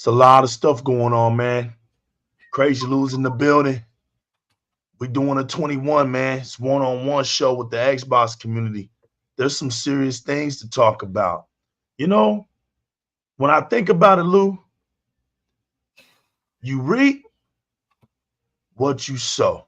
It's a lot of stuff going on, man. Crazy Lou's in the building. We doing a 21, man. It's one-on-one show with the Xbox community. There's some serious things to talk about. You know, when I think about it, Lou, you reap what you sow.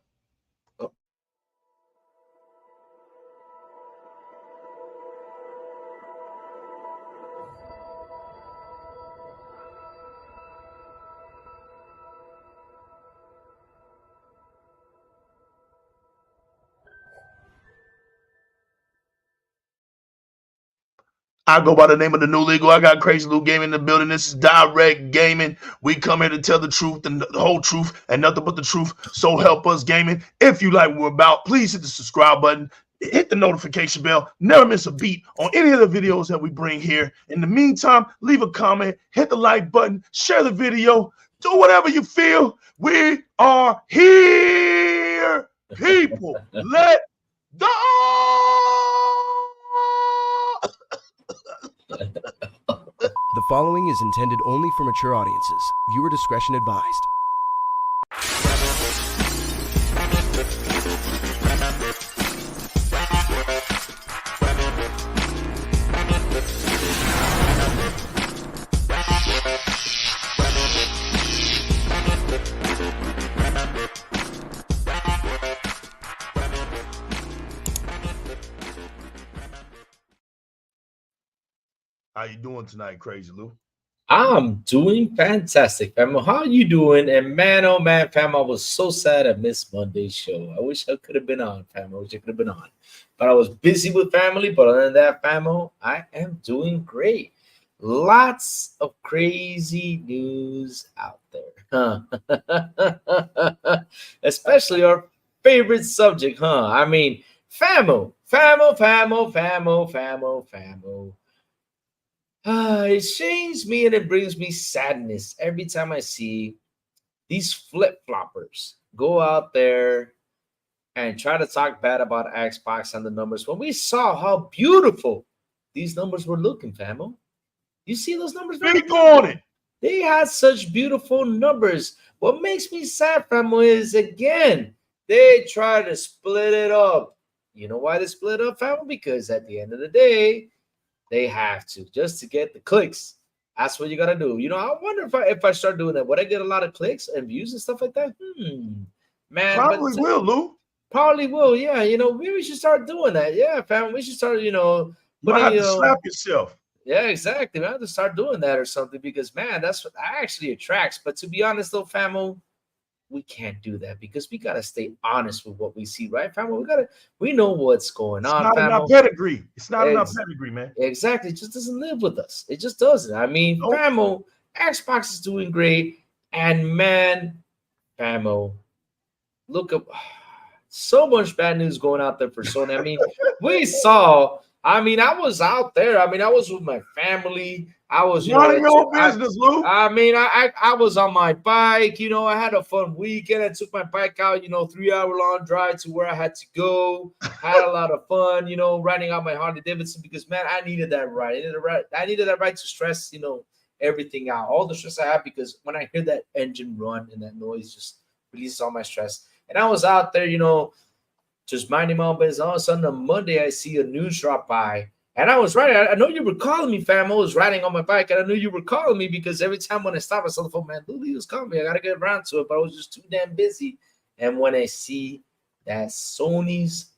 I go by the name of the new legal. I got Crazy Lou Gaming in the building. This is Di-RRec Gaming. We come here to tell the truth and the whole truth and nothing but the truth. So help us gaming. If you like what we're about, please hit the subscribe button. Hit the notification bell. Never miss a beat on any of the videos that we bring here. In the meantime, leave a comment. Hit the like button. Share the video. Do whatever you feel. We are here, people. Let go. The following is intended only for mature audiences. Viewer discretion advised. How you doing tonight, Crazy Lou? I'm doing fantastic, fam. How are you doing? And man, oh man, fam, I was so sad I missed Monday's show. I wish I could have been on, fam. I wish I could have been on. But I was busy with family. But other than that, fam, I am doing great. Lots of crazy news out there. Huh? Especially our favorite subject, huh? I mean, famo. It shames me and it brings me sadness every time I see these flip-floppers go out there and try to talk bad about Xbox and the numbers when we saw how beautiful these numbers were looking, famo. You see those numbers? Big on it. They had such beautiful numbers. What makes me sad, famo, is again, they try to split it up. You know why they split up, famo? Because at the end of the day, they have to, just to get the clicks. That's what you gotta do. You know, I wonder if I start doing that, would I get a lot of clicks and views and stuff like that? Man, probably will, Lou. Probably will. Yeah, you know, maybe we should start doing that. Yeah, fam, we should start. You know, putting, you have to slap yourself. Yeah, exactly. I have to start doing that or something because man, that's what actually attracts. But to be honest, though, famo, we can't do that because we gotta stay honest with what we see, right, famo? We know what's going on. It's not in our pedigree. It's not in our pedigree, man. Exactly. It just doesn't live with us. It just doesn't. I mean, famo, Xbox is doing great, and man, famo, look up so much bad news going out there for Sony. I mean, we saw. I mean, I was out there. I mean, I was with my family. I was, running your business, Lou. I mean, I was on my bike. You know, I had a fun weekend. I took my bike out, 3-hour-long drive to where I had to go. Had a lot of fun, riding on my Harley Davidson because, man, I needed that ride. I needed that ride to stress, everything out. All the stress I have because when I hear that engine run and that noise just releases all my stress. And I was out there, just minding my own business. All of a sudden, on Monday, I see a news drop by. And I was riding. I know you were calling me, fam. I was riding on my bike, and I knew you were calling me because every time when I stopped, I saw the phone, man, Lily was calling me. I got to get around to it, but I was just too damn busy. And when I see that Sony's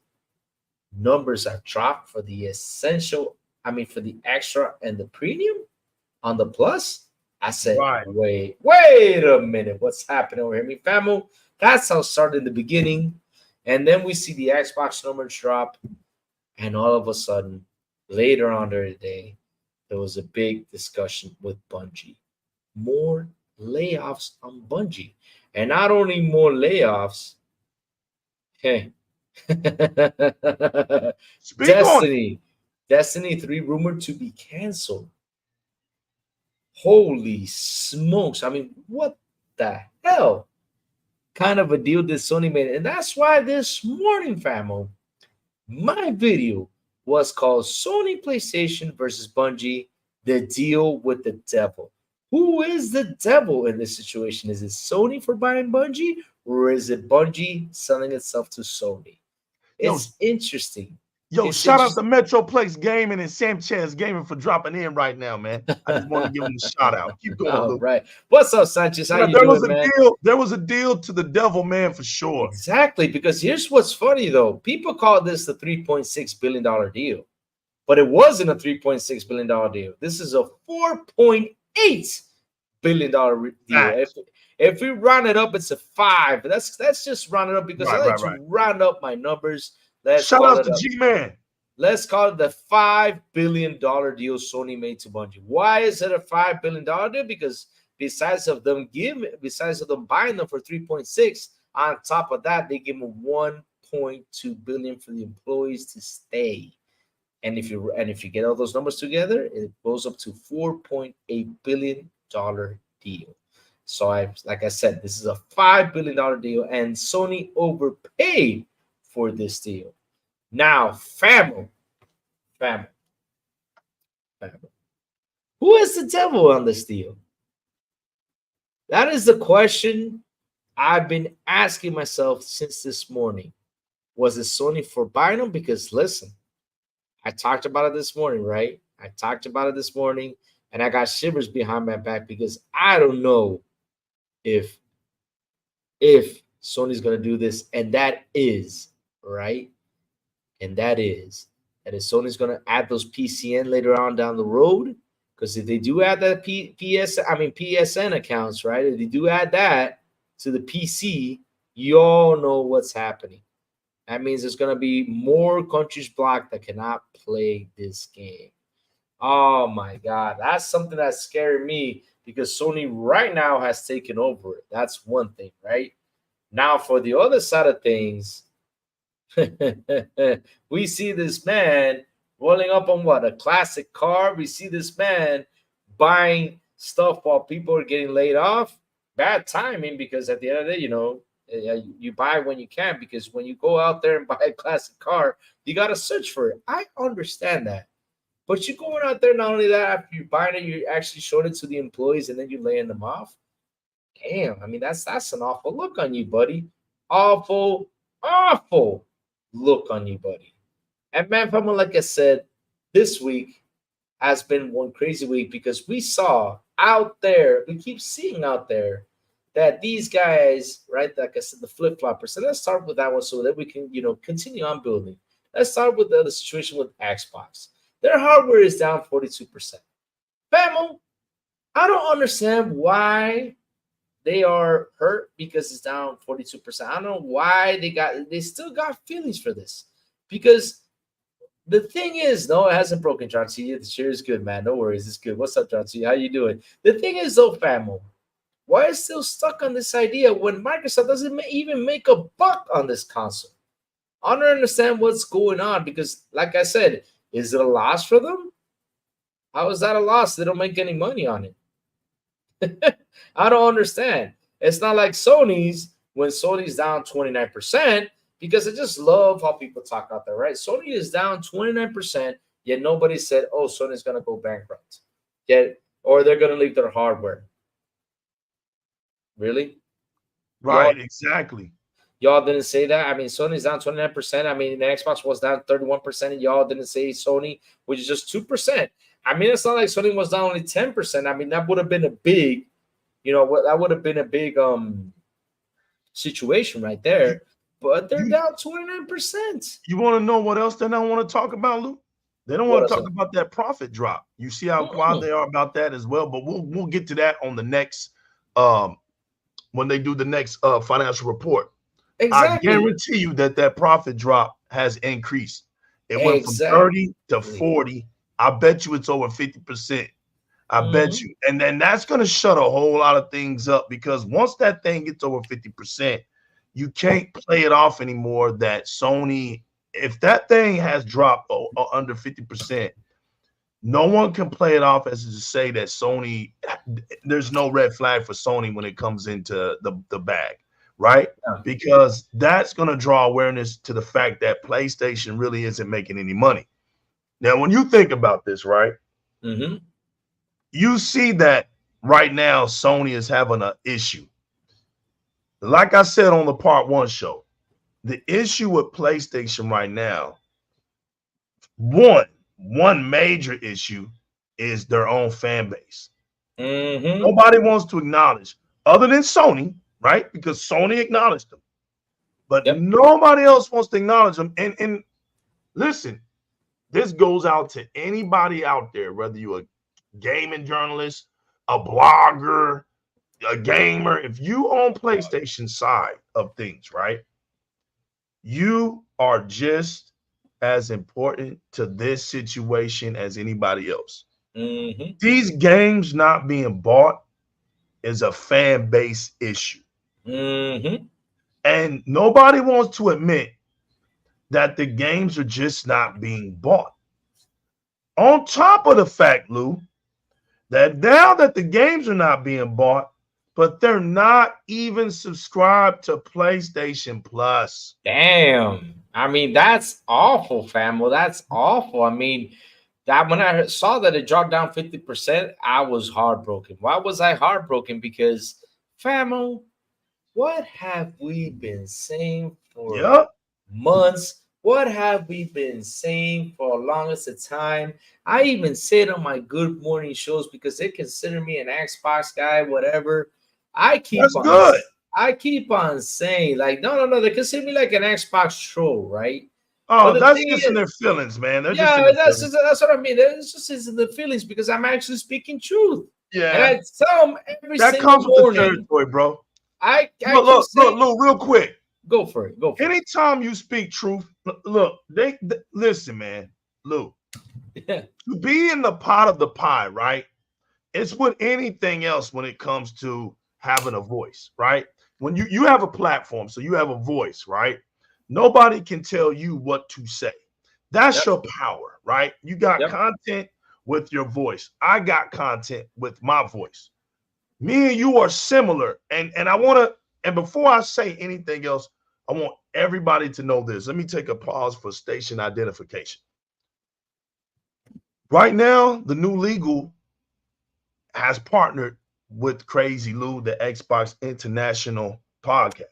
numbers are dropped for the essential, for the extra and the premium on the plus, I said, wait a minute. What's happening over here? I mean, fam, that's how it started in the beginning. And then we see the Xbox numbers drop, and all of a sudden, later on during the day, there was a big discussion with Bungie. More layoffs on Bungie. And not only more layoffs, Destiny 3 rumored to be canceled. Holy smokes. I mean, what the hell kind of a deal did Sony made? And that's why this morning, famo, my video was called Sony PlayStation versus Bungie, the deal with the devil. Who is the devil in this situation? Is it Sony for buying Bungie, or is it Bungie selling itself to Sony? Yo, It's interesting. yo, It's shout out to interesting. Metroplex Gaming and Sanchez Gaming for dropping in right now, man. I just want to give them a shout out. Keep going, All Luke. right. What's up, Sanchez? How Yeah, you there was doing, a man? deal. There was a deal to the devil, man, for sure. Exactly, because here's what's funny though. People call this the $3.6 billion deal, but it wasn't a $3.6 billion deal. This is a $4.8 billion deal. Facts. If we round it up, it's a 5. That's just round it up because I like Right. to round up my numbers. Let's Shout call out it to a G-Man. Let's call it the $5 billion deal Sony made to Bungie. Why is it a $5 billion deal? Because besides of them buying them for 3.6, on top of that, they give them 1.2 billion for the employees to stay. And if you get all those numbers together, it goes up to $4.8 billion deal. So like I said, this is a $5 billion deal, and Sony overpaid for this deal. Now, family. Who is the devil on this deal? That is the question I've been asking myself since this morning. Was it Sony for buying them? Because listen, I talked about it this morning, right? I talked about it this morning, and I got shivers behind my back because I don't know if Sony's going to do this, and that is right. And that is Sony's going to add those PCN later on down the road. Because if they do add that PSN accounts, right? If they do add that to the PC, you all know what's happening. That means there's going to be more countries blocked that cannot play this game. Oh my God. That's something that's scaring me because Sony right now has taken over it. That's one thing, right? Now, for the other side of things, we see this man rolling up on what? A classic car. We see this man buying stuff while people are getting laid off. Bad timing because at the end of the day, you buy when you can, because when you go out there and buy a classic car, you got to search for it. I understand that. But you're going out there, not only that, after you're buying it, you actually showed it to the employees and then you're laying them off. Damn, I mean, that's an awful look on you, buddy. Awful look on you, buddy. And man, family, like I said, this week has been one crazy week because we saw out there, we keep seeing out there that these guys, right, like I said, the flip-floppers. So let's start with that one so that we can, continue on building. Let's start with the other situation with Xbox. Their hardware is down 42%. Family, I don't understand why they are hurt because it's down 42%. I don't know why they still got feelings for this. Because the thing is, no, it hasn't broken, John C. The chair is good, man. No worries, it's good. What's up, John C? How you doing? The thing is, though, famo, why is still stuck on this idea when Microsoft doesn't even make a buck on this console? I don't understand what's going on because, like I said, is it a loss for them? How is that a loss? They don't make any money on it. I don't understand. It's not like Sony's when Sony's down 29%, because I just love how people talk out there, right? Sony is down 29%, yet nobody said, oh, Sony's going to go bankrupt. Or they're going to leave their hardware. Really? Right, exactly. Y'all didn't say that? I mean, Sony's down 29%. I mean, the Xbox was down 31%, and y'all didn't say Sony, which is just 2%. I mean, it's not like Sony was down only 10%. I mean, that would have been a big, that would have been a big situation right there. But they're down 29%. You want to know what else they don't want to talk about, Luke? They don't want to talk about that profit drop. You see how quiet they are about that as well. But we'll get to that on the next when they do the next financial report. Exactly. I guarantee you that profit drop has increased. It went from 30 to 40. I bet you it's over 50%. I bet you. And then that's going to shut a whole lot of things up, because once that thing gets over 50%, you can't play it off anymore that Sony, if that thing has dropped under 50%, no one can play it off as to say that Sony, there's no red flag for Sony when it comes into the bag, right? Yeah. Because that's going to draw awareness to the fact that PlayStation really isn't making any money. Now, when you think about this, right, you see that right now Sony is having an issue. Like I said on the part 1 show, the issue with PlayStation right now, one major issue is their own fan base. Nobody wants to acknowledge, other than Sony, right? Because Sony acknowledged them, but nobody else wants to acknowledge them. And listen, this goes out to anybody out there, whether you're a gaming journalist, a blogger, a gamer. If you on PlayStation side of things, right, you are just as important to this situation as anybody else. These games not being bought is a fan base issue. And nobody wants to admit that the games are just not being bought. On top of the fact, Lou, that now that the games are not being bought, but they're not even subscribed to PlayStation Plus. Damn. I mean, that's awful, fam. Well, that's awful. I mean, that when I saw that it dropped down 50%, I was heartbroken. Why was I heartbroken? Because, famo, what have we been saying for months? What have we been saying for the longest of time? I even said on my good morning shows, because they consider me an Xbox guy, whatever. I keep on saying, like, no, they consider me like an Xbox troll, right? Oh, that's just in their feelings, man. That's what I mean. It's just in the feelings, because I'm actually speaking truth. Yeah, and I tell them every that single comes with morning. the territory, bro. Look, real quick. Go for it. Anytime you speak truth, look, they listen, man. Lou, to be in the pot of the pie, right? It's with anything else when it comes to having a voice, right? When you have a platform, so you have a voice, right? Nobody can tell you what to say. That's your power, right? You got content with your voice. I got content with my voice. Me and you are similar. And I want to, and before I say anything else, I want everybody to know this. Let me take a pause for station identification. Right now, the new legal has partnered with Crazy Lou, the Xbox International Podcast.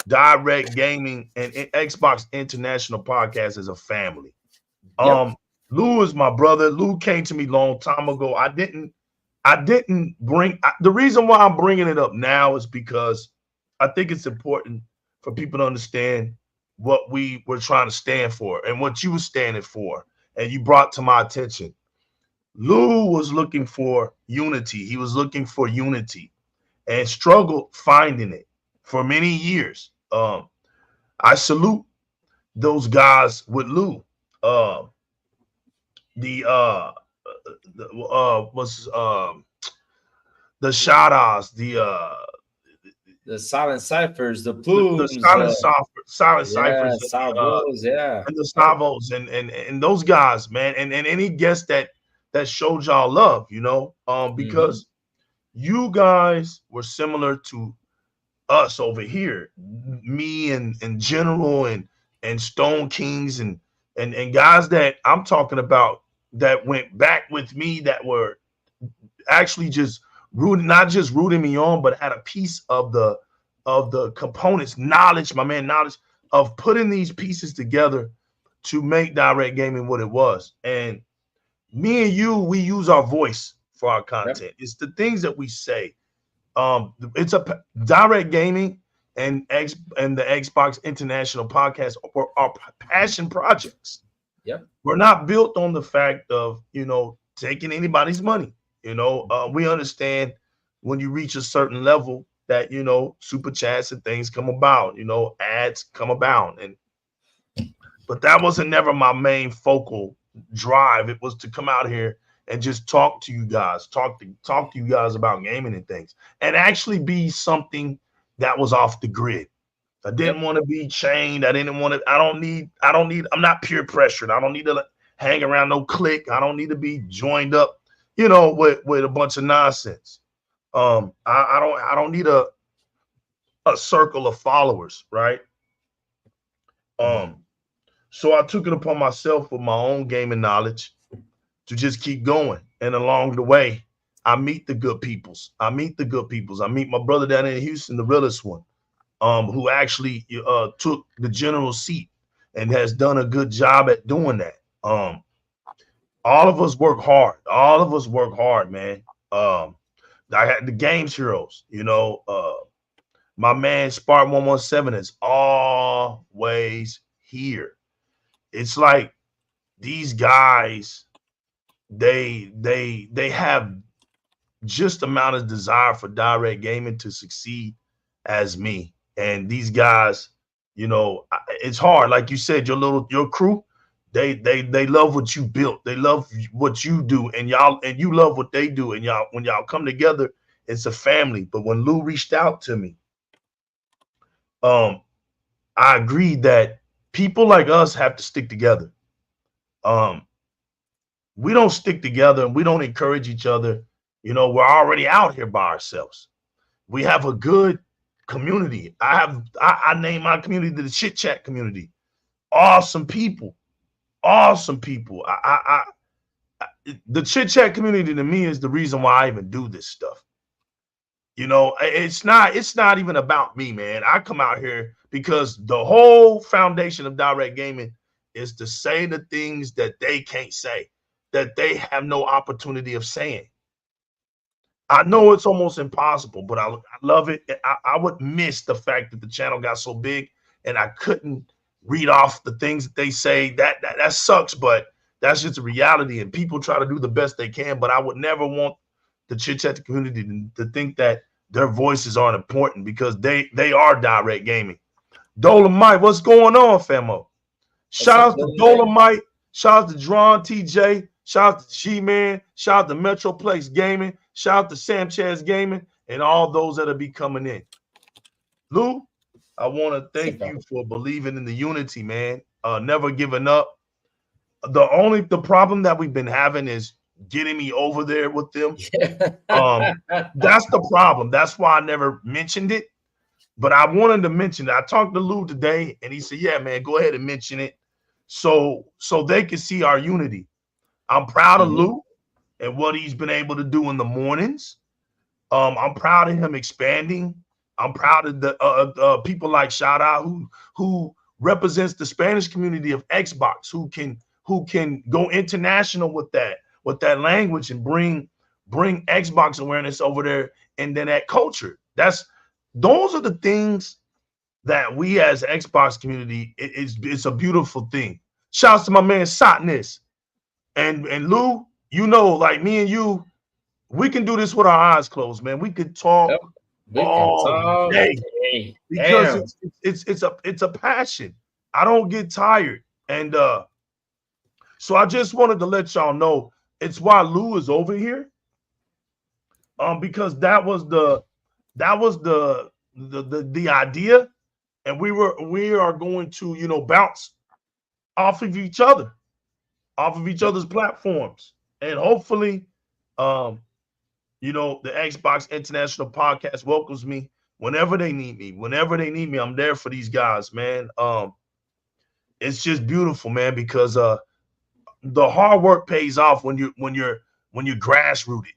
Di-RRec Gaming and Xbox International Podcast is a family. Lou is my brother. Lou came to me a long time ago. I didn't bring the reason why I'm bringing it up now is because I think it's important for people to understand what we were trying to stand for and what you were standing for, and you brought to my attention. Lou was looking for unity. He was looking for unity and struggled finding it for many years. I salute those guys with Lou. The shout-outs, the silent ciphers, the plumes, the silent ciphers, salvos, and the salvos, and those guys, man, and any guest that showed y'all love, because you guys were similar to us over here, me and General and Stone Kings and guys that I'm talking about that went back with me, that were actually just not just rooting me on, but had a piece of the components, knowledge of putting these pieces together to make Di-RRec Gaming what it was. And me and you, we use our voice for our content. It's the things that we say. It's a Di-RRec Gaming and the Xbox International Podcast are passion projects. We're not built on the fact of taking anybody's money. We understand when you reach a certain level that super chats and things come about, ads come about, but that wasn't never my main focal drive. It was to come out here and just talk to you guys, talk to you guys about gaming and things, and actually be something that was off the grid. I didn't want to be chained. I don't need, I'm not peer pressured. I don't need to hang around no clique. I don't need to be joined up, with a bunch of nonsense. I don't need a circle of followers, right? So I took it upon myself with my own gaming knowledge to just keep going. And along the way, I meet the good peoples. I meet my brother down in Houston, the realest one, who actually took the general seat and has done a good job at doing that. All of us work hard. Man. I had the games heroes, my man Spark 117 is always here. It's like these guys, they have just amount of desire for Di-RRec gaming to succeed as me. And these guys, it's hard. Like you said, your crew, they love what you built. They love what you do, and you love what they do. And when y'all come together, it's a family. But when Lou reached out to me, I agreed that people like us have to stick together. We don't stick together and we don't encourage each other. We're already out here by ourselves. We have a good community. I name my community the Chit Chat community. Awesome people. The Chit Chat community to me is the reason why I even do this stuff. It's not even about me, man. I come out here because the whole foundation of Di-RRec gaming is to say the things that they can't say, that they have no opportunity of saying. I know it's almost impossible, but I love it. I would miss the fact that the channel got so big and I couldn't read off the things that they say. That sucks, but that's just a reality. And people try to do the best they can, but I would never want the Chit Chat community to think that their voices aren't important, because they are Di-RRec gaming. Dolomite, what's going on, famo? Shout out to Dolomite. Shout out to Drawn TJ. Shout out to G-Man. Shout out to Metroplex Gaming. Shout out to Sam Chaz Gaming and all those that'll be coming in. Lou, I want to thank you for believing in the unity, man. Never giving up. The problem that we've been having is getting me over there with them. That's the problem. That's why I never mentioned it. But I wanted to mention it. I talked to Lou today, and he said, "Yeah, man, go ahead and mention it, so they can see our unity." I'm proud of Lou and what he's been able to do in the mornings. I'm proud of him expanding. I'm proud of the people like Shout Out who represents the Spanish community of Xbox, who can go international with that language and bring Xbox awareness over there, and then that culture. Those are the things that we as Xbox community, it's a beautiful thing. Shouts to my man Sotness. And Lou, like me and you, we can do this with our eyes closed, man. We could talk all day because it's a passion. I don't get tired. And so I just wanted to let y'all know it's why Lou is over here. Because that was the idea, and we are going to bounce off of each other. Off of each other's platforms, and hopefully, the Xbox International Podcast welcomes me whenever they need me. Whenever they need me, I'm there for these guys, man. It's just beautiful, man, because the hard work pays off when you're grassrooted.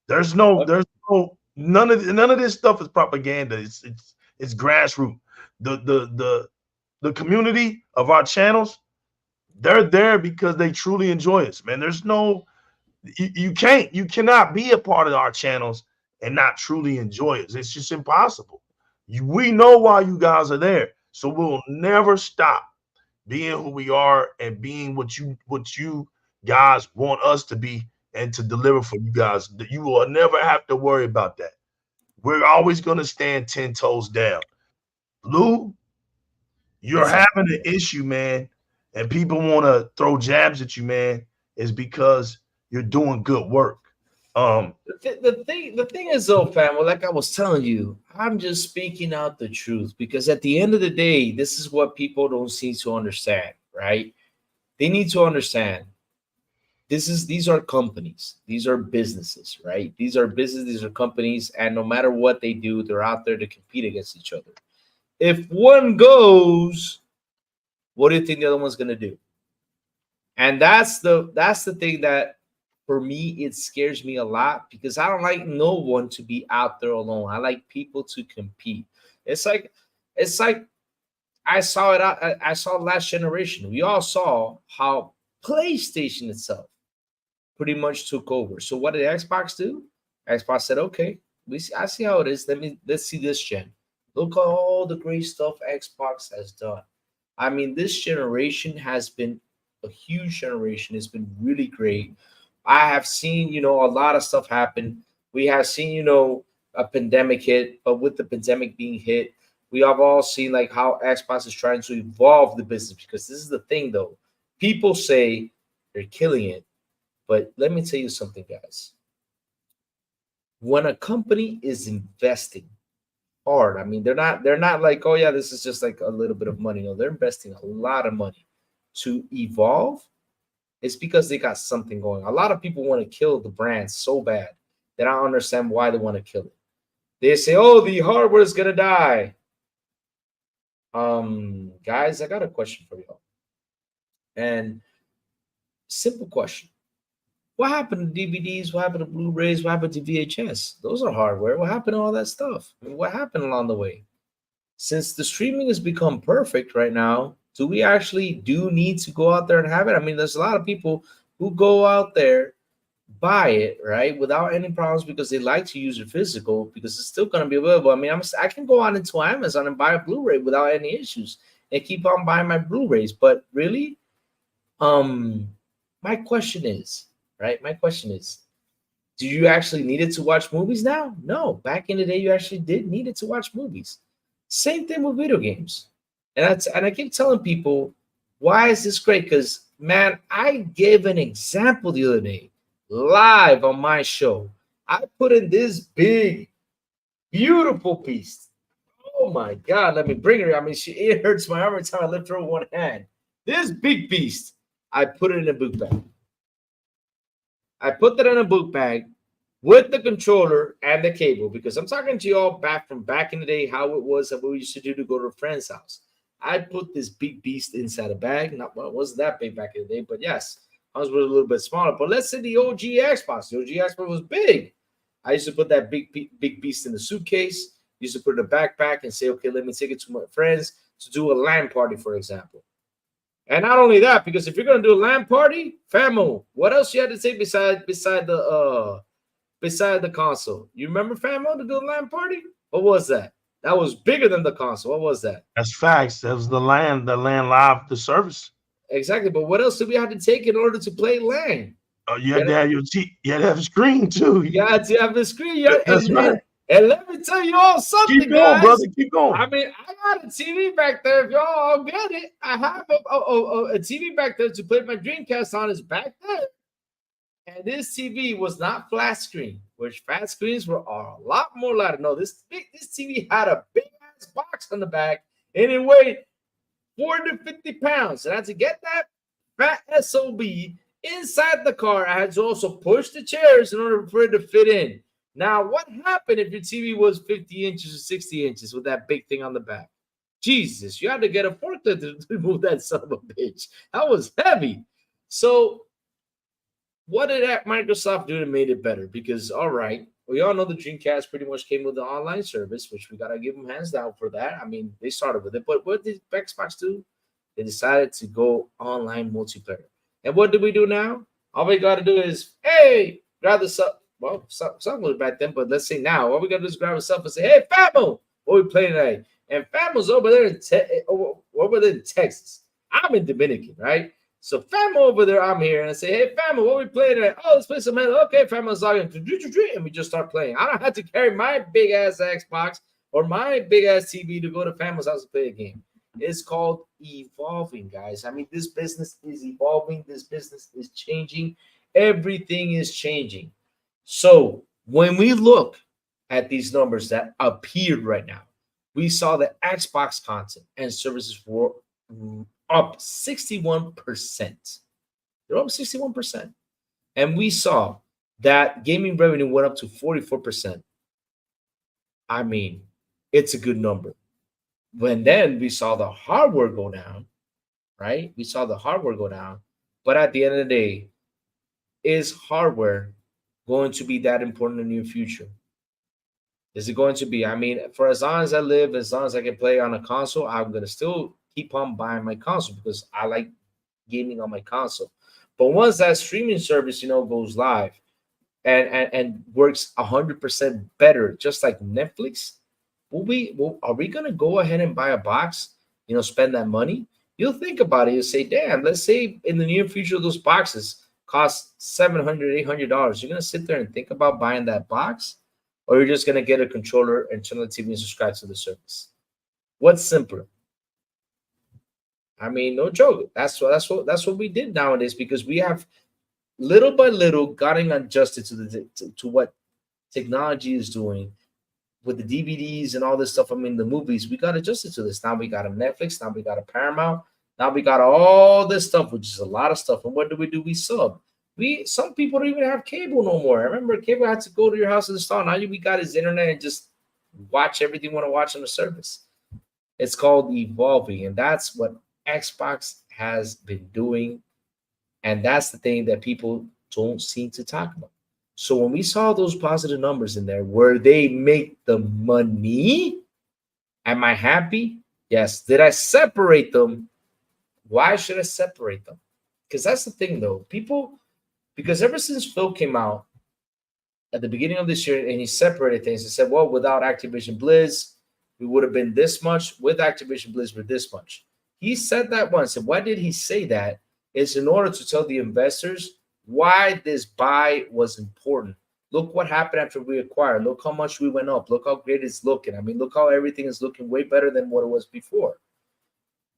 There's none of this stuff is propaganda. It's grassroots. The community of our channels, they're there because they truly enjoy us, man. There's you cannot be a part of our channels and not truly enjoy us. It's just impossible. We know why you guys are there, so we'll never stop being who we are and being what you guys want us to be and to deliver for you guys. You will never have to worry about that. We're always going to stand 10 toes down. Lou, you're having an issue, man, and people want to throw jabs at you, man, is because you're doing good work. The thing is, though, fam, like I was telling you, I'm just speaking out the truth, because at the end of the day, this is what people don't seem to understand, right? They need to understand these are companies, these are businesses, right? These are companies, and no matter what they do, they're out there to compete against each other. If one goes, what do you think the other one's gonna do? And that's the thing that for me, it scares me a lot because I don't like no one to be out there alone. I like people to compete. It's like I saw it out. I saw last generation. We all saw how PlayStation itself pretty much took over. So what did Xbox do? Xbox said, "Okay, I see how it is. Let's see this gen. Look at all the great stuff Xbox has done. I mean, this generation has been a huge generation. It's been really great. I have seen, a lot of stuff happen. We have seen, a pandemic hit, but with the pandemic being hit, we have all seen like how Xbox is trying to evolve the business, because this is the thing though. People say they're killing it, but let me tell you something, guys. When a company is investing hard, I mean, they're not like, oh yeah, this is just like a little bit of money. No, they're investing a lot of money to evolve. It's because they got something going. A lot of people want to kill the brand so bad that I don't understand why they want to kill it. They say, oh, the hardware is gonna die. Guys, I got a question for y'all. And simple question. What happened to DVDs? What happened to Blu-rays? What happened to VHS? Those are hardware. What happened to all that stuff? I mean, what happened along the way? Since the streaming has become perfect right now, do we actually need to go out there and have it? I mean, there's a lot of people who go out there, buy it, right, without any problems because they like to use it physical because it's still going to be available. I mean, I can go on into Amazon and buy a Blu-ray without any issues and keep on buying my Blu-rays. But really, my question is, do you actually need it to watch movies now? No. Back in the day, you actually did need it to watch movies. Same thing with video games. And I keep telling people, why is this great? Because, man, I gave an example the other day live on my show. I put in this big, beautiful beast. Oh, my God. Let me bring her. I mean, it hurts my arm every time I lift her with one hand. This big beast, I put it in a book bag. I put that in a book bag with the controller and the cable, because I'm talking to y'all back in the day, how it was that we used to do to go to a friend's house. I put this big beast inside a bag. Not, well, it wasn't that big back in the day, but yes, I was a little bit smaller. But let's say the OG Xbox. The OG Xbox was big. I used to put that big beast in the suitcase. Used to put it in a backpack and say, okay, let me take it to my friends to do a LAN party, for example. And not only that, because if you're gonna do a LAN party, famo, what else you had to take beside the console? You remember famo to do a LAN party? What was that? That was bigger than the console. What was that? That's facts. That was the LAN live, the service. Exactly. But what else did we have to take in order to play LAN? You had to have you had to have a screen too. You had to have a screen. That's right. And let me tell you all something, keep going, guys. brother. Keep going. I mean, I got a TV back there. If y'all all get it, I have a TV back there to play my Dreamcast on. Is back there. And this TV was not flat screen, which flat screens were a lot more louder. No, this TV had a big ass box on the back, and it weighed 40 to 50 pounds. And I had to get that fat SOB inside the car. I had to also push the chairs in order for it to fit in. Now, what happened if your TV was 50 inches or 60 inches with that big thing on the back? Jesus, you had to get a forklift to move that son of a bitch. That was heavy. So, what did Microsoft do to make it better? Because, all right, we all know the Dreamcast pretty much came with the online service, which we got to give them hands down for that. I mean, they started with it. But what did Xbox do? They decided to go online multiplayer. And what do we do now? All we got to do is, hey, grab the sub. Well, something was back then, but let's say now, all we got to do is grab a cell phone and say, hey, Famo, what are we playing today? And Famo's over there in Texas. I'm in Dominican, right? So Famo over there, I'm here, and I say, hey, Famo, what are we playing today? Oh, let's play some Halo. Okay, Famo's logging, and we just start playing. I don't have to carry my big-ass Xbox or my big-ass TV to go to Famo's house to play a game. It's called evolving, guys. I mean, this business is evolving. This business is changing. Everything is changing. So when we look at these numbers that appeared right now, we saw that Xbox content and services were up 61%. They're up 61%. And we saw that gaming revenue went up to 44%. I mean, it's a good number. When then we saw the hardware go down, right? We saw the hardware go down. But at the end of the day, is hardware going to be that important in the near future? Is it going to be? I mean, for as long as I live, as long as I can play on a console, I'm gonna still keep on buying my console because I like gaming on my console. But once that streaming service, goes live and works 100% better, just like Netflix, are we gonna go ahead and buy a box? Spend that money? You'll think about it. You'll say, "Damn, let's say in the near future those boxes cost $700, $800. You're gonna sit there and think about buying that box, or you're just gonna get a controller and turn on the TV and subscribe to the service? What's simpler?" I mean, no joke. That's what we did nowadays because we have little by little gotten adjusted to what technology is doing with the DVDs and all this stuff. I mean, the movies, we got adjusted to this. Now we got a Netflix. Now we got a Paramount. Now we got all this stuff, which is a lot of stuff. And what do? We sub. Some people don't even have cable no more. I remember cable had to go to your house and install. Now we got his internet and just watch everything you want to watch on the service. It's called evolving, and that's what Xbox has been doing. And that's the thing that people don't seem to talk about. So when we saw those positive numbers in there, where they make the money, am I happy? Yes. Did I separate them? Why should I separate them? Because that's the thing, though. Because ever since Phil came out at the beginning of this year and he separated things and said, well, without Activision Blizz, we would have been this much. With Activision Blizz, we're this much. He said that once. And why did he say that? It's in order to tell the investors why this buy was important. Look what happened after we acquired. Look how much we went up. Look how great it's looking. I mean, look how everything is looking way better than what it was before.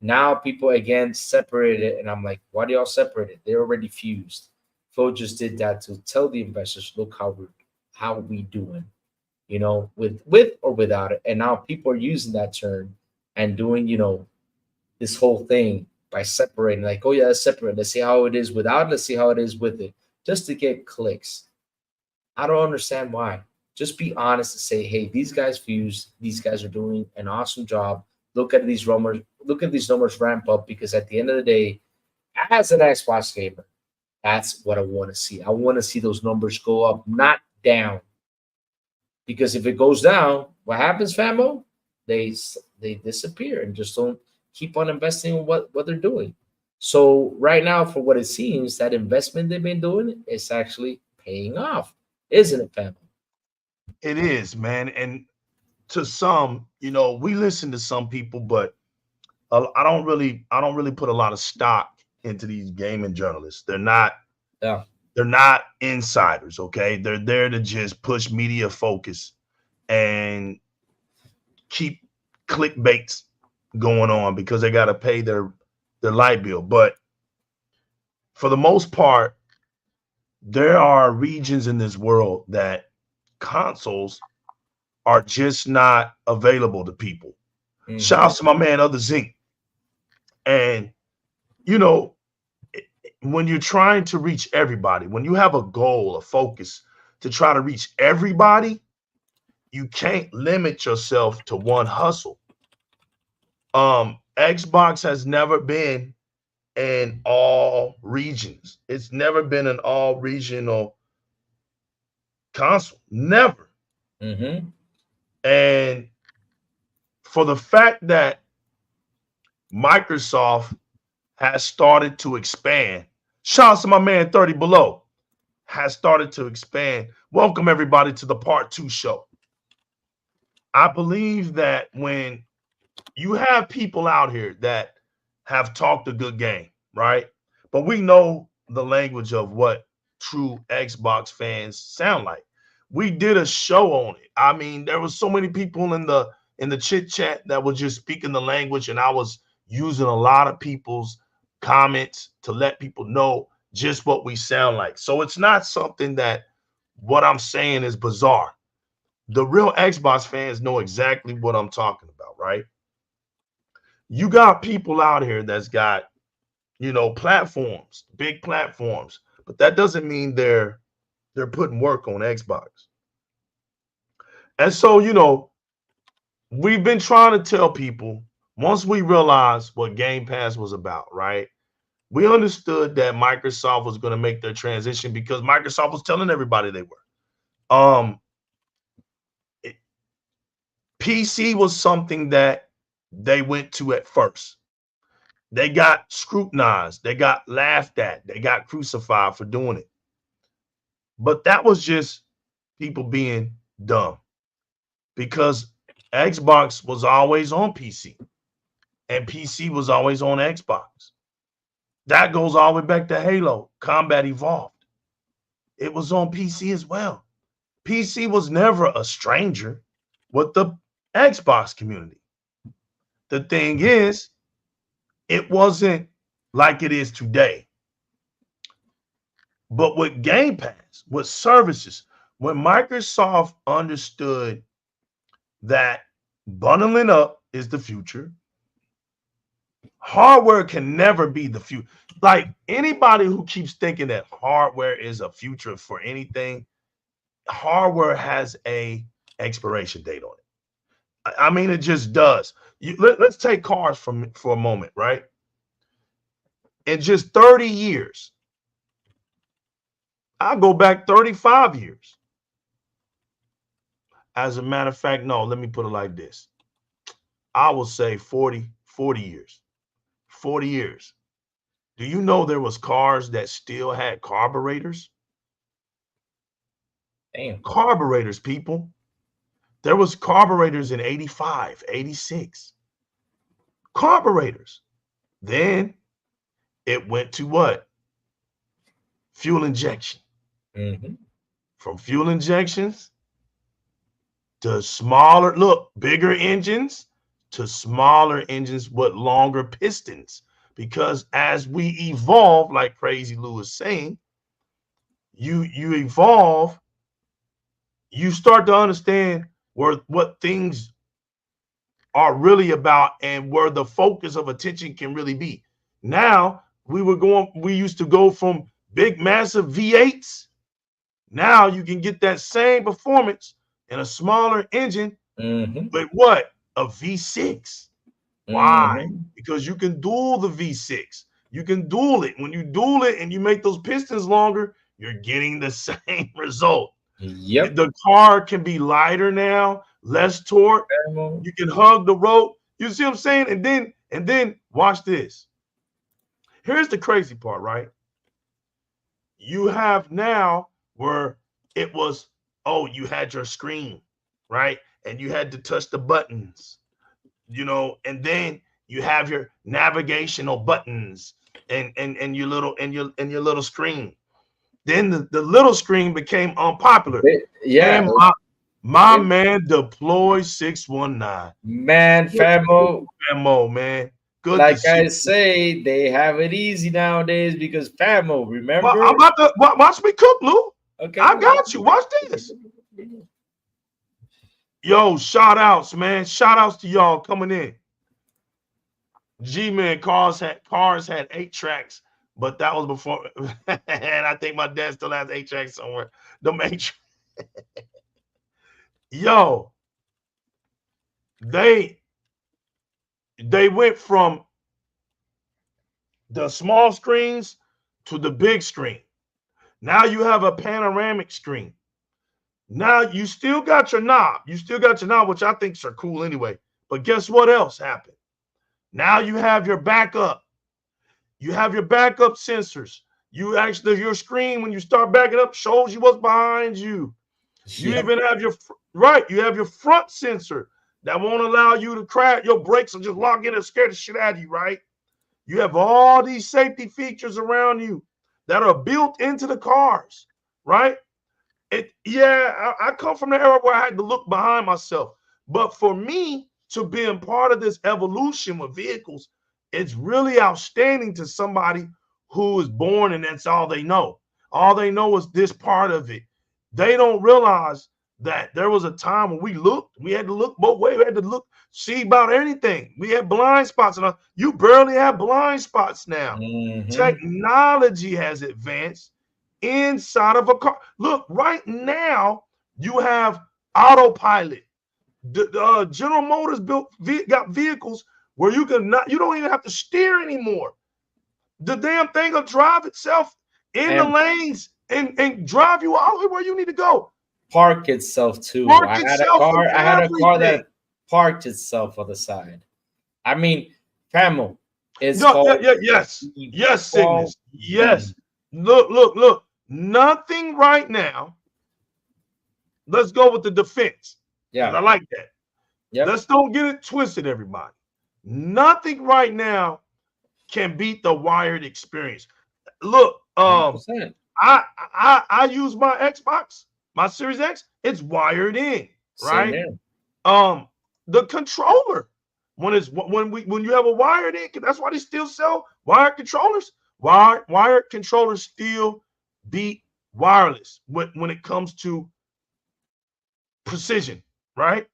Now people again separated it, and I'm like, why do y'all separate it? They're already fused. Phil just did that to tell the investors, look how we doing, with or without it. And now people are using that term and doing, this whole thing by separating, like, oh yeah, let's separate. Let's see how it is without it. Let's see how it is with it, just to get clicks. I don't understand why. Just be honest and say, hey, these guys fused. These guys are doing an awesome job. Look at these numbers. Look at these numbers ramp up, because at the end of the day, as an Xbox gamer, that's what I want to see. I want to see those numbers go up, not down. Because if it goes down, what happens, famo? They disappear and just don't keep on investing in what they're doing. So right now, for what it seems, that investment they've been doing is actually paying off, isn't it, famo? It is, man. And to some, we listen to some people, but I don't really put a lot of stock into these gaming journalists. They're not insiders, okay? They're there to just push media focus and keep clickbaits going on because they got to pay their light bill. But for the most part, there are regions in this world that consoles are just not available to people. Mm-hmm. Shout out to my man, Other Zinc. And, when you're trying to reach everybody, when you have a goal, a focus to try to reach everybody, you can't limit yourself to one hustle. Xbox has never been in all regions. It's never been an all regional console. Never. Mm-hmm. And for the fact that Microsoft has started to expand, shout out to my man 30 Below, has started to expand. Welcome everybody to the part 2 show. I believe that when you have people out here that have talked a good game, right? But we know the language of what true Xbox fans sound like. We did a show on it. I mean, there was so many people in the chit chat that were just speaking the language, and I was using a lot of people's comments to let people know just what we sound like. So it's not something that what I'm saying is bizarre. The real Xbox fans know exactly what I'm talking about, right? You got people out here that's got, platforms, big platforms, but that doesn't mean they're putting work on Xbox. And so, we've been trying to tell people, once we realized what Game Pass was about, right? we understood that Microsoft was going to make their transition because Microsoft was telling everybody they were. PC was something that they went to at first. They got scrutinized. They got laughed at. They got crucified for doing it. But that was just people being dumb because Xbox was always on PC and PC was always on Xbox. That goes all the way back to Halo, Combat Evolved. It was on PC as well. PC was never a stranger with the Xbox community. The thing is, it wasn't like it is today. But with Game Pass, with services, when Microsoft understood that bundling up is the future, hardware can never be the future. Like anybody who keeps thinking that hardware is a future for anything, hardware has a expiration date on it. I mean, it just does. Let's take cars for a moment, right? In just 30 years, I'll go back 35 years. As a matter of fact, no, let me put it like this. I will say 40 years. 40 years. Do you know there was cars that still had carburetors? Damn. Carburetors, people. There was carburetors in 85, 86. Carburetors. Then it went to what? Fuel injection. Mm-hmm. From fuel injections to smaller, bigger engines to smaller engines with longer pistons. Because as we evolve, like Crazy Lou is saying, you evolve, you start to understand what things are really about and where the focus of attention can really be. Now we used to go from big, massive V8s. Now you can get that same performance in a smaller engine with what? A V6. Why? Because you can dual the V6. You can dual it. When you dual it and you make those pistons longer, you're getting the same result. Yep. The car can be lighter now, less torque. You can hug the road. You see what I'm saying? And then watch this. Here's the crazy part, right? You have now where it was, you had your screen, right? And you had to touch the buttons, and then you have your navigational buttons and your little screen. Then the little screen became unpopular. Yeah. And my man Deploy 619. Man, Famo, man. Good like to see I say, they have it easy nowadays because Famo, remember? Well, I'm about to watch me cook, Lou. Okay. I got you. Watch this. Yo, shout outs, man. Shout outs to y'all coming in. G-Man, cars had 8 tracks, but that was before. And I think my dad still has 8 tracks somewhere. The Matrix. Yo, they went from the small screens to the big screen. Now you have a panoramic screen. Now you still got your knob. Which I think are cool anyway. But guess what else happened? Now you have your backup. You have your backup sensors. Your screen, when you start backing up, shows you what's behind you. You even have you have your front sensor that won't allow you to crash. Your brakes will just lock in and scare the shit out of you, right? You have all these safety features around you that are built into the cars, right? I come from the era where I had to look behind myself. But for me to be a part of this evolution with vehicles, it's really outstanding to somebody who is born and that's all they know. All they know is this part of it. They don't realize that there was a time when we had to look both ways. We had to see about anything. We had blind spots, and you barely have blind spots now. Technology has advanced inside of a car. Look, right now you have autopilot. General Motors got vehicles where you don't even have to steer anymore. The damn thing will drive itself in the lanes and drive you all the way where you need to go. Park itself too. Park I had itself and I had a car that everything. parked itself on the side. I mean, Pamela, it's No, called yes, Cygnus. Yes. Look. Nothing right now. Let's go with the defense. Yeah. I like that. Yep. Let's don't get it twisted, everybody. Nothing right now can beat the wired experience. Look, 100%. I use my Xbox, my Series X. It's wired in, right? The controller, when you have a wired in, that's why they still sell wired controllers. Wired controllers still beat wireless when it comes to precision, right?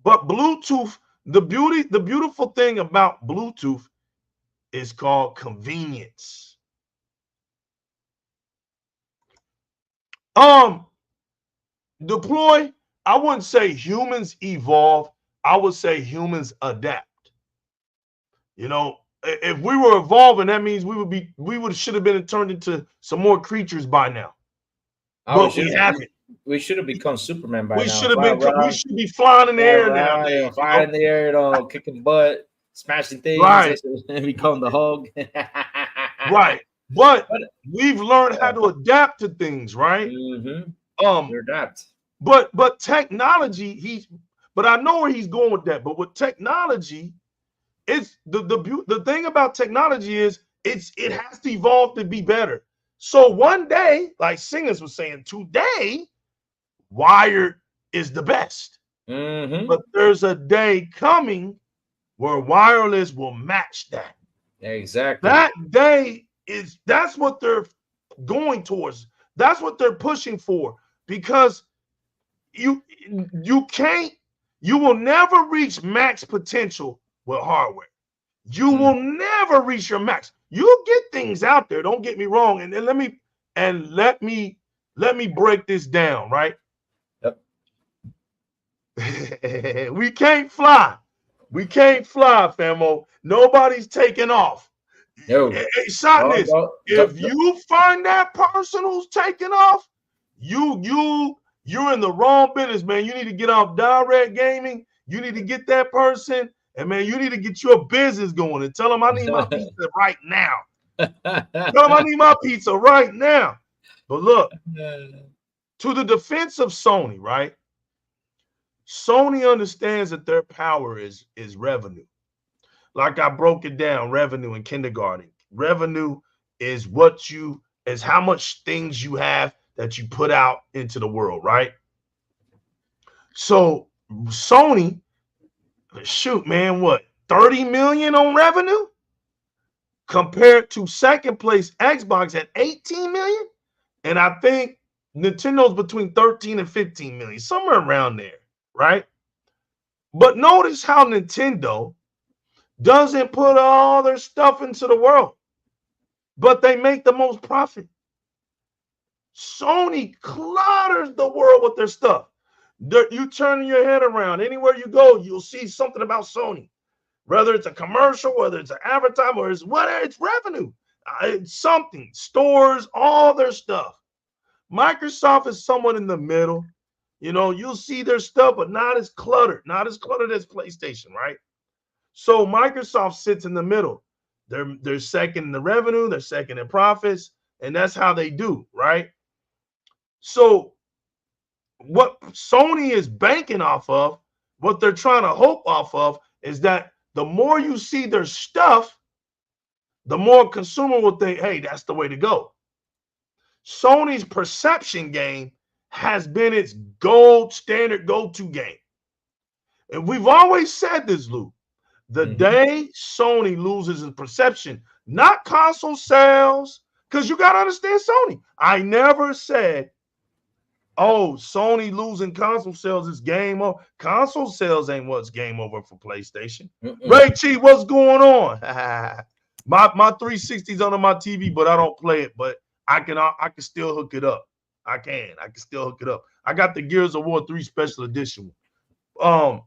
But Bluetooth, the beautiful thing about Bluetooth is called convenience. Deploy, I wouldn't say humans evolve, I would say humans adapt. You know, if we were evolving, that means we should have been turned into some more creatures by now. But we haven't. We should have become Superman by now. We should be flying in the air now. Flying in the air, kicking butt, smashing things, right? And become the Hulk. Right. But we've learned how to adapt to things, right? Adapt. But technology, but I know where he's going with that. But with technology, it's the thing about technology is it has to evolve to be better. So one day, like Singers was saying, today, wired is the best. But there's a day coming where wireless will match that. Exactly. That day that's what they're going towards. That's what they're pushing for, because you will never reach max potential with hardware. You will never reach your max. You'll get things out there, don't get me wrong. And then let me break this down, right? Yep. We can't fly, famo. Nobody's taking off. Hey, Shotness, if you find that person who's taking off, you're in the wrong business, man. You need to get off Di-RRec Gaming. You need to get that person, and man, you need to get your business going and tell them I need my pizza right now. Tell them I need my pizza right now. But look, to the defense of Sony, right? Sony understands that their power is revenue. Like I broke it down, revenue in kindergarten. Revenue is how much things you have that you put out into the world, right? So Sony, shoot, man, what, 30 million on revenue compared to second place Xbox at 18 million? And I think Nintendo's between 13 and 15 million, somewhere around there, right? But notice how Nintendo doesn't put all their stuff into the world, but they make the most profit. Sony clutters the world with their stuff. You turn your head around, anywhere you go, you'll see something about Sony. Whether it's a commercial, whether it's an advertisement, or it's revenue. It's something. Stores, all their stuff. Microsoft is somewhat in the middle. You know, you'll see their stuff, but not as cluttered as PlayStation, right? So Microsoft sits in the middle. They're second in the revenue, they're second in profits, and that's how they do, right? So what Sony is banking off of, what they're trying to hope off of, is that the more you see their stuff, the more consumer will think, hey, that's the way to go. Sony's perception game has been its gold standard go-to game. And we've always said this, Lou. The day Sony loses its perception, not console sales, because you got to understand Sony. I never said, oh, Sony losing console sales is game over. Console sales ain't what's game over for PlayStation. Ray T, what's going on? my 360's under my TV, but I don't play it. But I can still hook it up. I can still hook it up. I got the Gears of War 3 Special Edition. You've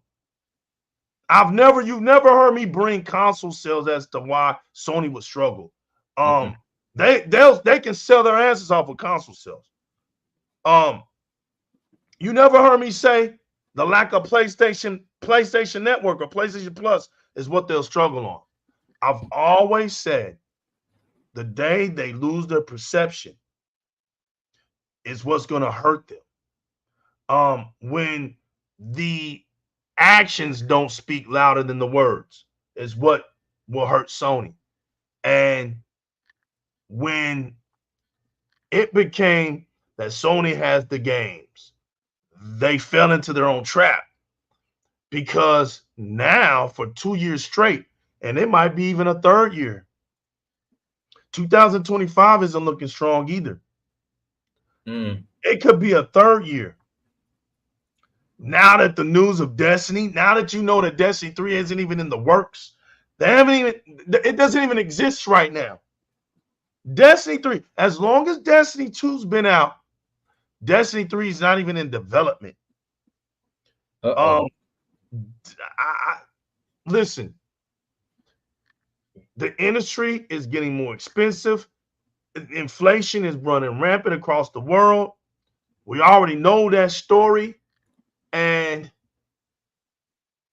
never heard me bring console sales as to why Sony would struggle. They can sell their asses off with console sales. You never heard me say the lack of PlayStation Network or PlayStation Plus is what they'll struggle on. I've always said the day they lose their perception is what's going to hurt them. When the actions don't speak louder than the words is what will hurt Sony. And when it became that Sony has the games, they fell into their own trap, because now for 2 years straight, and it might be even a third year, 2025 isn't looking strong either. It could be a third year. Now that the news of Destiny, now that you know that Destiny 3 isn't even in the works, it doesn't even exist right now. Destiny 3, as long as Destiny 2's been out, Destiny 3 is not even in development. Listen, the industry is getting more expensive. Inflation is running rampant across the world. We already know that story. And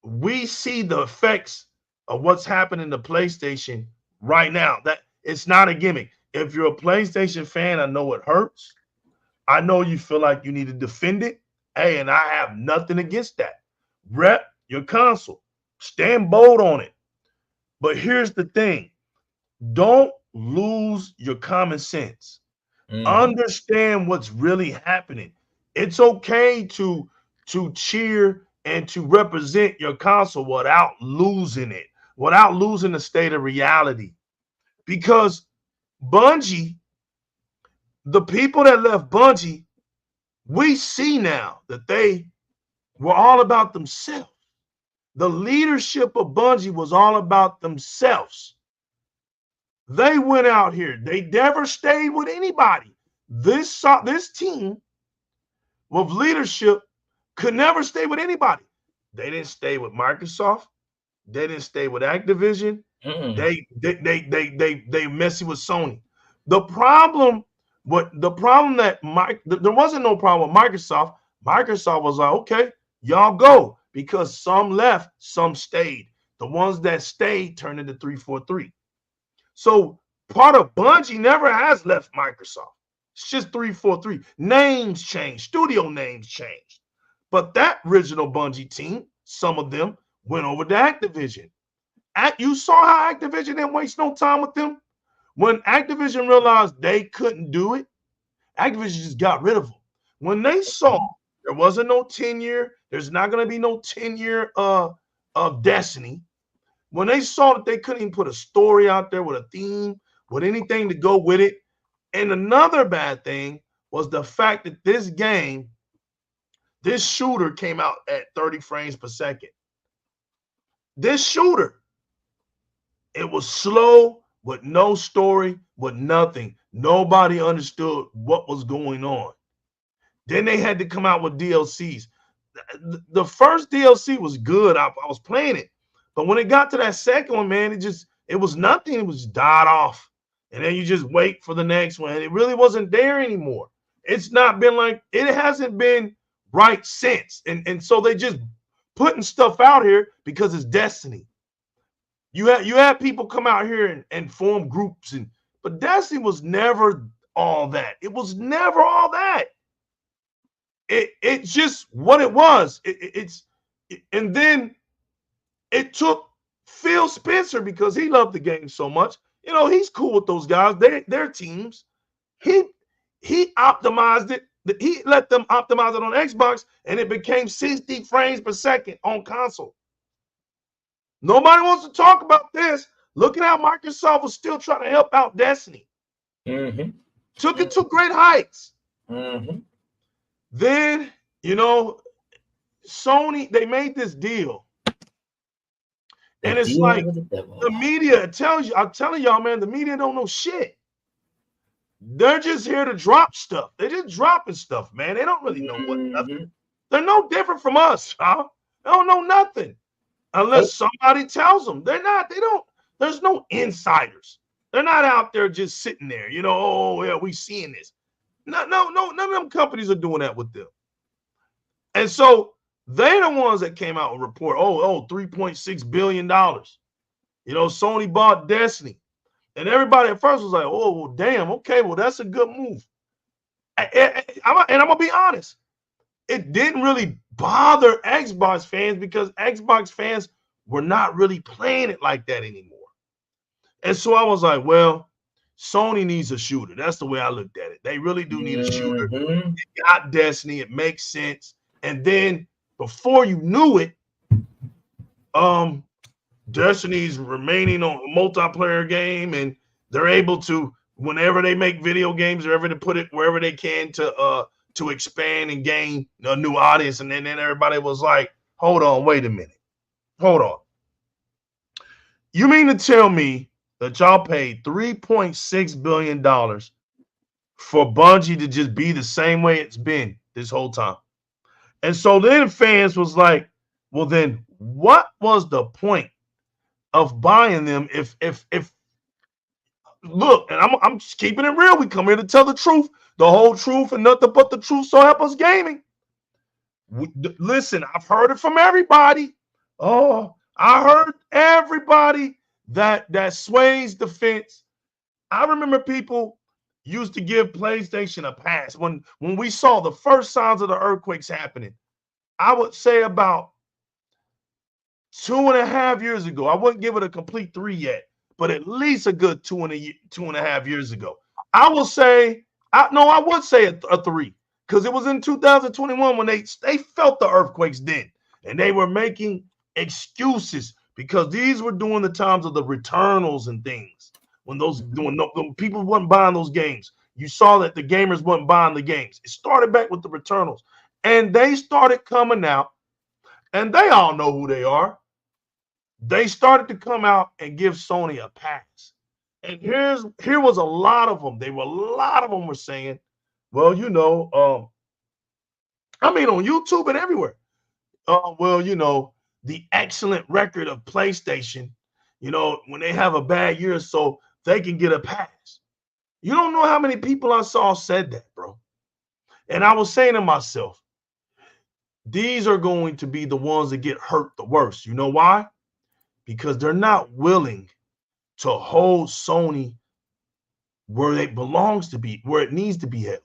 we see the effects of what's happening to PlayStation right now. That it's not a gimmick. If you're a PlayStation fan, I know it hurts. I know you feel like you need to defend it. Hey, and I have nothing against that. Rep your console. Stand bold on it. But here's the thing. Don't lose your common sense. Understand what's really happening. It's okay to cheer and to represent your console without losing it, without losing the state of reality. Because Bungie, the people that left Bungie, we see now that they were all about themselves. The leadership of Bungie was all about themselves. They went out here. They never stayed with anybody. This team with leadership could never stay with anybody. They didn't stay with Microsoft. They didn't stay with Activision. They messy with Sony. There wasn't no problem with Microsoft. Microsoft was like, okay, y'all go, because some left, some stayed. The ones that stayed turned into 343. So part of Bungie never has left Microsoft. It's just 343. Names changed, studio names changed. But that original Bungie team, some of them went over to Activision. You saw how Activision didn't waste no time with them. When Activision realized they couldn't do it, Activision just got rid of them. When they saw there wasn't no 10-year, there's not going to be no 10-year of Destiny. When they saw that they couldn't even put a story out there with a theme, with anything to go with it. And another bad thing was the fact that this game, this shooter came out at 30 frames per second. This shooter, it was slow, with no story, with nothing. Nobody understood what was going on. Then they had to come out with DLCs. The first DLC was good. I was playing it. But when it got to that second one, man, it was nothing. It was died off. And then you just wait for the next one. And it really wasn't there anymore. It's not been like, it hasn't been right since. And so they just putting stuff out here because it's Destiny. You had people come out here and form groups, but Destiny was never all that. It was never all that. It's just what it was. And then it took Phil Spencer, because he loved the game so much. You know, he's cool with those guys. Their teams. He optimized it. He let them optimize it on Xbox, and it became 60 frames per second on console. Nobody wants to talk about this. Look at how Microsoft was still trying to help out Destiny. Took it to great heights. Then, you know, Sony, they made this deal. And it's like the media tells you, I'm telling y'all, man, the media don't know shit. They're just here to drop stuff. They're just dropping stuff, man. They don't really know what nothing. They're no different from us, huh? They don't know nothing unless somebody tells them. They don't. There's no insiders. They're not out there just sitting there, you know, oh, yeah, we seeing this. No, none of them companies are doing that with them. And so they're the ones that came out and report, $3.6 billion. You know, Sony bought Destiny. And everybody at first was like, oh, well, damn, okay, well, that's a good move. And I'm going to be honest. It didn't really bother Xbox fans because Xbox fans were not really playing it like that anymore. And so I was like, well, Sony needs a shooter. That's the way I looked at it. They really do need a shooter. They got Destiny. It makes sense. And then before you knew it, Destiny's remaining on a multiplayer game, and they're able to, whenever they make video games, they're able to put it wherever they can to expand and gain a new audience. And then everybody was like, hold on, wait a minute. Hold on. You mean to tell me that y'all paid $3.6 billion for Bungie to just be the same way it's been this whole time? And so then fans was like, well, then what was the point of buying them if look, and I'm just keeping it real. We come here to tell the truth, the whole truth, and nothing but the truth, so help us gaming. Listen, I've heard it from everybody. Oh, I heard everybody that sways the fence. I remember people used to give PlayStation a pass. When we saw the first signs of the earthquakes happening, I would say about 2.5 years ago. I wouldn't give it a complete 3 yet, but at least a good 2.5 years ago. I will say, I would say a 3, because it was in 2021 when they felt the earthquakes then, and they were making excuses because these were during the times of the Returnals and things. When people wasn't buying those games, you saw that the gamers wasn't buying the games. It started back with the Returnals, and they started coming out, and they all know who they are. They started to come out and give Sony a pass. And here was a lot of them. A lot of them were saying, well, you know, on YouTube and everywhere. Well, you know, the excellent record of PlayStation, you know, when they have a bad year, so they can get a pass. You don't know how many people I saw said that, bro. And I was saying to myself, these are going to be the ones that get hurt the worst. You know why? Because they're not willing to hold Sony where it belongs to be, where it needs to be held.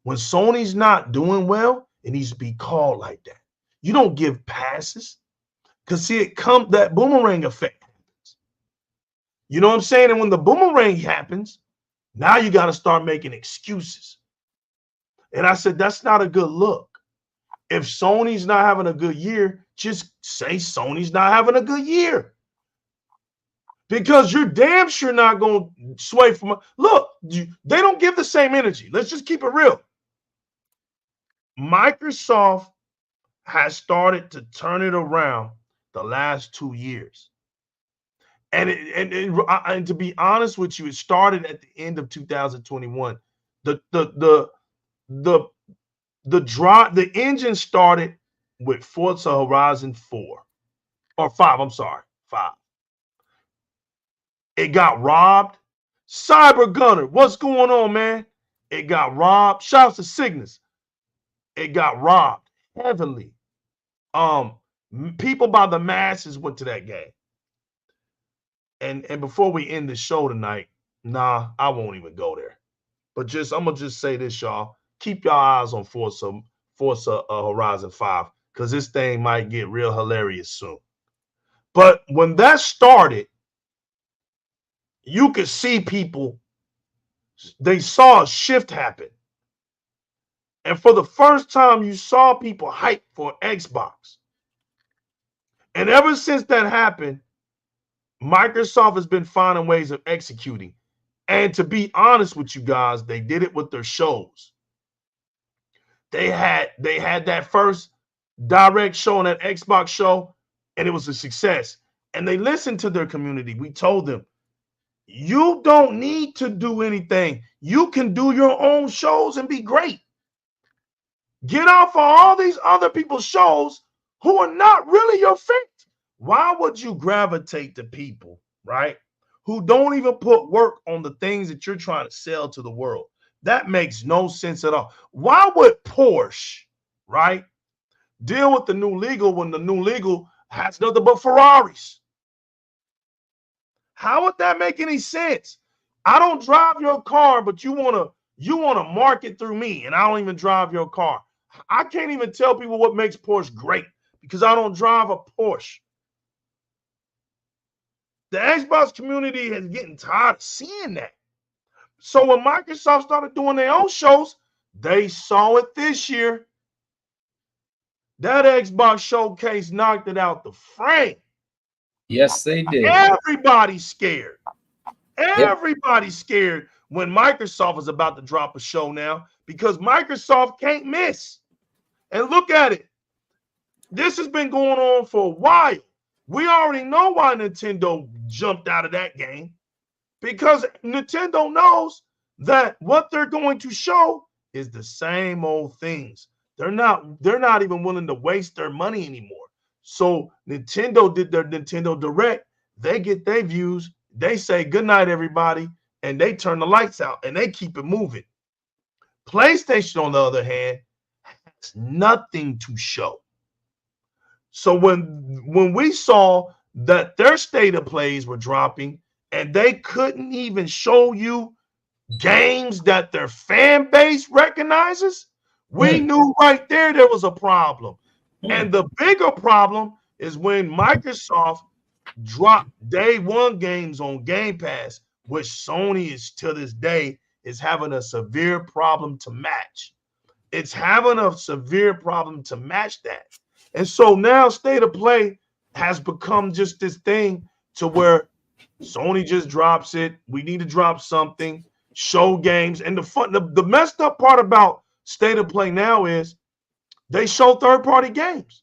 When Sony's not doing well, it needs to be called like that. You don't give passes, because see, that boomerang effect happens. You know what I'm saying? And when the boomerang happens, now you got to start making excuses. And I said, that's not a good look. If Sony's not having a good year, just say Sony's not having a good year. Because you're damn sure not going to sway from. Look, they don't give the same energy. Let's just keep it real. Microsoft has started to turn it around the last 2 years. And to be honest with you, it started at the end of 2021. The engine started with Forza Horizon 4 or 5. I'm sorry, 5. It got robbed. Cyber Gunner, what's going on, man? It got robbed. Shouts to Cygnus. It got robbed heavily. People by the masses went to that game. And before we end the show tonight, nah, I won't even go there. But I'm gonna just say this, y'all. Keep your eyes on Forza Horizon 5, because this thing might get real hilarious soon. But when that started, you could see people, they saw a shift happen. And for the first time, you saw people hype for Xbox. And ever since that happened, Microsoft has been finding ways of executing. And to be honest with you guys, they did it with their shows. They had that first Di-RRec show and that Xbox show, and it was a success. And they listened to their community. We told them, you don't need to do anything. You can do your own shows and be great. Get off of all these other people's shows who are not really your fans. Why would you gravitate to people, right, who don't even put work on the things that you're trying to sell to the world. That makes no sense at all. Why would Porsche, right, deal with the new legal when the new legal has nothing but Ferraris? How would that make any sense? I don't drive your car, but you wanna market through me, and I don't even drive your car. I can't even tell people what makes Porsche great because I don't drive a Porsche. The Xbox community is getting tired of seeing that. So when Microsoft started doing their own shows, they saw it this year. That Xbox showcase knocked it out the frame. Yes, they did. Everybody's scared. Yep. Everybody's scared when Microsoft is about to drop a show now because Microsoft can't miss. And look at it. This has been going on for a while. We already know why Nintendo jumped out of that game because Nintendo knows that what they're going to show is the same old things. They're not even willing to waste their money anymore. So Nintendo did their Nintendo Direct. They get their views. They say good night, everybody, and they turn the lights out and they keep it moving. PlayStation, on the other hand, has nothing to show. So when we saw that their state of plays were dropping and they couldn't even show you games that their fan base recognizes, we knew right there was a problem. And the bigger problem is when Microsoft dropped day one games on Game Pass, which Sony is to this day is having a severe problem to match. It's having a severe problem to match that. And so now State of Play has become just this thing to where Sony just drops it. We need to drop something, show games. And the messed up part about State of Play now is they show third-party games.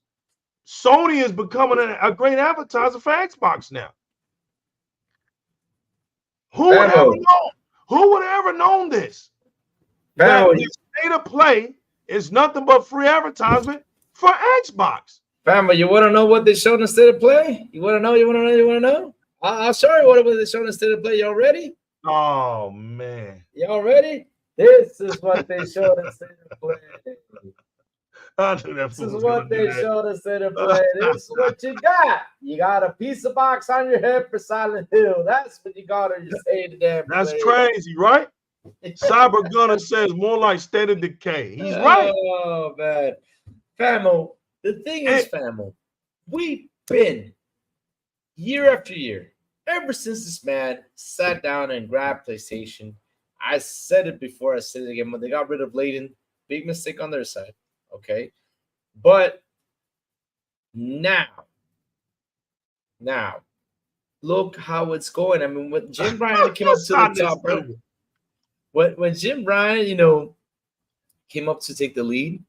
Sony is becoming a great advertiser for Xbox now. Who would have ever known this? That State of Play is nothing but free advertisement for Xbox. Family, you want to know what they showed in State of Play? You want to know? You want to know? You want to know? I'll show you what they showed in State of Play. Y'all ready? Oh, man. Y'all ready? This is what they showed in State of Play. This is what they showed in State of Play. This is what you got. You got a pizza box on your head for Silent Hill. That's what you got on your State of Damn Play. That's crazy, right? Cyber Gunner says more like State of Decay. He's right. Oh, man. Famo, the thing is, Famo, we've been year after year, ever since this man sat down and grabbed PlayStation. I said it before, I said it again. When they got rid of Layden, big mistake on their side. Okay. But now, look how it's going. I mean, when Jim Bryan came up to the top, right? When Jim Bryan, came up to take the lead,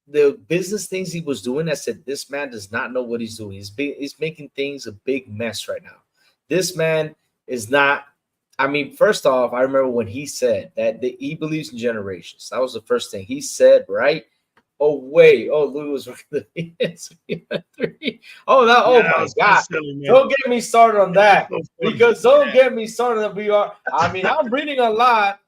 the business things he was doing, I said, this man does not know what he's doing. He's making things a big mess right now. This man is not. I mean, first off, I remember when he said that he believes in generations. That was the first thing he said, right? Oh, wait. Oh, Lou was working the PS3. Oh, my God. Silly, don't get me started on that. Because don't get me started on VR. I mean, I'm reading a lot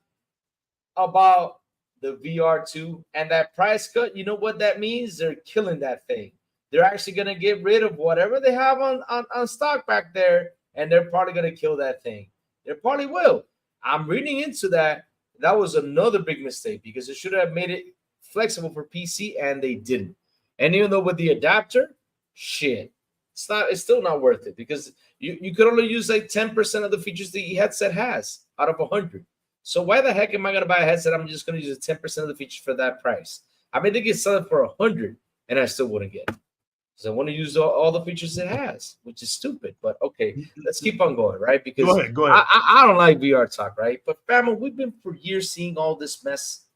about the VR2 and that price cut. You know what that means? They're killing that thing. They're actually going to get rid of whatever they have on stock back there, and they're probably going to kill that thing. They probably will. I'm reading into that. That was another big mistake because it should have made it flexible for PC, and they didn't. And even though with the adapter, it's still not worth it because you could only use like 10% of the features the headset has out of 100. So why the heck am I going to buy a headset? I'm just going to use 10% of the features for that price. I mean, they could sell it for 100, and I still wouldn't get it because I want to use all the features it has, which is stupid. But okay, let's keep on going, right? Because go ahead. I don't like VR talk, right? But family, we've been for years seeing all this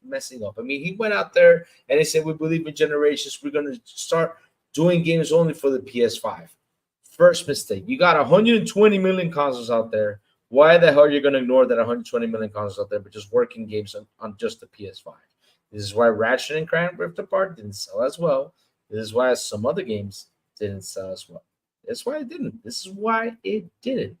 messing up. I mean, he went out there and he said, we believe in generations. We're going to start doing games only for the PS5. First mistake. You got 120 million consoles out there. Why the hell are you going to ignore that 120 million consoles out there, but just working games on just the PS5? This is why Ratchet and Clank Rift Apart didn't sell as well. This is why some other games didn't sell as well. That's why it didn't. This is why it didn't.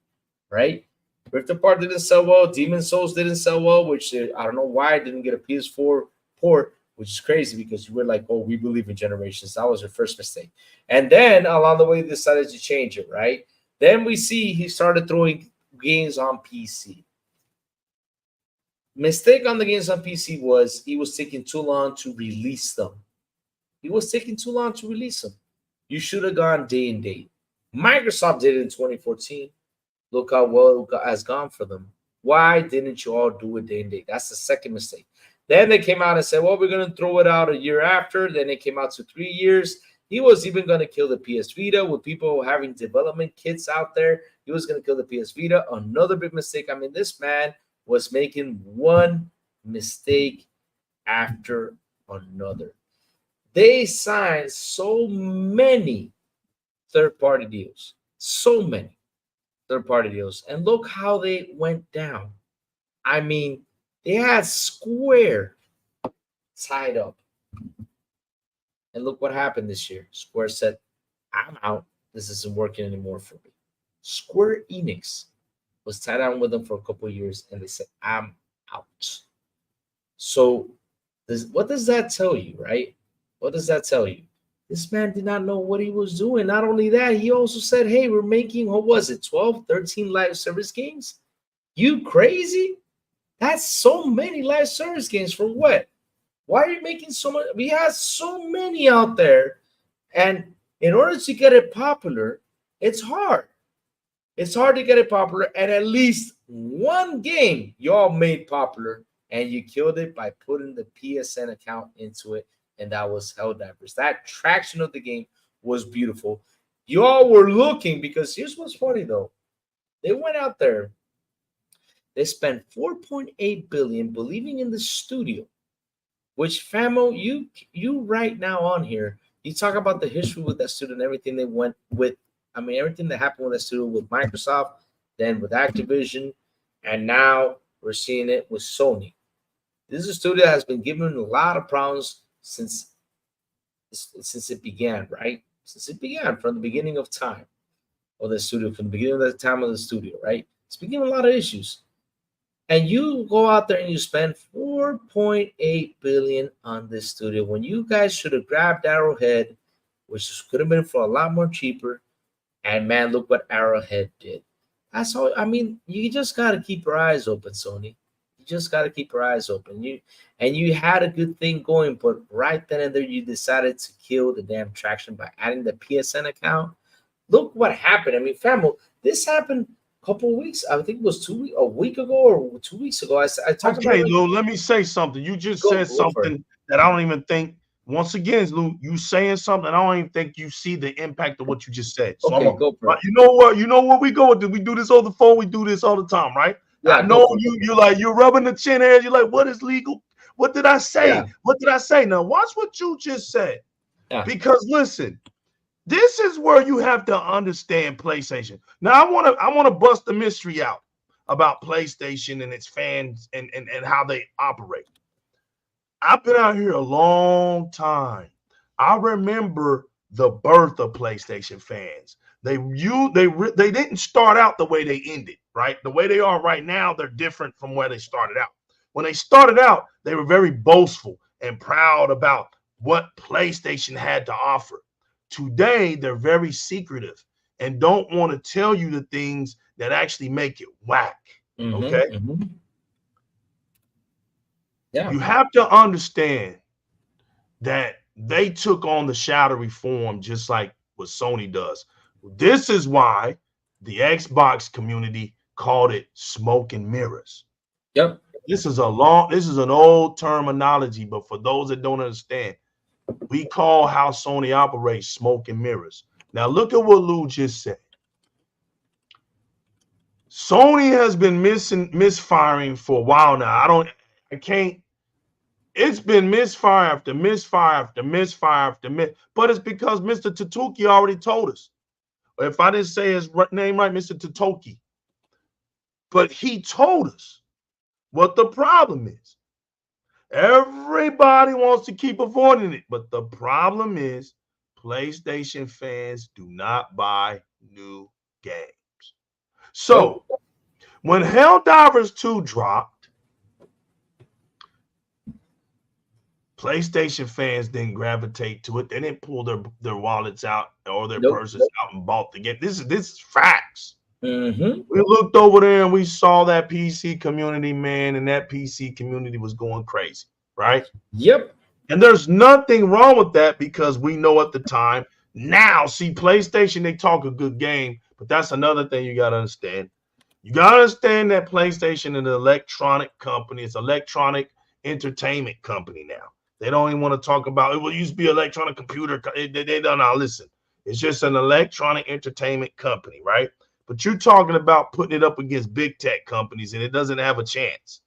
right? Rift Apart didn't sell well. Demon Souls didn't sell well, which I don't know why it didn't get a PS4 port, which is crazy because you were like, oh, we believe in generations. That was your first mistake. And then along the way, they decided to change it, right? Then we see he started throwing games on PC. Mistake on the games on PC was he was taking too long to release them. He was taking too long to release them. You should have gone day and date. Microsoft did it in 2014. Look how well it has gone for them. Why didn't you all do it day and date? That's the second mistake. Then they came out and said, well, we're going to throw it out a year after. Then it came out to 3 years. He was even going to kill the PS Vita with people having development kits out there. He was going to kill the PS Vita. Another big mistake. I mean, this man was making one mistake after another. They signed so many third-party deals. So many third-party deals. And look how they went down. I mean, they had Square tied up. And look what happened this year. Square said, I'm out. This isn't working anymore for me. Square Enix was tied down with them for a couple of years, and they said, I'm out. So what does that tell you, right? What does that tell you? This man did not know what he was doing. Not only that, he also said, hey, we're making, what was it, 12, 13 live service games? You crazy? That's so many live service games for what? Why are you making so much? We have so many out there. And in order to get it popular, it's hard. It's hard to get it popular. And at least one game y'all made popular, and you killed it by putting the PSN account into it. And that was Helldivers. That traction of the game was beautiful. Y'all were looking, because here's what's funny though. They went out there. They spent $4.8 billion believing in the studio. Which, Famo, you right now on here, you talk about the history with that studio and everything they went with. I mean, everything that happened with that studio with Microsoft, then with Activision, and now we're seeing it with Sony. This is a studio that has been given a lot of problems since it began, right? Since it began, from the beginning of time, or the studio, from the beginning of the time of the studio, right? It's been given a lot of issues. And you go out there and you spend $4.8 billion on this studio when you guys should have grabbed Arrowhead, which could have been for a lot more cheaper. And man, look what Arrowhead did. That's all. I mean, you just got to keep your eyes open, Sony. You just got to keep your eyes open. You had a good thing going, but right then and there, you decided to kill the damn traction by adding the PSN account. Look what happened. I mean, family, this happened couple of weeks. I think it was a week ago or 2 weeks ago. I talked about. Okay, Lou, let me say something. You just said something that I don't even think. Once again, Lou, you saying something. I don't even think you see the impact of what you just said. So okay, go for it. You know what? You know what we go with? We do this on the phone. We do this all the time, right? Yeah, I know you're rubbing the chin hairs. You're like, what is legal? What did I say? Yeah. What did I say? Now watch what you just said. Yeah. Because listen. This is where you have to understand PlayStation. Now, I want to bust the mystery out about PlayStation and its fans and how they operate. I've been out here a long time. I remember the birth of PlayStation fans. They didn't start out the way they ended, right? The way they are right now, they're different from where they started out. When they started out, they were very boastful and proud about what PlayStation had to offer. Today, they're very secretive and don't want to tell you the things that actually make it whack. Okay? Mm-hmm. Yeah. You have to understand that they took on the shadow reform just like what Sony does. This is why the Xbox community called it smoke and mirrors. Yep. This is an old terminology, but for those that don't understand, we call how Sony operates smoke and mirrors. Now, look at what Lou just said. Sony has been misfiring for a while now. It's been misfire after misfire after misfire after misfire, but it's because Mr. Tatuki already told us. If I didn't say his name right, Mr. Tatoki. But he told us what the problem is. Everybody wants to keep avoiding it, but the problem is PlayStation fans do not buy new games. So when Helldivers 2 dropped, PlayStation fans didn't gravitate to it. They didn't pull their wallets out or their purses out and bought the game. This is facts. Mm-hmm. We looked over there and we saw that PC community, man, and that PC community was going crazy, right? Yep. And there's nothing wrong with that because we know at the time. Now, see, PlayStation, they talk a good game, but that's another thing you got to understand. You got to understand that PlayStation is an electronic company. It's an electronic entertainment company now. They don't even want to talk about it. Will used to be electronic computer. They don't know. Listen, it's just an electronic entertainment company, right? But you're talking about putting it up against big tech companies, and it doesn't have a chance.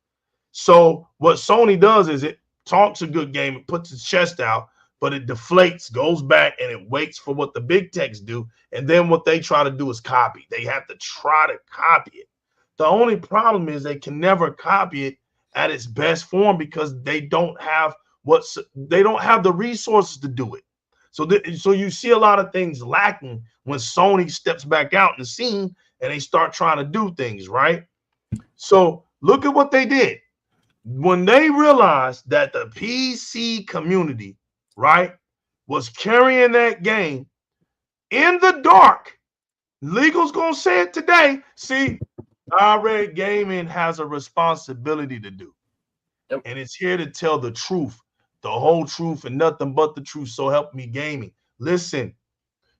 So what Sony does is it talks a good game, it puts its chest out, but it deflates, goes back, and it waits for what the big techs do. And then what they try to do is copy. They have to try to copy it. The only problem is they can never copy it at its best form because they don't have the resources to do it. So you see a lot of things lacking when Sony steps back out in the scene and they start trying to do things, right? So look at what they did. When they realized that the PC community, right, was carrying that game in the dark, legal's gonna say it today. See, Di-RRec Gaming has a responsibility to do, and it's here to tell the truth, the whole truth, and nothing but the truth. So help me, gaming. Listen,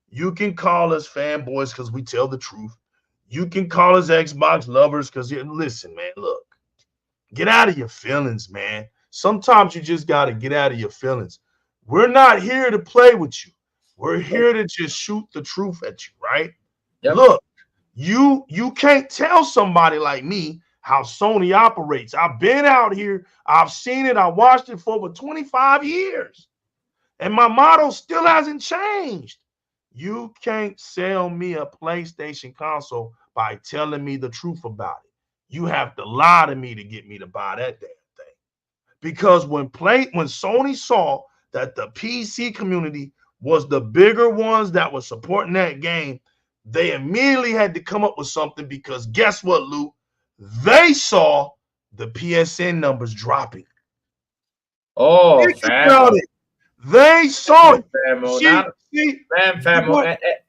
you can call us fanboys because we tell the truth. You can call us Xbox lovers because listen, man, look. Get out of your feelings, man. Sometimes you just got to get out of your feelings. We're not here to play with you. We're here to just shoot the truth at you, right? Yep. Look, you can't tell somebody like me how Sony operates. I've been out here. I've seen it. I watched it for over 25 years. And my motto still hasn't changed. You can't sell me a PlayStation console by telling me the truth about it. You have to lie to me to get me to buy that damn thing. Because when Sony saw that the PC community was the bigger ones that were supporting that game, they immediately had to come up with something because guess what, Lou? They saw the PSN numbers dropping. Oh, they saw it.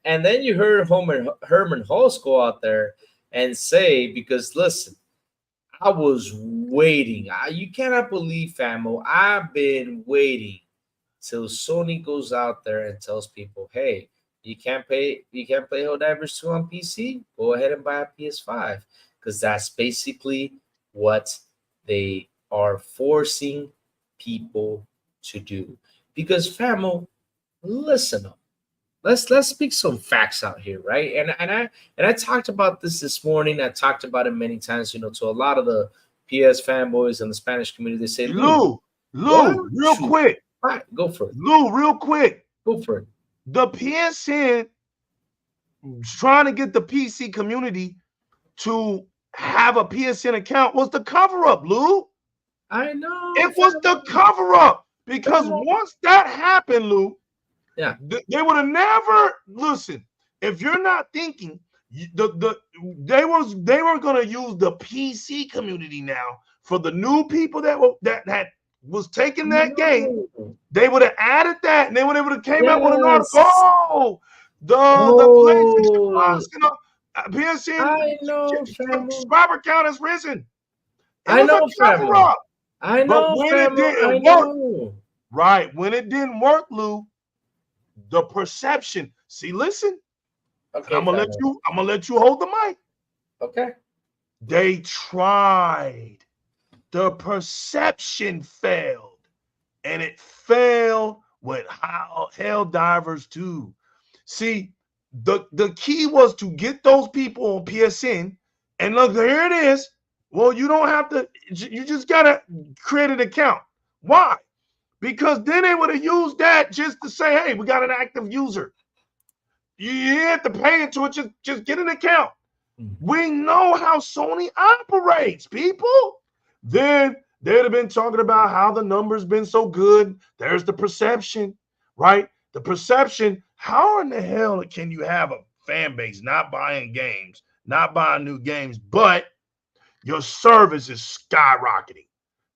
And then you heard Herman Hulse go out there and say, because listen, I was waiting. You cannot believe, Famo. I've been waiting till Sony goes out there and tells people, hey, you can't play Helldivers 2 on PC. Go ahead and buy a PS5. Because that's basically what they are forcing people to do. Because, Famo, listen up. Let's speak some facts out here, right? And I talked about this morning. I talked about it many times, to a lot of the PS fanboys and the Spanish community. They say, Lou, real quick. All right, go for it. Lou, real quick. Go for it. The PSN trying to get the PC community to have a PSN account was the cover-up, Lou. I know. It was the cover-up. Because once that happened, Lou, yeah, they would have never listened. If you're not thinking, they were going to use the PC community now for the new people that was taking that game. They would have added that, and they would have came out with an article. The PlayStation Plus, PSN subscriber count has risen. I know, family. I know, but when it didn't work, right? When it didn't work, Lou. The perception. See, listen. Okay, I'm gonna let you hold the mic. Okay. They tried. The perception failed, and it failed with Helldivers 2. See, the key was to get those people on PSN, and look, here it is. Well, you don't have to. You just gotta create an account. Why? Because then they would have used that just to say, hey, we got an active user. You have to pay into it. Just get an account. We know how Sony operates, people. Then they'd have been talking about how the numbers been so good. There's the perception, right? The perception. How in the hell can you have a fan base not buying games, not buying new games, but your service is skyrocketing.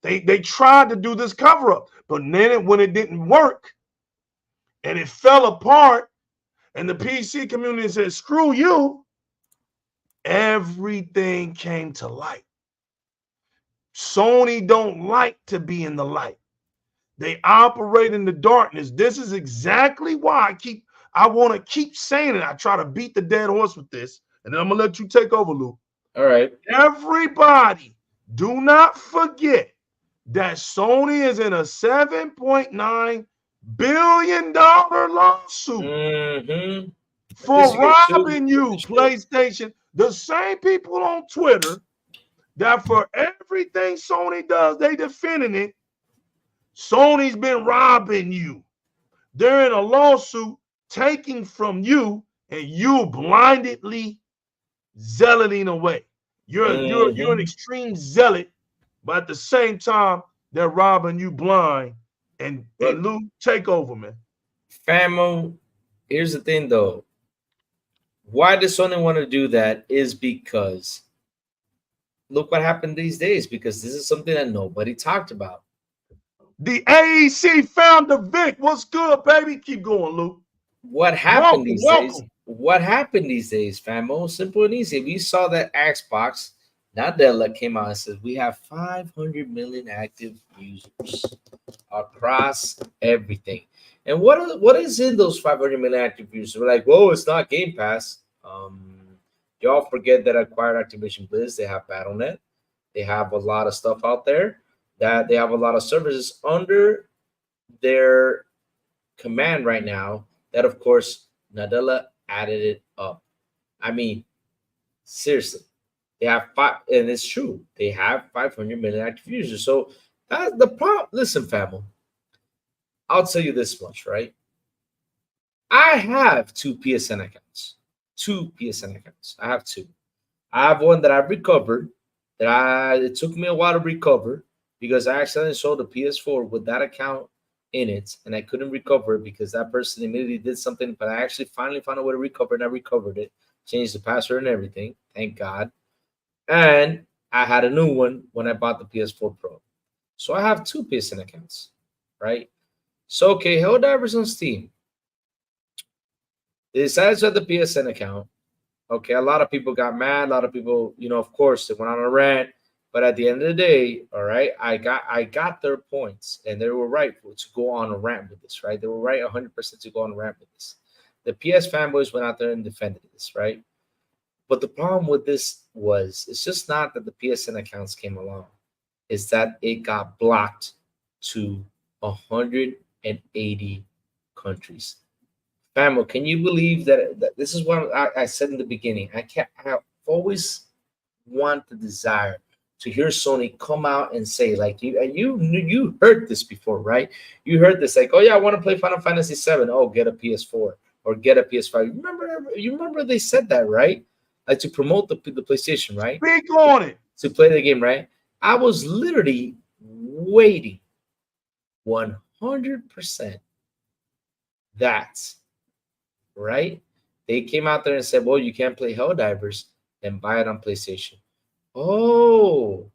They tried to do this cover up, but then when it didn't work and it fell apart, and the PC community said, "Screw you," everything came to light. Sony don't like to be in the light. They operate in the darkness. This is exactly why I want to keep saying it. I try to beat the dead horse with this, and then I'm gonna let you take over, Luke. All right. Everybody, do not forget that Sony is in a $7.9 billion lawsuit for robbing you, PlayStation. The same people on Twitter that for everything Sony does, they defending it. Sony's been robbing you. They're in a lawsuit taking from you, and you blindly zealoting away. You're an extreme zealot, but at the same time, they're robbing you blind. And Luke, take over, man. Famo, here's the thing though. Why does Sony want to do that is because look what happened these days, because this is something that nobody talked about. The AEC found the Vic. What's good, baby? Keep going, Luke. What happened these days? What happened these days, famo? Simple and easy. We saw that Xbox, Nadella came out and said we have 500 million active users across everything. And what is in those 500 million active users? We're like, whoa, it's not Game Pass. Y'all forget that acquired Activision Blizz, they have Battle.net. They have a lot of stuff out there, that they have a lot of services under their command right now that, of course, Nadella added it up. I mean, seriously, they have and it's true, they have 500 million active users. So that's the problem. Listen, family, I'll tell you this much, right? I have two PSN accounts. I have two. I have one that I've recovered. It took me a while to recover because I accidentally sold a PS4 with that account in it, and I couldn't recover it because that person immediately did something. But I actually finally found a way to recover, and I recovered it, changed the password and everything. Thank God. And I had a new one when I bought the PS4 Pro. So I have two PSN accounts, right? So, okay, Helldivers on Steam. They decided to have the PSN account. Okay, a lot of people got mad. A lot of people, of course, they went on a rant. But at the end of the day, all right, I got their points, and they were right to go on a rant with this, right? They were right 100% to go on a rant with this. The PS fanboys went out there and defended this, right? But the problem with this was, it's just not that the PSN accounts came along. It's that it got blocked to 180 countries. Famo, can you believe that this is what I said in the beginning? I always want the desire to hear Sony come out and say, like, you heard this before, right? You heard this, like, oh yeah, I want to play Final Fantasy VII. Oh, get a PS4 or get a PS5. You remember they said that, right? Like, to promote the PlayStation, right? Speak on it. To play the game, right? I was literally waiting 100% that, right? They came out there and said, well, you can't play Helldivers, then buy it on PlayStation. Oh,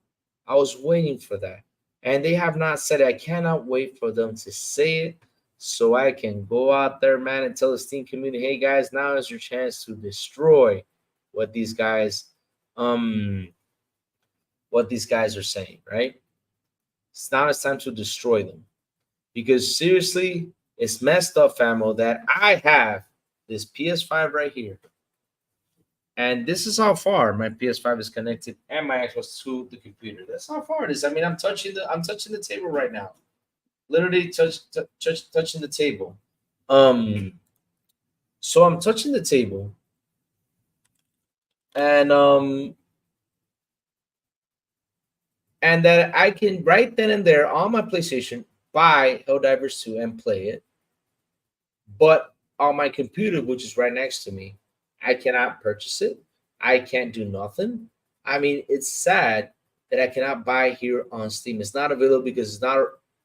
I was waiting for that. And they have not said it. I cannot wait for them to say it so I can go out there, man, and tell the Steam community, hey, guys, now is your chance to destroy what these guys are saying, right? Now it's time to destroy them. Because seriously, it's messed up, famo, that I have this PS5 right here. And this is how far my PS5 is connected and my Xbox to the computer. That's how far it is. I mean, I'm touching the table right now. Literally touching the table. So I'm touching the table. And that I can right then and there on my PlayStation buy Helldivers 2 and play it. But on my computer, which is right next to me, I cannot purchase it. I can't do nothing. I mean, it's sad that I cannot buy here on Steam. It's not available because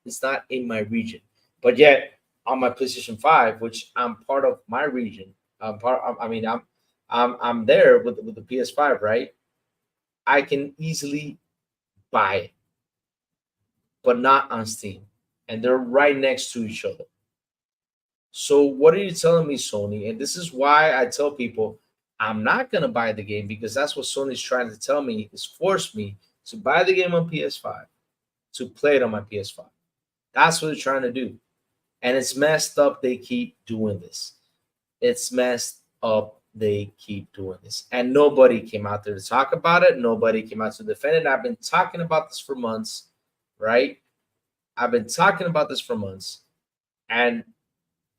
it's not in my region. But yet on my PlayStation 5, which I'm part of my region, I'm I'm there with the PS5, right? I can easily buy it, but not on Steam, and they're right next to each other. So what are you telling me, Sony? And this is why I tell people I'm not gonna buy the game, because that's what Sony's trying to tell me, is force me to buy the game on PS5 to play it on my PS5. That's what they're trying to do. And it's messed up they keep doing this. It's messed up they keep doing this. And nobody came out there to talk about it. Nobody came out to defend it. I've been talking about this for months, right? I've been talking about this for months. And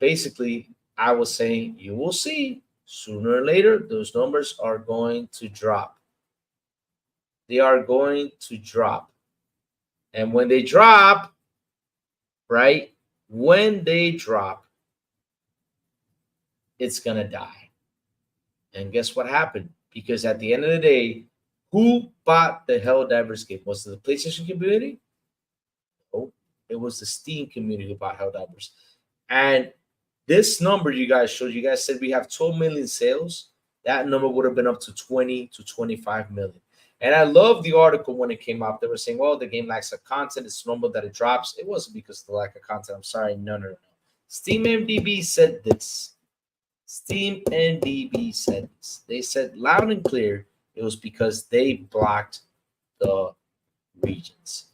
basically, I was saying, you will see sooner or later, those numbers are going to drop. They are going to drop. And when they drop, right? When they drop, it's going to die. And guess what happened? Because at the end of the day, who bought the Helldivers game? Was it the PlayStation community? No, it was the Steam community who bought Helldivers. And this number you guys showed, you guys said we have 12 million sales. That number would have been up to 20 to 25 million. And I love the article when it came out. They were saying, well, the game lacks of content. It's normal that it drops. It wasn't because of the lack of content. I'm sorry. No. Steam MDB said this. Steam MDB said this. They said loud and clear it was because they blocked the regions.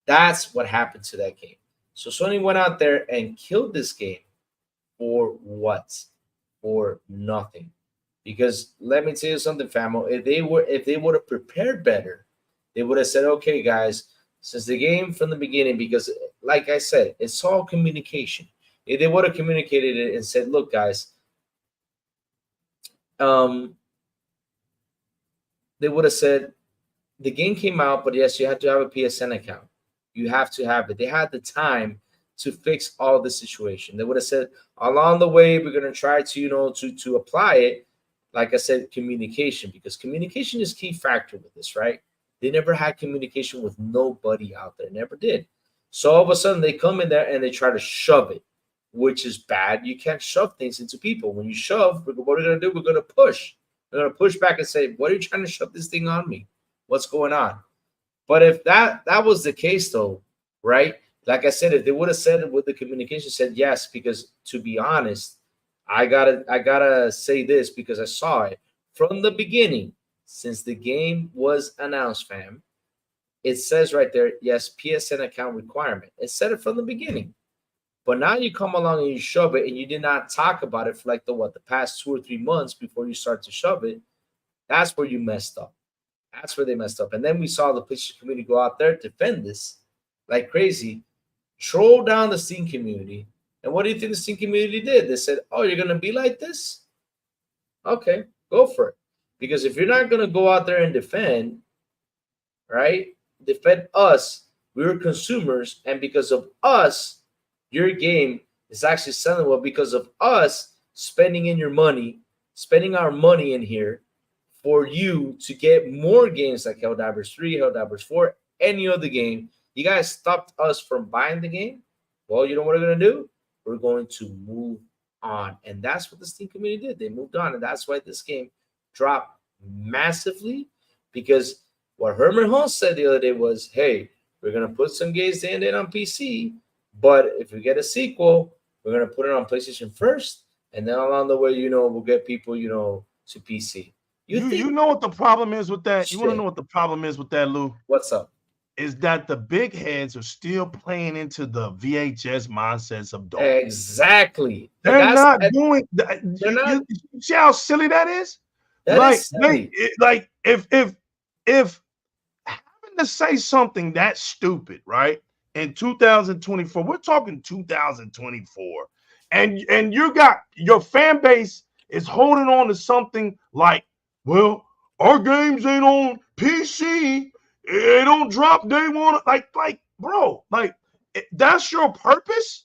That's what happened to that game. So Sony went out there and killed this game for what? For nothing. Because let me tell you something, famo. If they would have prepared better, they would have said, okay, guys, since the game from the beginning, because like I said, it's all communication. If they would have communicated it and said, look, guys, they would have said the game came out, but yes, you have to have a PSN account. You have to have it. They had the time to fix all the situation. They would have said along the way, we're going to try to, to apply it. Like I said, communication, because communication is key factor with this, right? They never had communication with nobody out there. Never did. So all of a sudden they come in there and they try to shove it, which is bad. You can't shove things into people. When you shove, what are we going to do? We're going to push. We're going to push back and say, what are you trying to shove this thing on me? What's going on? But if that was the case, though, right? Like I said, if they would have said it with the communication, said yes, because to be honest, I gotta say this because I saw it from the beginning. Since the game was announced, fam, it says right there, yes, PSN account requirement. It said it from the beginning. But now you come along and you shove it, and you did not talk about it for like the past 2 or 3 months before you start to shove it. That's where you messed up. That's where they messed up. And then we saw the PlayStation community go out there, defend this like crazy, troll down the Steam community. And what do you think the Steam community did? They said, oh, you're going to be like this? Okay, go for it. Because if you're not going to go out there and defend, right, defend us, we're consumers, and because of us, your game is actually selling well because of us spending in your money, spending our money in here for you to get more games like Helldivers 3, Helldivers 4, any other game. You guys stopped us from buying the game. Well, you know what we're going to do? We're going to move on. And that's what the Steam community did. They moved on. And that's why this game dropped massively, because what Herman Hulse said the other day was, hey, we're going to put some games in on PC, but if we get a sequel, we're going to put it on PlayStation first. And then along the way, we'll get people, to PC. You know what the problem is with that? You want to know what the problem is with that, Lou? What's up? Is that the big heads are still playing into the VHS mindsets of dogs. Exactly. They're not doing that. You see how silly that is? That is silly. If having to say something that stupid, right? In 2024, we're talking 2024, and you got your fan base is holding on to something like, well, our games ain't on PC. They don't drop day one. Like, bro, that's your purpose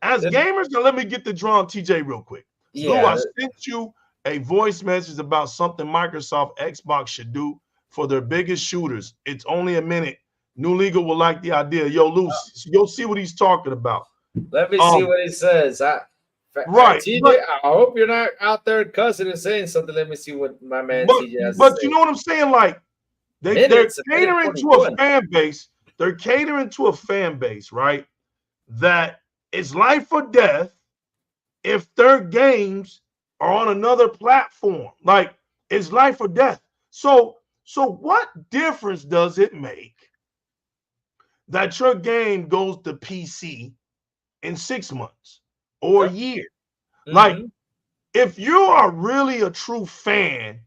as gamers. Now, let me get the draw on TJ real quick. Yeah. Lou, I sent you a voice message about something Microsoft Xbox should do for their biggest shooters. It's only a minute. New Legal will like the idea. Yo, Lou, you'll see what he's talking about. Let me see what he says. Right. TJ, I hope you're not out there cussing and saying something. Let me see what my man TJ has to say. But you know what I'm saying? Like they're catering to a fan base. They're catering to a fan base, right? That it's life or death if their games are on another platform. Like it's life or death. So what difference does it make that your game goes to PC in 6 months or a year? Like, if you are really a true fan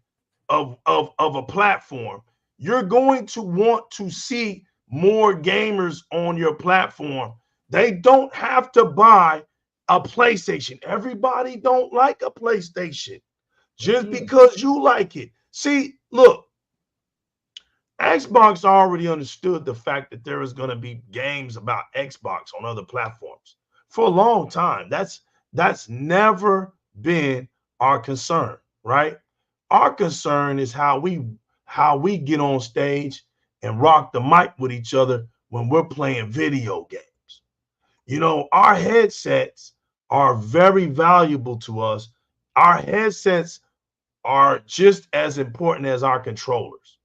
of a platform, you're going to want to see more gamers on your platform. They don't have to buy a PlayStation. Everybody don't like a PlayStation just because you like it. See, look, Xbox already understood the fact that there is going to be games about Xbox on other platforms for a long time. That's never been our concern, right? Our concern is how we get on stage and rock the mic with each other when we're playing video games. You know, our headsets are very valuable to us. Our headsets are just as important as our controllers.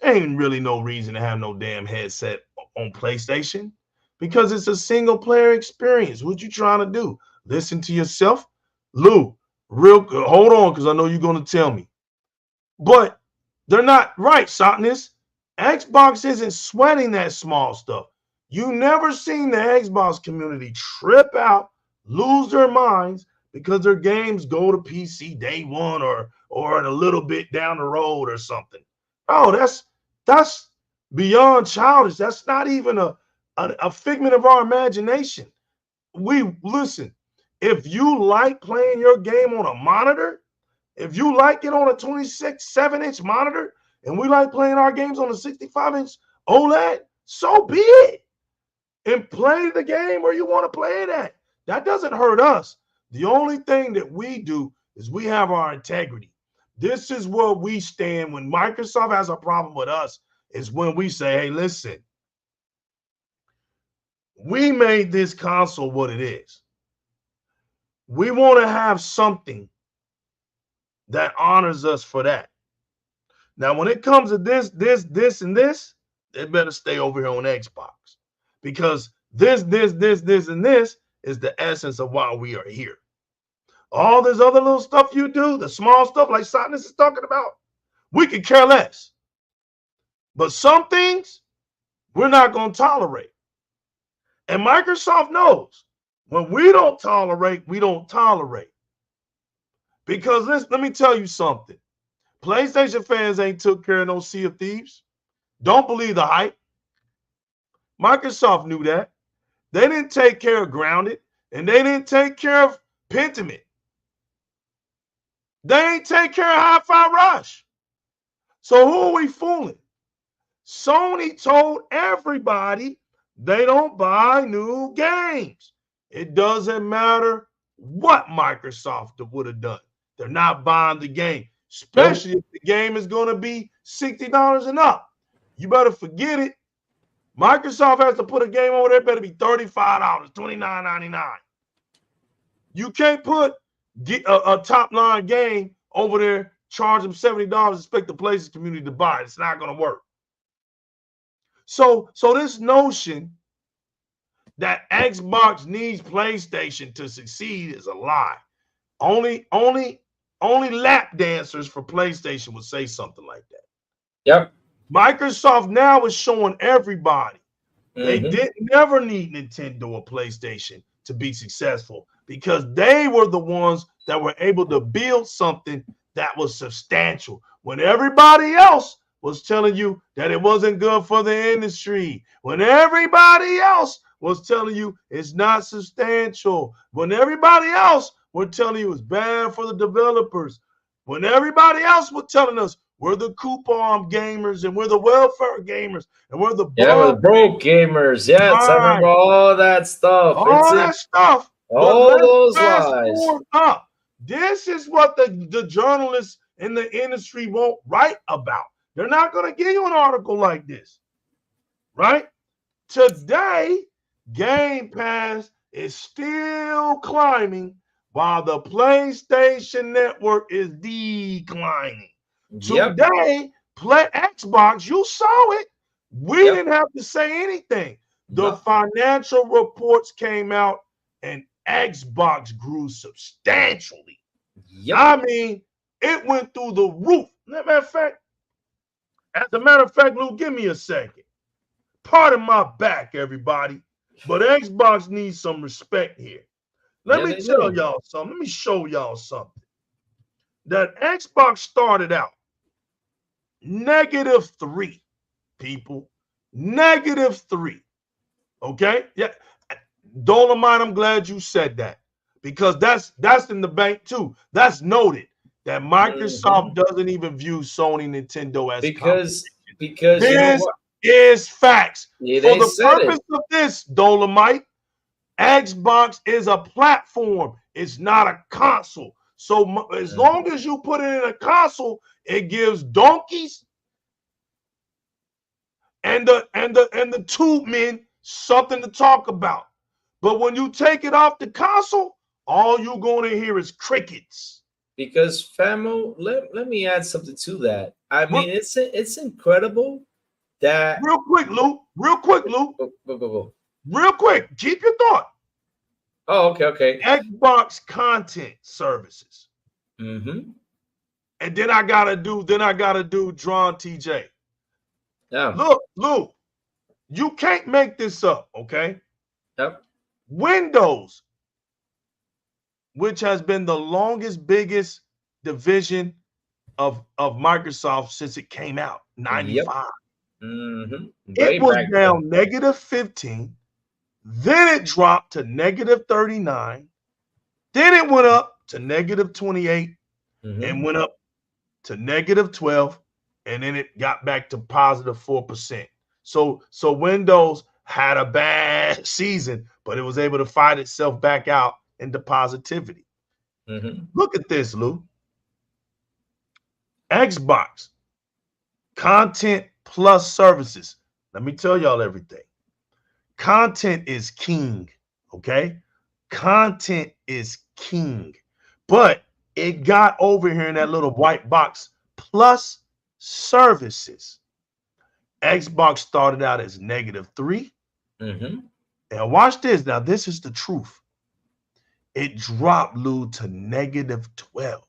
There ain't really no reason to have no damn headset on PlayStation because it's a single player experience. What you trying to do? Listen to yourself? Lou, hold on, because I know you're going to tell me. But they're not right, Shotness. Xbox isn't sweating that small stuff. You never seen the Xbox community trip out, lose their minds because their games go to PC day one or a little bit down the road or something. Oh, that's beyond childish. That's not even a figment of our imagination. Listen, if you like playing your game on a monitor, if you like it on a 7-inch monitor, and we like playing our games on a 65-inch OLED, so be it. And play the game where you want to play it at. That doesn't hurt us. The only thing that we do is we have our integrity. This is where we stand when Microsoft has a problem with us, is when we say, hey, listen, we made this console what it is. We want to have something that honors us for that. Now, when it comes to this, and this, they better stay over here on Xbox because this, and this is the essence of why we are here. All this other little stuff you do, the small stuff like Sotness is talking about, we could care less. But some things we're not going to tolerate. And Microsoft knows when we don't tolerate, we don't tolerate. Because let me tell you something. PlayStation fans ain't took care of no Sea of Thieves. Don't believe the hype. Microsoft knew that. They didn't take care of Grounded, and they didn't take care of Pentiment. They ain't take care of Hi-Fi Rush. So who are we fooling? Sony told everybody they don't buy new games. It doesn't matter what Microsoft would have done. They're not buying the game, especially if the game is going to be $60 and up. You better forget it. Microsoft has to put a game over there, better be $35, $29.99. You can't put a top-line game over there, charge them $70, expect the PlayStation community to buy it. It's not going to work. So this notion that Xbox needs PlayStation to succeed is a lie. Only lap dancers for PlayStation would say something like that. Yep. Microsoft now is showing everybody they didn't never need Nintendo or PlayStation to be successful because they were the ones that were able to build something that was substantial when everybody else was telling you that it wasn't good for the industry, when everybody else was telling you it's not substantial, when everybody else were telling you it's bad for the developers, when everybody else was telling us we're the coupon gamers and we're the welfare gamers and we're the broke gamers. Yes, I remember all that stuff. All that stuff. All those lies. Up. This is what the journalists in the industry won't write about. They're not going to give you an article like this, right? Today, Game Pass is still climbing while the PlayStation Network is declining. Yep. Today, Xbox, you saw it. We Yep. didn't have to say anything. The No. financial reports came out and Xbox grew substantially. Yep. I mean, it went through the roof. As a matter of fact, Lou, give me a second. Pardon my back, everybody, but Xbox needs some respect here. Let me tell y'all something. Let me show y'all something. That Xbox started out -3, people. -3. Okay? Yeah. Dolomite, I'm glad you said that because that's in the bank too. That's noted that Microsoft doesn't even view Sony, Nintendo as because this you know what? is facts. Yeah, For the purpose of this, Dolomite, Xbox is a platform. It's not a console. So as long as you put it in a console, it gives donkeys and the tube men something to talk about. But when you take it off the console, all you're going to hear is crickets. Because Famo, let me add something to that. I mean, it's incredible that real quick, Lou. Go. Real quick. Keep your thought. Oh, okay. Xbox content services. Mm-hmm. And then I gotta do Drawn TJ. Yeah. Look, Lou, you can't make this up, okay? Yep. Windows, which has been the longest, biggest division of Microsoft since it came out, 95. Yep. Mm-hmm. It was down -15. Then it dropped to -39. Then it went up to -28 and went up to -12. And then it got back to +4%. So Windows had a bad season, but it was able to fight itself back out into positivity. Look at this, Lou. Xbox, content plus services. Let me tell y'all everything. Content is king, okay? Content is king. But it got over here in that little white box, plus services. Xbox started out as -3. And watch this. Now, this is the truth. It dropped, Lou, to -12.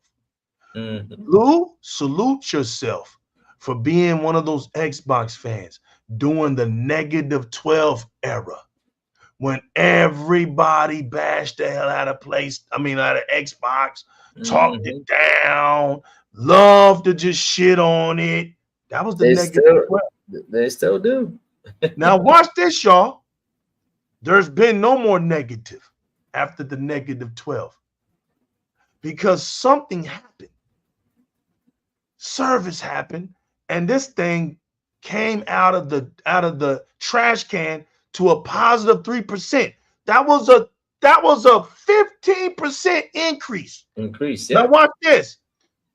Lou, salute yourself for being one of those Xbox fans during the -12 era when everybody bashed the hell out of out of Xbox, talked it down, loved to just shit on it. That was the -12. They still do. Now watch this, y'all. There's been no more negative after the -12 because something happened. Service happened, and this thing came out of the trash can to a +3%. That was a 15% increase. Yeah. Now watch this.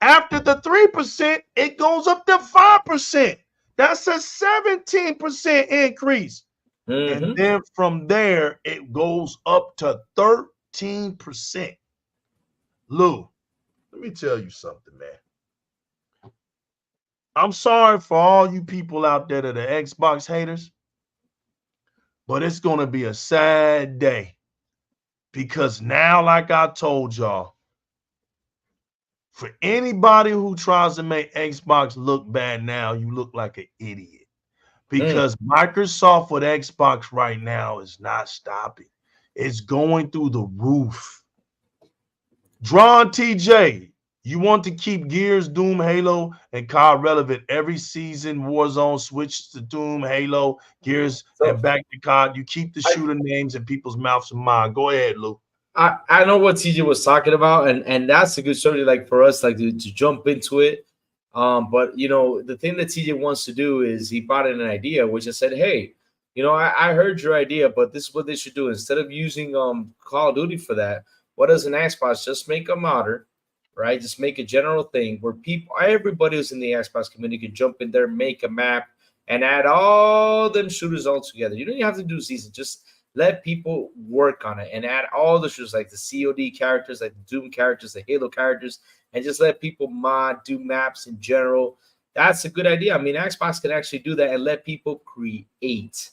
After the 3%, it goes up to 5%. That's a 17% increase. And then from there, it goes up to 13%. Lou, let me tell you something, man. I'm sorry for all you people out there that are Xbox haters, but it's going to be a sad day because now, like I told y'all, for anybody who tries to make Xbox look bad now, you look like an idiot. Because Microsoft with Xbox right now is not stopping. It's going through the roof. Drawn TJ, you want to keep Gears, Doom, Halo, and COD relevant every season. Warzone switch to Doom, Halo, Gears, and back to COD. You keep the shooter names in people's mouths and mind. Go ahead, Lou. I know what TJ was talking about, and that's a good story, like for us, like to jump into it. But you know, the thing that TJ wants to do is he brought in an idea, which I said, hey, you know, I heard your idea, but this is what they should do. Instead of using Call of Duty for that, what does an Xbox just make a modder, right? Just make a general thing where everybody who's in the Xbox community can jump in there, make a map, and add all them shooters all together. You don't even have to do season. Just let people work on it and add all the shoes like the COD characters, like the Doom characters, the Halo characters, and just let people mod, do maps in general. That's a good idea. I mean, Xbox can actually do that and let people create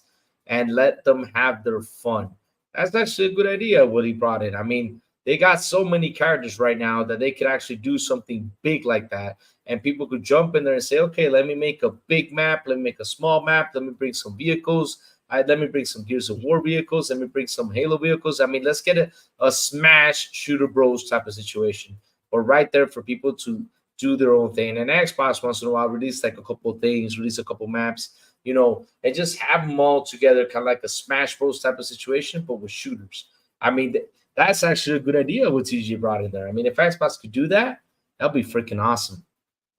and let them have their fun. That's actually a good idea what he brought in. I mean, they got so many characters right now that they could actually do something big like that. And people could jump in there and say, okay, let me make a big map. Let me make a small map. Let me bring some vehicles. Let me bring some Gears of War vehicles. Let me bring some Halo vehicles. I mean, let's get a Smash Shooter Bros type of situation. Or right there for people to do their own thing. And Xbox once in a while release like a couple of things, release a couple maps, you know, and just have them all together, kind of like a Smash Bros type of situation, but with shooters. I mean, that's actually a good idea what TJ brought in there. I mean, if Xbox could do that, that'd be freaking awesome.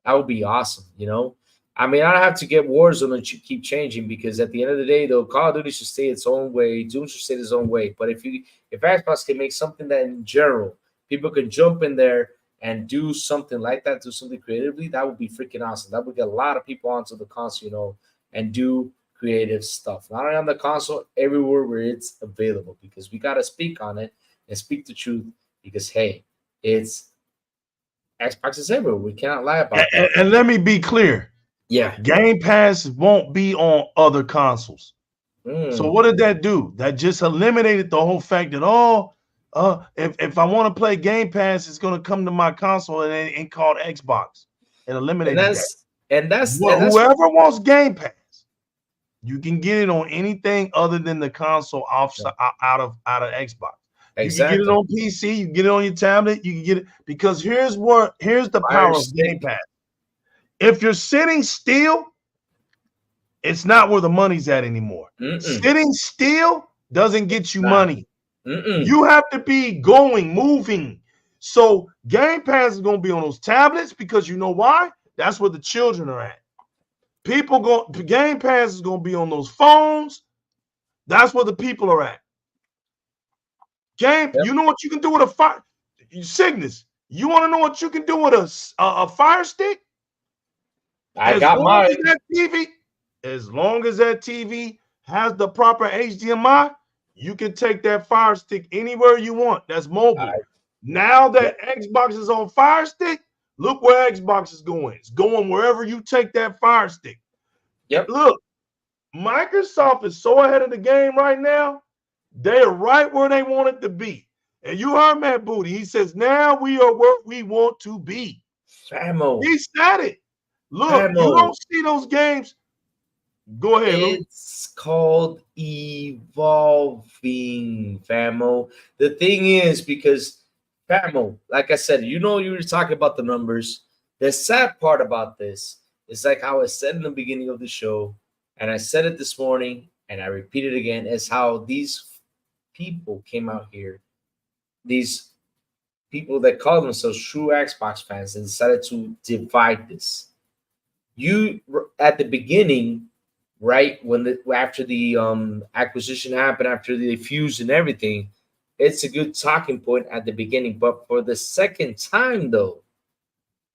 That would be awesome, you know? I mean, I don't have to get Warzone to keep changing because at the end of the day, though, Call of Duty should stay its own way. Doom should stay its own way. But if Xbox can make something that in general, people can jump in there and do something like that, do something creatively, that would be freaking awesome. That would get a lot of people onto the console, you know, and do creative stuff. Not only on the console, everywhere where it's available, because we got to speak on it and speak the truth because, hey, it's Xbox is everywhere. We cannot lie about that. And let me be clear. Yeah. Game Pass won't be on other consoles. So what did that do? That just eliminated the whole fact that, if I want to play Game Pass, it's going to come to my console and it ain't called Xbox. It eliminated that. And that's whoever wants Game Pass, you can get it on anything other than the console out of Xbox. Exactly. You can get it on PC, you can get it on your tablet, you can get it because here's the power of Game Pass. If you're sitting still, it's not where the money's at anymore. Sitting still doesn't get you money. You have to be moving. So Game Pass is going to be on those tablets because you know why? That's where the children are at. Game Pass is going to be on those phones. That's where the people are at. You know what you can do with a fire? Cygnus, you want to know what you can do with a Fire Stick? I got mine. As long as that TV has the proper HDMI, you can take that Fire Stick anywhere you want. That's mobile. Now that Xbox is on Fire Stick, look where Xbox is going. It's going wherever you take that Fire Stick. Yep. Look, Microsoft is so ahead of the game right now. They're right where they want it to be. And you heard Matt Booty. He says, now we are where we want to be. Famo. He said it. Look, you don't see those games. Go ahead, Luke. It's called evolving, Famo. The thing is, because Famo, like I said, you know, you were talking about the numbers. The sad part about this is like how I said in the beginning of the show, and I said it this morning, and I repeat it again, is how these people came out here, these people that call themselves true Xbox fans, and decided to divide this. You, at the beginning, right, after the acquisition happened, after the fuse and everything, it's a good talking point at the beginning. But for the second time, though,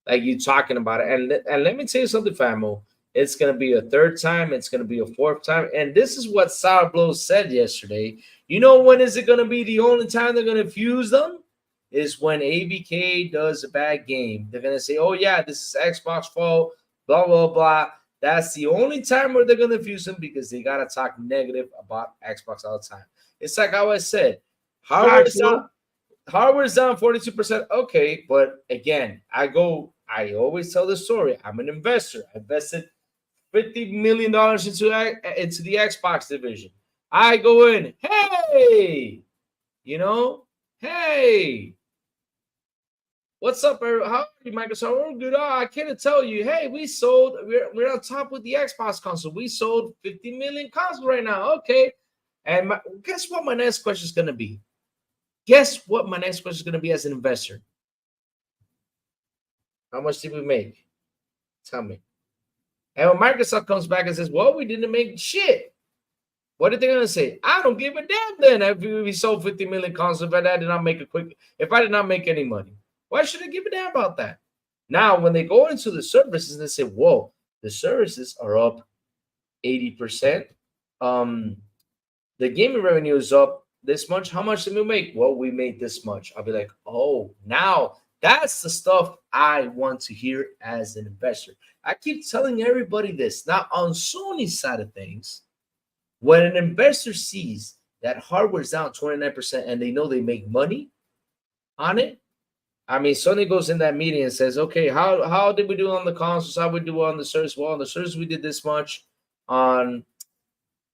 like you talking about it, and let me tell you something, Famo, it's going to be a third time, it's going to be a fourth time, and this is what Sour Blow said yesterday. You know when is it going to be the only time they're going to fuse them? Is when ABK does a bad game. They're going to say, oh, yeah, this is Xbox fault, blah, blah, blah. That's the only time where they're going to fuse them because they got to talk negative about Xbox all the time. It's like how I said, hardware's down 42%. Okay, but again, I always tell the story. I'm an investor. I invested $50 million into the Xbox division. I go in, hey, hey, what's up, how are you, Microsoft? We're good. I can't tell you, hey, we're on top with the Xbox console. We sold 50 million consoles right now. Okay. And guess what my next question is going to be? Guess what my next question is going to be as an investor? How much did we make? Tell me. And when Microsoft comes back and says, well, we didn't make shit. What are they going to say? I don't give a damn then if we sold 50 million consoles, if I did not make any money. Why should I give a damn about that? Now, when they go into the services, they say, whoa, the services are up 80%. the gaming revenue is up this much. How much did we make? Well, we made this much. I'll be like, oh, now that's the stuff I want to hear as an investor. I keep telling everybody this. Now, on Sony's side of things, when an investor sees that hardware's down 29% and they know they make money on it, I mean, Sony goes in that meeting and says, okay, how did we do on the consoles? How we do on the service? Well, on the service, we did this much. On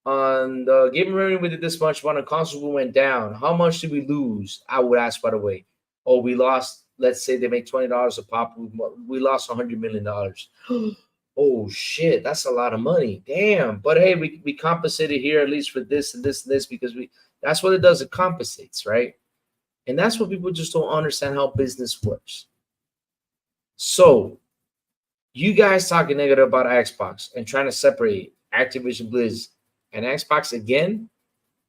the gaming revenue, we did this much. On the console, we went down. How much did we lose? I would ask, by the way. Oh, we lost, let's say they make $20 a pop. We lost $100 million. Oh, shit. That's a lot of money. Damn. But hey, we compensated here at least for this and this and this because that's what it does. It compensates, right? And that's what people just don't understand how business works. So you guys talking negative about Xbox and trying to separate Activision Blizz and Xbox again,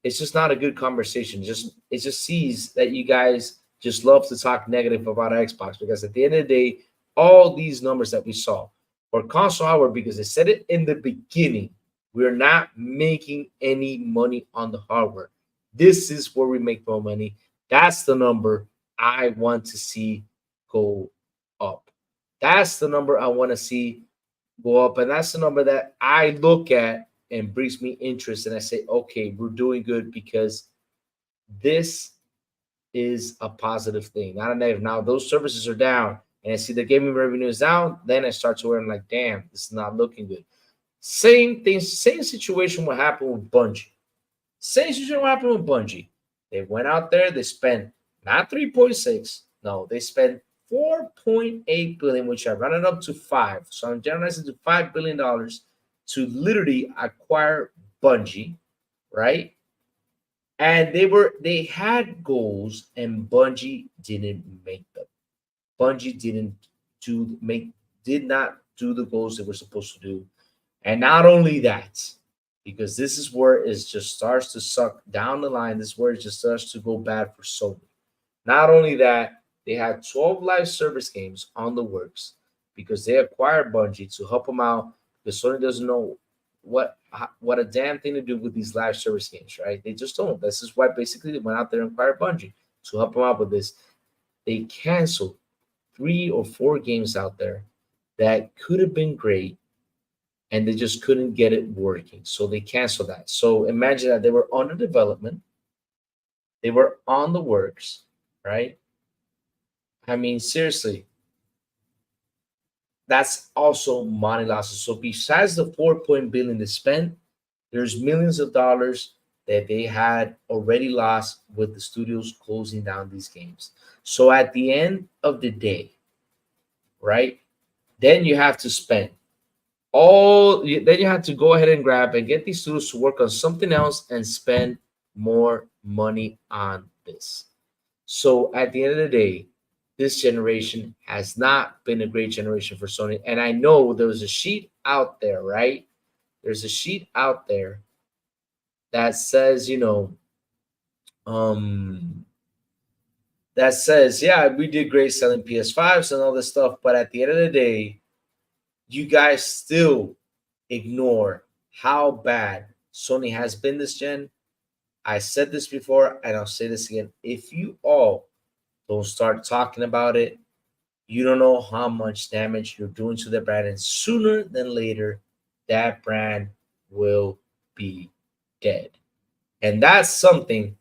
it's just not a good conversation. It just sees that you guys just love to talk negative about Xbox because at the end of the day, all these numbers that we saw for console hour, because they said it in the beginning, we're not making any money on the hardware. This is where we make more money. That's the number I want to see go up. That's the number I want to see go up. And that's the number that I look at and brings me interest. And I say, okay, we're doing good because this is a positive thing, not a negative. Now, those services are down and I see the gaming revenue is down. Then I start to worry, like, damn, this is not looking good. Same thing, same situation what happened with Bungie. Same situation what happened with Bungie. They went out there, they spent not 3.6, no, they spent 4.8 billion, which I rounded up to 5. So I'm generalizing to $5 billion to literally acquire Bungie, right? And they had goals, and Bungie didn't make them. Bungie did not do the goals they were supposed to do. And not only that, because this is where it just starts to suck down the line. This is where it just starts to go bad for Sony. Not only that, they had 12 live service games on the works because they acquired Bungie to help them out because Sony doesn't know what a damn thing to do with these live service games, right? They just don't. This is why basically they went out there and acquired Bungie to help them out with this. They canceled 3 or 4 games out there that could have been great, and they just couldn't get it working. So they canceled that. So imagine that they were under development. They were on the works, right? I mean, seriously, that's also money losses. So besides the $4 billion they spent, there's millions of dollars that they had already lost with the studios closing down these games. So at the end of the day, right, then you have to spend then you have to go ahead and grab and get these studios to work on something else and spend more money on this. So at the end of the day, this generation has not been a great generation for Sony. And I know there was a sheet out there, right? There's a sheet out there that says, that says, yeah, we did great selling PS5s and all this stuff. But at the end of the day, you guys still ignore how bad Sony has been this gen. I said this before, and I'll say this again. If you all don't start talking about it, you don't know how much damage you're doing to the brand. And sooner than later, that brand will be dead. And that's something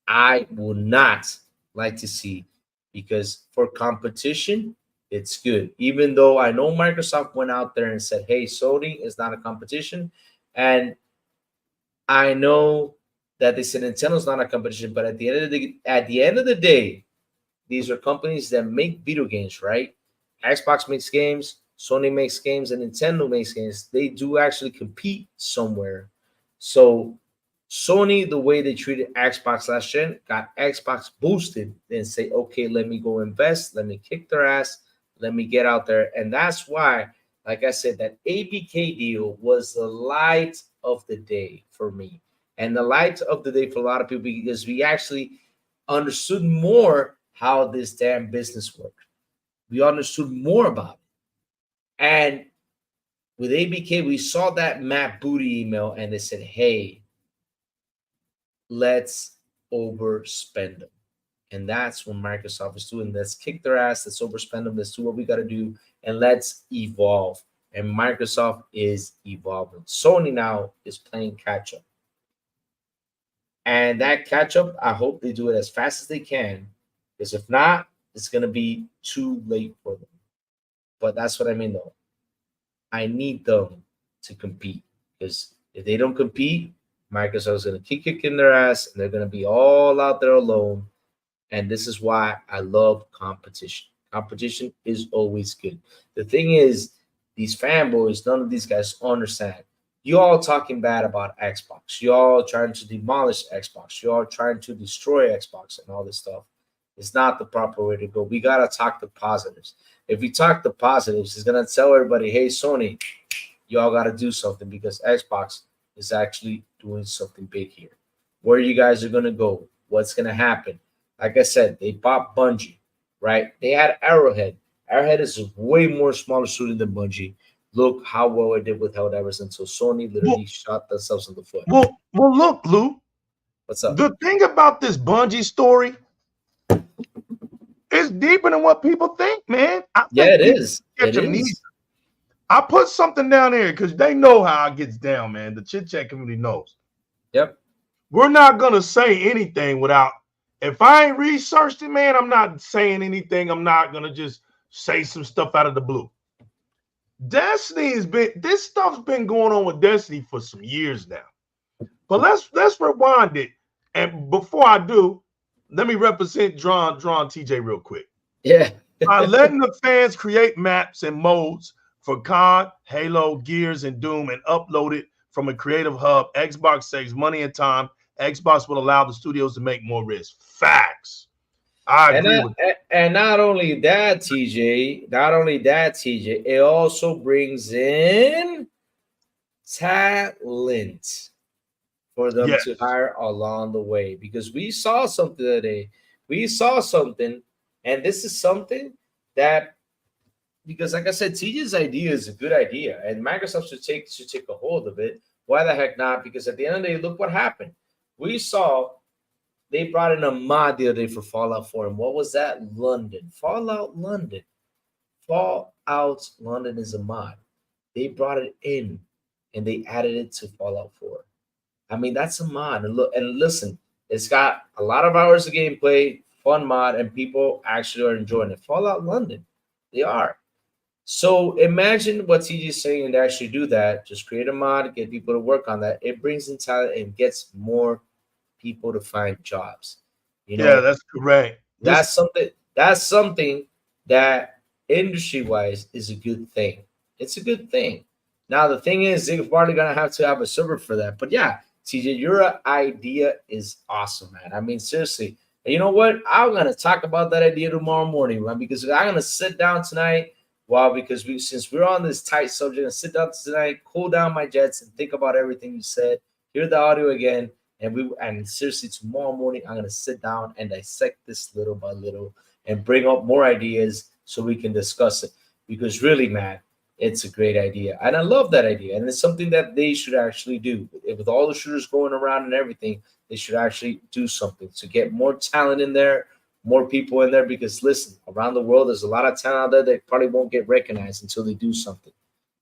I would not like to see, because for competition, it's good. Even though I know Microsoft went out there and said, hey, Sony is not a competition. And I know that they said Nintendo's not a competition, but at the end of the day, these are companies that make video games, right? Xbox makes games, Sony makes games, and Nintendo makes games. They do actually compete somewhere. So Sony, the way they treated Xbox last gen, got Xbox boosted and say, okay, let me go invest, let me kick their ass, let me get out there. And that's why, like I said, that ABK deal was the light of the day for me. And the light of the day for a lot of people, because we actually understood more how this damn business worked. We understood more about it. And with ABK, we saw that Matt Booty email, and they said, hey, let's overspend them. And that's what Microsoft is doing. Let's kick their ass. Let's overspend them. Let's do what we got to do. And let's evolve. And Microsoft is evolving. Sony now is playing catch up. And that catch up, I hope they do it as fast as they can. Because if not, it's going to be too late for them. But that's what I mean, though. I need them to compete. Because if they don't compete, Microsoft is going to kick in their ass. And they're going to be all out there alone. And this is why I love competition. Competition is always good. The thing is, these fanboys, none of these guys understand. You all talking bad about Xbox. You all trying to demolish Xbox. You all trying to destroy Xbox and all this stuff. It's not the proper way to go. We got to talk the positives. If we talk the positives, it's going to tell everybody, hey, Sony, you all got to do something because Xbox is actually doing something big here. Where you guys are going to go, what's going to happen. Like I said, they bought Bungie, right? They had Arrowhead. Arrowhead is a way more smaller studio than Bungie. Look how well it did with Helldivers until Sony literally shot themselves in the foot. Well, look, Lou. What's up? The thing about this Bungie story is deeper than what people think, man. It is. It is. I put something down here because they know how it gets down, man. The chit chat community knows. Yep. We're not gonna say anything without. If I ain't researched it, man, I'm not saying anything. I'm not gonna just say some stuff out of the blue. This stuff's been going on with Destiny for some years now. But let's rewind it. And before I do, let me represent Drawn TJ real quick. Yeah. By letting the fans create maps and modes for COD, Halo, Gears, and Doom and upload it from a creative hub, Xbox saves money and time. Xbox will allow the studios to make more risk. Facts. I agree with that. And not only that, TJ, it also brings in talent for them to hire along the way. Because we saw something today. And this is something that, because like I said, TJ's idea is a good idea, and Microsoft should take a hold of it. Why the heck not? Because at the end of the day, look what happened. We saw they brought in a mod the other day for Fallout 4. And what was that? London. Fallout London. Fallout London is a mod. They brought it in and they added it to Fallout 4. I mean, that's a mod. And look, and listen, it's got a lot of hours of gameplay, fun mod, and people actually are enjoying it. Fallout London. They are. So imagine what TJ is saying and actually do that. Just create a mod, get people to work on that. It brings in talent and gets more people to find jobs. You know, yeah, that's correct. That's something that industry-wise is a good thing. It's a good thing. Now the thing is, they're probably gonna have to have a server for that. But yeah, TJ, your idea is awesome, man. I mean, seriously. And you know what? I'm gonna talk about that idea tomorrow morning, man, because I'm gonna sit down tonight. Since we're on this tight subject, and sit down tonight, cool down my jets, and think about everything you said. Hear the audio again, and seriously, tomorrow morning I'm gonna sit down and dissect this little by little and bring up more ideas so we can discuss it. Because really, man, it's a great idea, and I love that idea, and it's something that they should actually do. With all the shooters going around and everything, they should actually do something to get more talent in there. More people in there, because listen, around the world, there's a lot of talent out there that probably won't get recognized until they do something.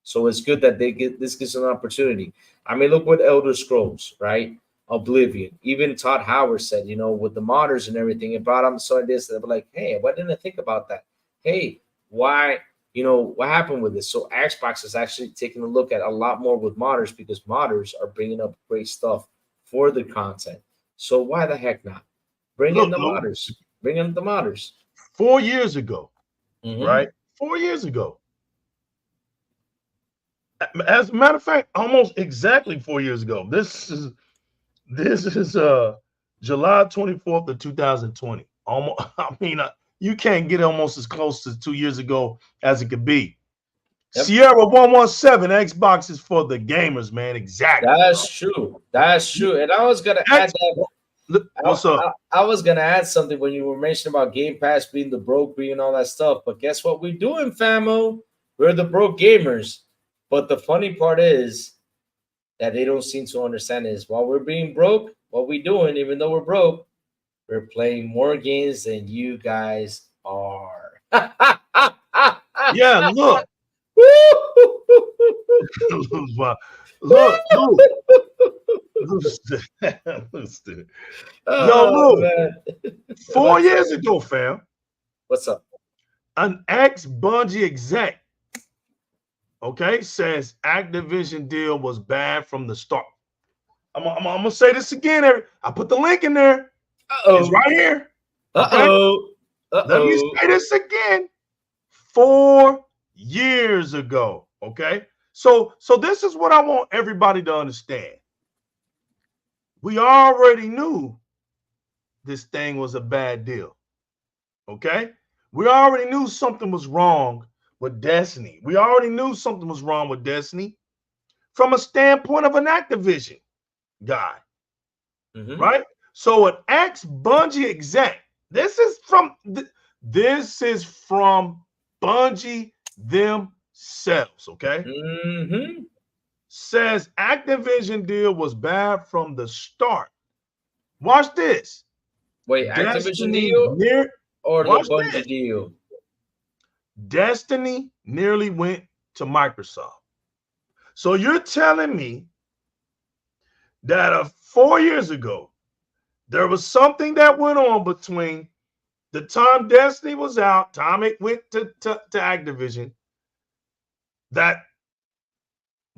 So it's good that this gives an opportunity. I mean, look what Elder Scrolls, right? Oblivion. Even Todd Howard said, you know, with the modders and everything, it brought them some ideas that were like, hey, why didn't I think about that? Hey, why, you know, what happened with this? So Xbox is actually taking a look at a lot more with modders, because modders are bringing up great stuff for the content. So why the heck not? Bring in the modders. Bring in the modders. 4 years ago, right? 4 years ago. As a matter of fact, almost exactly 4 years ago. This is July 24th of 2020. Almost, I mean, you can't get almost as close to 2 years ago as it could be. Yep. Sierra 117, Xbox is for the gamers, man. Exactly. That's true. That's true. And I was gonna add that. What's up? I was gonna add something when you were mentioning about Game Pass being the broke and all that stuff. But guess what we're doing, famo? We're the broke gamers. But the funny part is that they don't seem to understand is while we're being broke, what we doing, even though we're broke, we're playing more games than you guys are. Yeah, look. look, look. Yo, Oh, look. man. 4 years ago, fam, What's up? an ex-Bungie exec, okay, says Activision deal was bad from the start. I'm gonna say this again. I put the link in there. It's right here. Okay. Let me say this again. 4 years ago. Okay. So this is what I want everybody to understand. We already knew this thing was a bad deal. Okay. We already knew something was wrong with Destiny. We already knew something was wrong with Destiny from a standpoint of an Activision guy. Right? So an ex-Bungie exec, this is from Bungie themselves, okay? Says Activision deal was bad from the start. Watch this. Wait, Activision deal or the Bungie deal? Destiny nearly went to Microsoft. So you're telling me that 4 years ago, there was something that went on between the time Destiny was out, time it went to Activision, that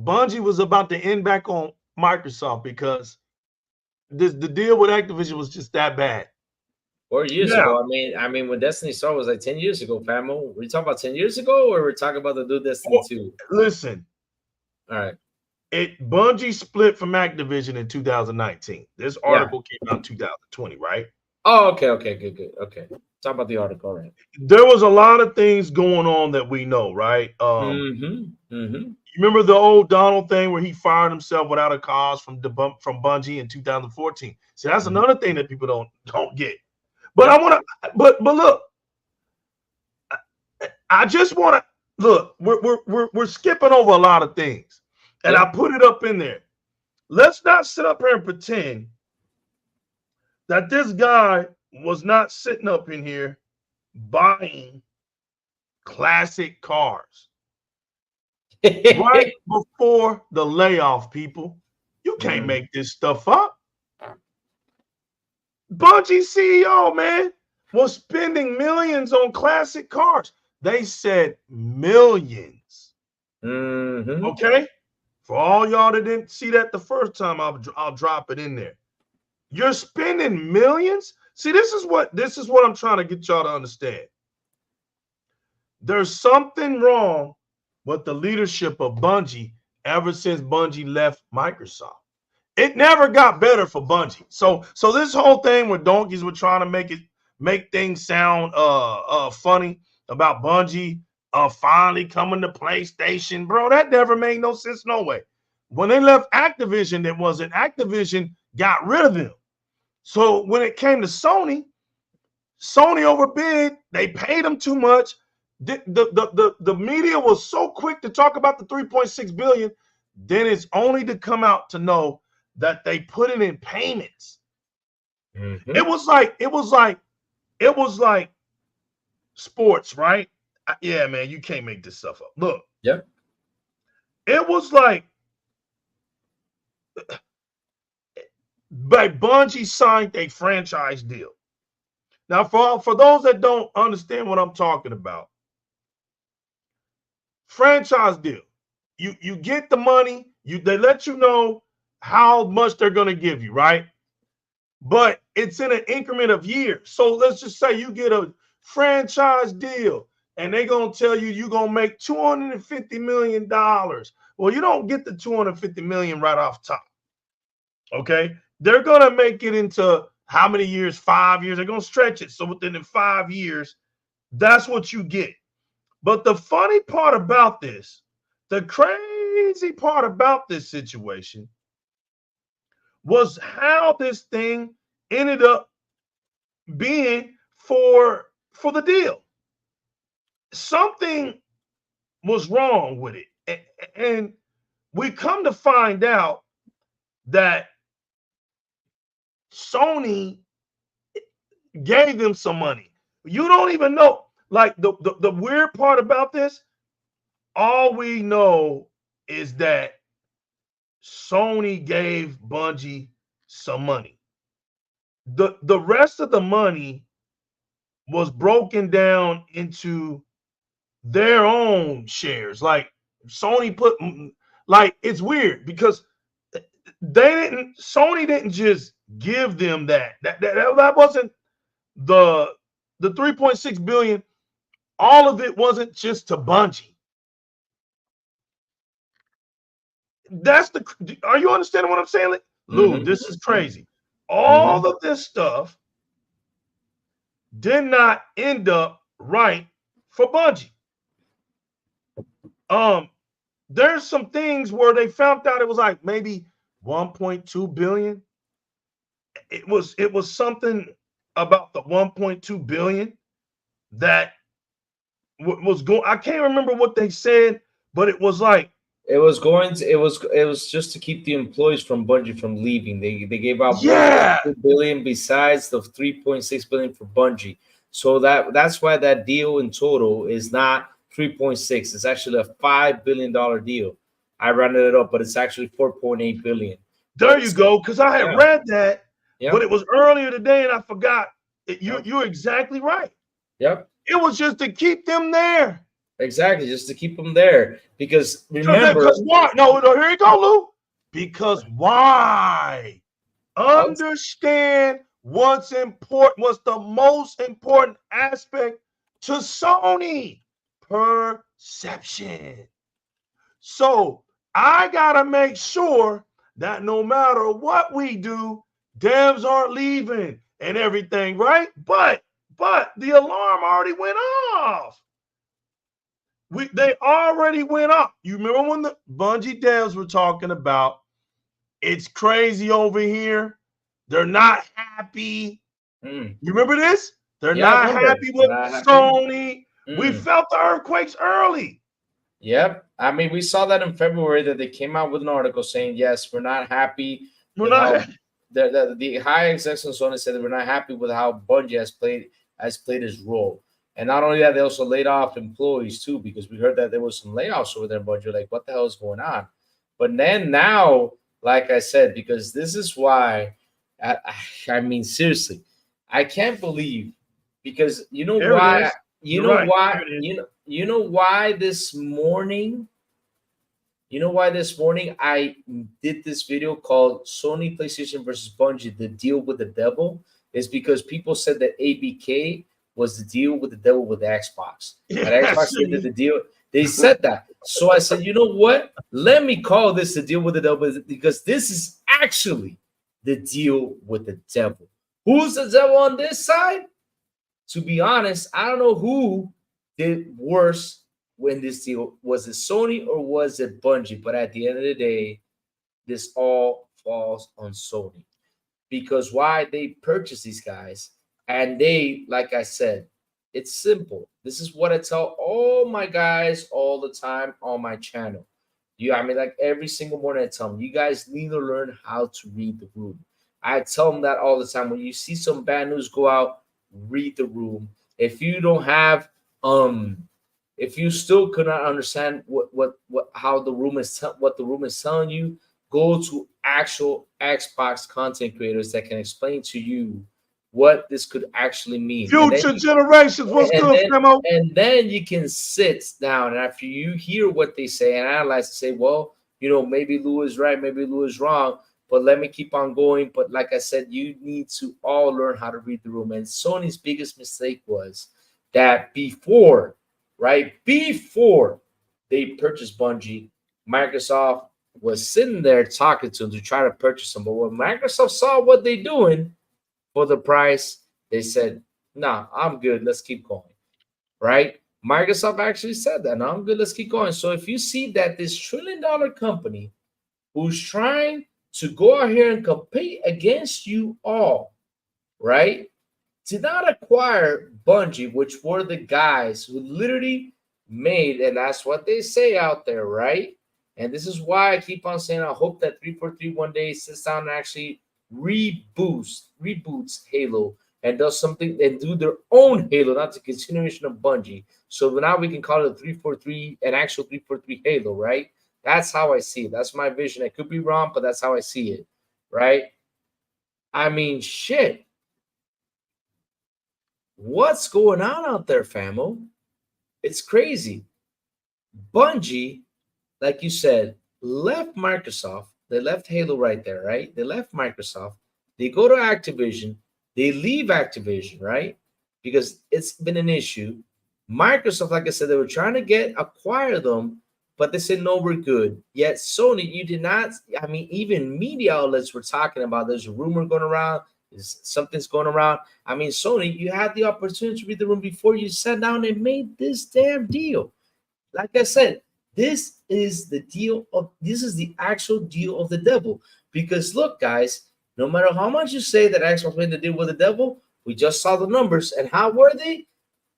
Bungie was about to end back on Microsoft because the deal with Activision was just that bad. 4 years ago. I mean, when Destiny started was like 10 years ago, Famo. Were you talking about 10 years ago, or we're talking about the new Destiny 2? Listen. All right. Bungie split from Activision in 2019. This article came out in 2020, right? Oh, okay, good. Okay. Talk about the article, right? There was a lot of things going on that we know, right? You remember the old Donald thing where he fired himself without a cause from Bungie in 2014. So that's another thing that people don't get. But I want to, but look, I just want to look. We're skipping over a lot of things, and I put it up in there. Let's not sit up here and pretend that this guy was not sitting up in here buying classic cars right before the layoff. People, you can't make this stuff up. Bungie CEO, man, was spending millions on classic cars. They said millions. Okay, for all y'all that didn't see that the first time, I'll drop it in there. You're spending millions. See, this is what I'm trying to get y'all to understand. There's something wrong with the leadership of Bungie ever since Bungie left Microsoft. It never got better for Bungie. So this whole thing where donkeys were trying to make things sound funny about Bungie finally coming to PlayStation, bro, that never made no sense, no way. When they left Activision, it wasn't. Activision got rid of them. So when it came to Sony overbid. They paid them too much. The media was so quick to talk about the 3.6 billion. Then it's only to come out to know that they put it in payments. It was like sports, right? Yeah, man, you can't make this stuff up. Look. Yep. It was like Bungie signed a franchise deal. Now, for those that don't understand what I'm talking about, franchise deal. You get the money, they let you know how much they're going to give you, right? But it's in an increment of years. So let's just say you get a franchise deal and they're going to tell you you're going to make $250 million. Well, you don't get the $250 million right off top. Okay? They're going to make it into how many years? 5 years. They're going to stretch it. So within the 5 years, that's what you get. But the funny part about this, the crazy part about this situation was how this thing ended up being for the deal. Something was wrong with it. And we come to find out that Sony gave them some money. You don't even know. Like the weird part about this, all we know is that Sony gave Bungie some money. The rest of the money was broken down into their own shares. Like Sony put, like, it's weird because Sony didn't just give them that wasn't the 3.6 billion. All of it wasn't just to Bungie. Are you understanding what I'm saying? Like, Lou, this is crazy. All of this stuff did not end up right for Bungie. There's some things where they found out it was like maybe 1.2 billion. It was something about the 1.2 billion that was going. I can't remember what they said, but it was like it was just to keep the employees from Bungie from leaving. They gave out 1.2 billion besides the 3.6 billion for Bungie. So that's why that deal in total is not 3.6. It's actually a $5 billion deal. I rounded it up, but it's actually 4.8 billion. There you go, because I had read that, but it was earlier today and I forgot. You're exactly right. Yep. It was just to keep them there. Exactly, just to keep them there. Because remember, because why? No, here you go, Lou. Because why? Understand what's important. What's the most important aspect to Sony? Perception. So I gotta make sure that no matter what we do, devs aren't leaving and everything, right? But the alarm already went off. They already went off. You remember when the Bungie devs were talking about it's crazy over here? They're not happy. You remember this? They're not happy with Sony. We felt the earthquakes early. Yep. I mean, we saw that in February that they came out with an article saying, yes, we're not happy. The high execs on Sony said that we're not happy with how Bungie has played his role. And not only that, they also laid off employees too, because we heard that there was some layoffs over there in Bungie. Like, what the hell is going on? But then now, like I said, because this is why, I mean, seriously, I can't believe, because you know why? You know why? You know why this morning? You know why this morning I did this video called Sony PlayStation versus Bungie, the deal with the devil? Is because people said that ABK was the deal with the devil with the Xbox. That Xbox did the deal. They said that. So I said, you know what? Let me call this the deal with the devil, because this is actually the deal with the devil. Who's the devil on this side? To be honest, I don't know who did worse when this deal. Was it Sony or was it Bungie? But at the end of the day, this all falls on Sony. Because why? They purchased these guys, and they, like I said, it's simple. This is what I tell all my guys all the time on my channel. I mean, like every single morning I tell them, you guys need to learn how to read the room. I tell them that all the time. When you see some bad news go out, read the room. If you don't have, if you still could not understand how the room is, what the room is telling you, go to actual Xbox content creators that can explain to you what this could actually mean. Future generations, what's good, Femo? And then you can sit down, and after you hear what they say and analyze, say, well, you know, maybe Lou is right, maybe Lou is wrong, but let me keep on going. But like I said, you need to all learn how to read the room. And Sony's biggest mistake was that before they purchased Bungie, Microsoft was sitting there talking to them to try to purchase them. But when Microsoft saw what they're doing for the price, they said, nah, I'm good. Let's keep going. Right? Microsoft actually said that. No, I'm good. Let's keep going. So if you see that this $1 trillion company who's trying to go out here and compete against you all, right, did not acquire Bungie, which were the guys who literally made, and that's what they say out there, right? And this is why I keep on saying I hope that 343 one day sits down and actually reboots Halo and does something and do their own Halo, not the continuation of Bungie. So now we can call it a 343, an actual 343 Halo, right? That's how I see it. That's my vision. I could be wrong, but that's how I see it, right? I mean, shit. What's going on out there, famo? It's crazy. Bungie, like you said, left Microsoft. They left Halo right there, right? They left Microsoft. They go to Activision. They leave Activision, right? Because it's been an issue. Microsoft, like I said, they were trying to acquire them, but they said, no, we're good. Yet Sony, you did not. I mean, even media outlets were talking about there's a rumor going around. Something's going around. I mean, Sony, you had the opportunity to read the room before you sat down and made this damn deal. Like I said, this is the actual deal of the devil. Because look, guys, no matter how much you say that Xbox made the deal with the devil, we just saw the numbers. And how were they?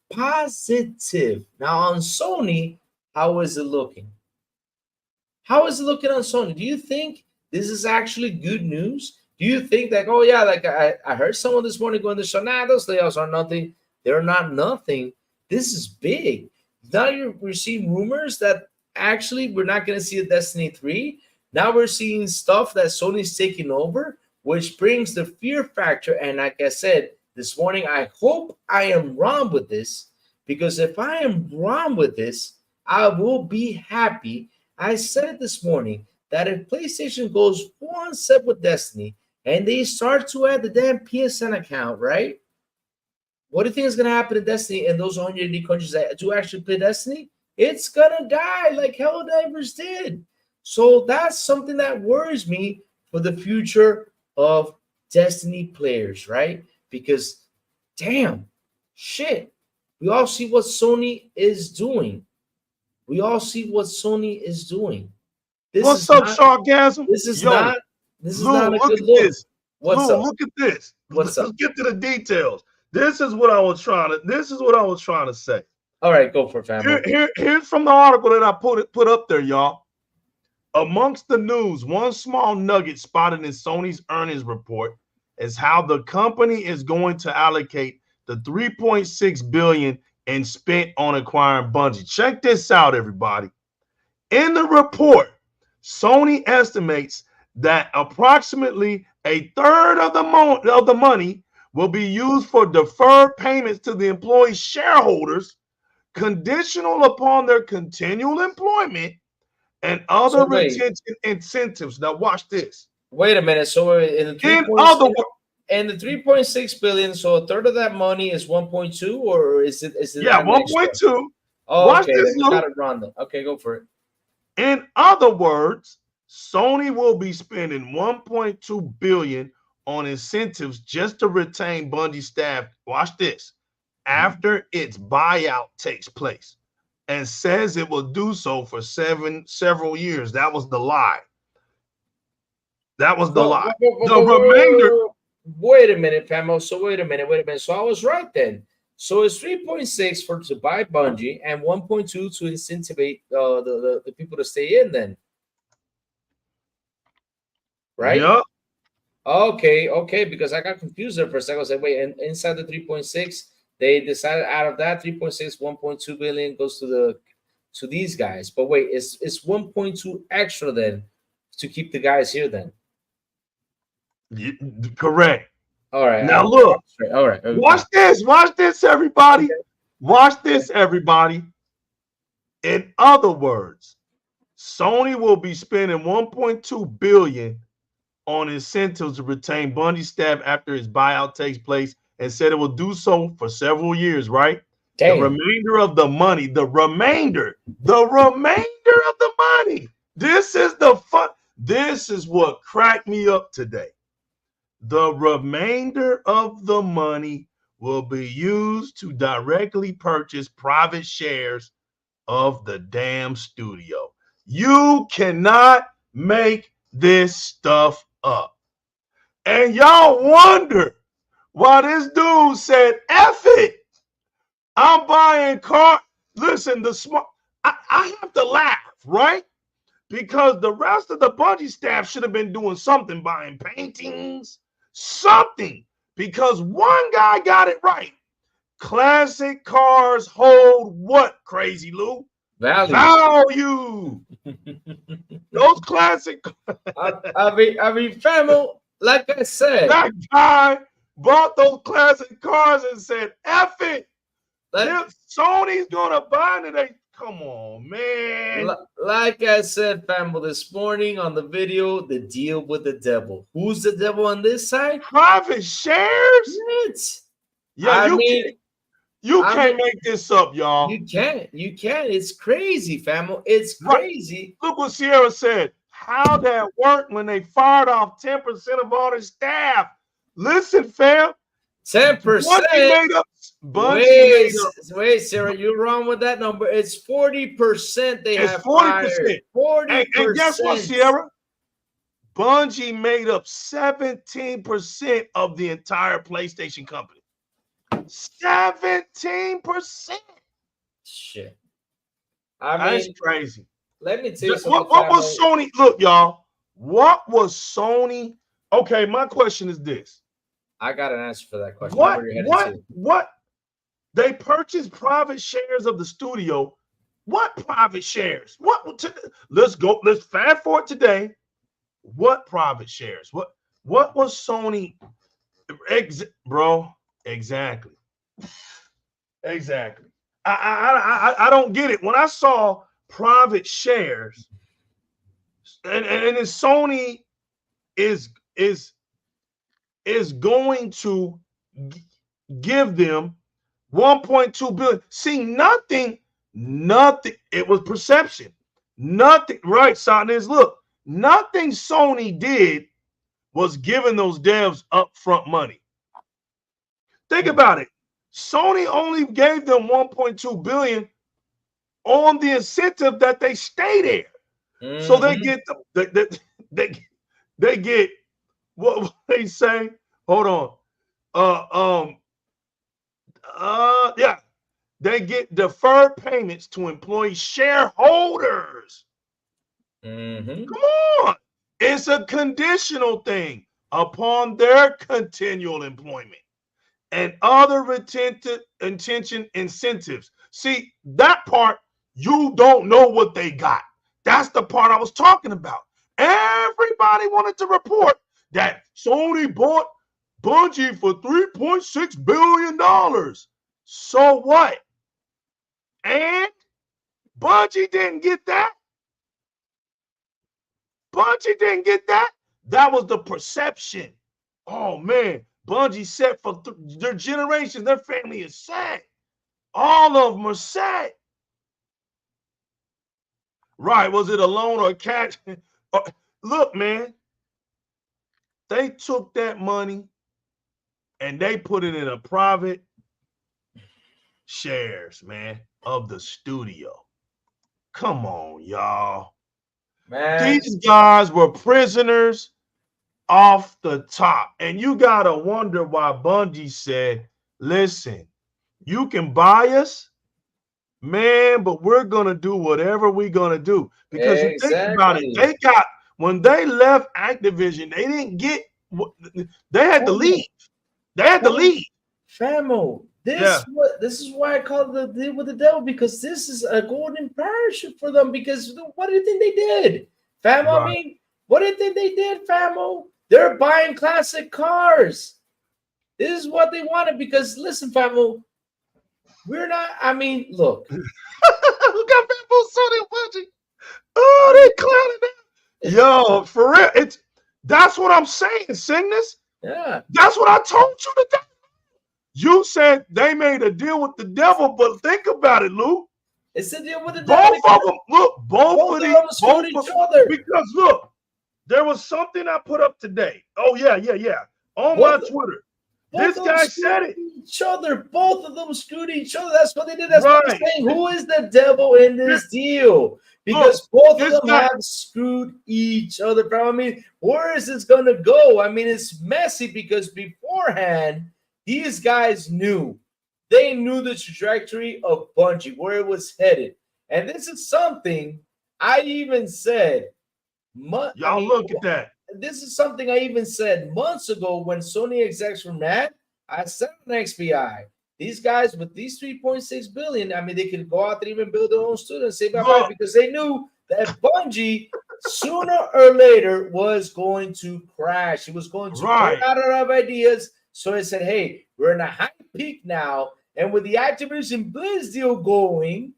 Positive. Now on Sony, how is it looking? How is it looking on Sony? Do you think this is actually good news? Do you think that, oh yeah, like I heard someone this morning going to the show, nah, those layoffs are nothing. They're not nothing. This is big. Now we're seeing rumors that actually we're not going to see a Destiny 3. Now we're seeing stuff that Sony's taking over, which brings the fear factor. And like I said this morning, I hope I am wrong with this, because if I am wrong with this, I will be happy. I said it this morning that if PlayStation goes one step with Destiny and they start to add the damn PSN account, right? What do you think is going to happen to Destiny and those 180 countries that do actually play Destiny? It's going to die like Helldivers did. So that's something that worries me for the future of Destiny players, right? Because, damn, shit, we all see what Sony is doing. What's up, Sargasm? This is not a good look. This. What's up? Look at this. Let's get to the details. This is what I was trying to say. All right, go for it, family. Here's from the article that I put up there, y'all. Amongst the news, one small nugget spotted in Sony's earnings report is how the company is going to allocate the $3.6 billion and spent on acquiring Bungie. Check this out, everybody. In the report, Sony estimates that approximately a third of the money will be used for deferred payments to the employee shareholders, conditional upon their continual employment and other retention incentives. Now, watch this. Wait a minute. So in the 3.6 billion, so a third of that money is 1.2, or is it? Yeah, 1.2. Oh, watch this. Got it wrong then. Okay, go for it. In other words, Sony will be spending 1.2 billion on incentives just to retain Bungie staff. Watch this. After its buyout takes place, and says it will do so for several years. That was the lie. The remainder. Wait a minute, Pamo. So wait a minute. So I was right then. So it's 3.6 to buy Bungie and 1.2 to incentivize the people to stay in then. Right? Yeah. Okay, because I got confused there for a second. I was like, wait, and inside the 3.6, they decided out of that 3.6, 1.2 billion goes to these guys. But wait, it's 1.2 extra then to keep the guys here then. Yeah, correct. All right. Now look. All right. Okay. Watch this, everybody. Okay. Watch this, everybody. In other words, Sony will be spending 1.2 billion on incentives to retain Bungie staff after its buyout takes place, and said it will do so for several years, right? Damn. The remainder of the money, the remainder of the money. This is the fun. This is what cracked me up today. The remainder of the money will be used to directly purchase private shares of the damn studio. You cannot make this stuff up. And y'all wonder why this dude said, F it. I'm buying car. Listen, I have to laugh, right? because the rest of the Bungie staff should have been doing something, buying paintings, something, because one guy got it right. Classic cars hold what, Crazy Lou? Value. Those classic. I mean, famo, like I said, that guy bought those classic cars and said, F it. Sony's gonna buy it. They come on, man. Like I said, famo, this morning on the video, the deal with the devil. Who's the devil on this side? Private shares? Yeah, you can't make this up, y'all. You can't. It's crazy, famo. It's crazy. Right. Look what Sierra said. How that worked when they fired off 10% of all their staff. Listen, fam. 10%. Wait, Sarah, you're wrong with that number. It's 40%. It's 40%. 40%. And guess what, Sierra? Bungie made up 17% of the entire PlayStation company. 17%. Shit. That's crazy. Let me tell you something. What was Sony? Look, y'all. What was Sony? Okay, my question is this. I got an answer for that question. What? They purchased private shares of the studio. What private shares? Let's go. Let's fast forward today. What private shares? What was Sony? Bro, exactly. I don't get it. When I saw private shares, and then Sony is going to give them 1.2 billion. See, nothing. It was perception. Nothing. Right, Sotness. Look, nothing Sony did was giving those devs upfront money. Think about it. Sony only gave them 1.2 billion on the incentive that they stay there. So they get they get what they say. Hold on. Yeah. They get deferred payments to employee shareholders. Come on. It's a conditional thing upon their continual employment and other retention incentives. See, that part, you don't know what they got. That's the part I was talking about. Everybody wanted to report that Sony bought Bungie for $3.6 billion. So what? And Bungie didn't get that. Bungie didn't get that. That was the perception. Oh, man. Bungie set for their generation. Their family is set. All of them are set. Right. Was it a loan or a cash? Look, man. They took that money and they put it in a private shares, man, of the studio. Come on, y'all. Man. These guys were prisoners off the top. And you got to wonder why Bungie said, listen, you can buy us, man, but we're going to do whatever we're going to do. Because you think about it, when they left Activision, they didn't get, they had to leave. They had to leave. Famo, this is why I call the deal with the devil, because this is a golden parachute for them. Because what do you think they did, Famo? Right. I mean, what do you think they did, Famo? They're buying classic cars. This is what they wanted. Because listen, Famo, we're not. I mean, look. We got Famo, Sony, Bungie. Oh, they clowning them. Yo, for real, that's what I'm saying, Cygnus. Yeah, that's what I told you today. You said they made a deal with the devil, but think about it, Lou. It's a deal with the devil. Both of them, look, both of them screwed each other. Because look, there was something I put up today. Oh yeah, on my Twitter. This guy said it. Each other, both of them screwed each other. That's what they did. That's what I'm saying. Who is the devil in this deal? Because both of them have screwed each other. I mean, where is this going to go? I mean, it's messy because beforehand, these guys knew. They knew the trajectory of Bungie, where it was headed. And this is something I even said, Y'all look at that. this is something I even said months ago when Sony execs were mad. I said on XBI, these guys with these 3.6 billion, I mean, they could go out there and even build their own studio and say bye-bye because they knew that Bungie sooner or later was going to crash. It was going to run out of ideas. So they said, hey, we're in a high peak now. And with the Activision Blizz deal going,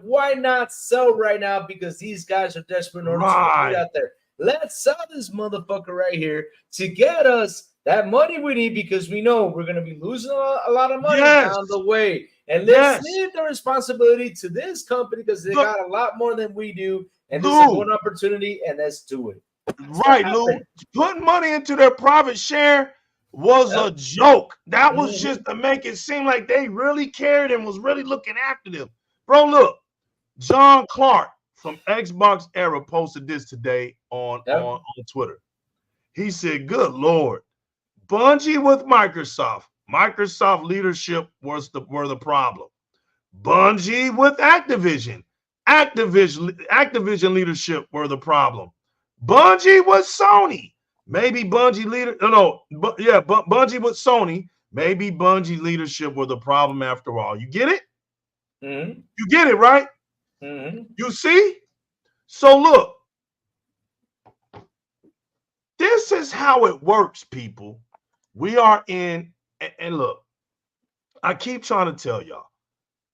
why not sell right now? Because these guys are desperate in order to get out there. Let's sell this motherfucker right here to get us that money we need, because we know we're going to be losing a lot of money down the way. And let's leave the responsibility to this company because they got a lot more than we do. And this is one opportunity, and let's do it. Right, Lou. Putting money into their profit share was a joke. That was just to make it seem like they really cared and was really looking after them. Bro, look, John Clark from Xbox Era posted this today on Twitter. He said, good Lord, Bungie with Microsoft. Microsoft leadership were the problem. Bungie with Activision. Activision leadership were the problem. Bungie with Sony. Maybe Bungie Bungie with Sony. Maybe Bungie leadership were the problem after all. You get it? Mm-hmm. You get it, right? Mm-hmm. You see? So look, this is how it works, people. We are in, and look, I keep trying to tell y'all,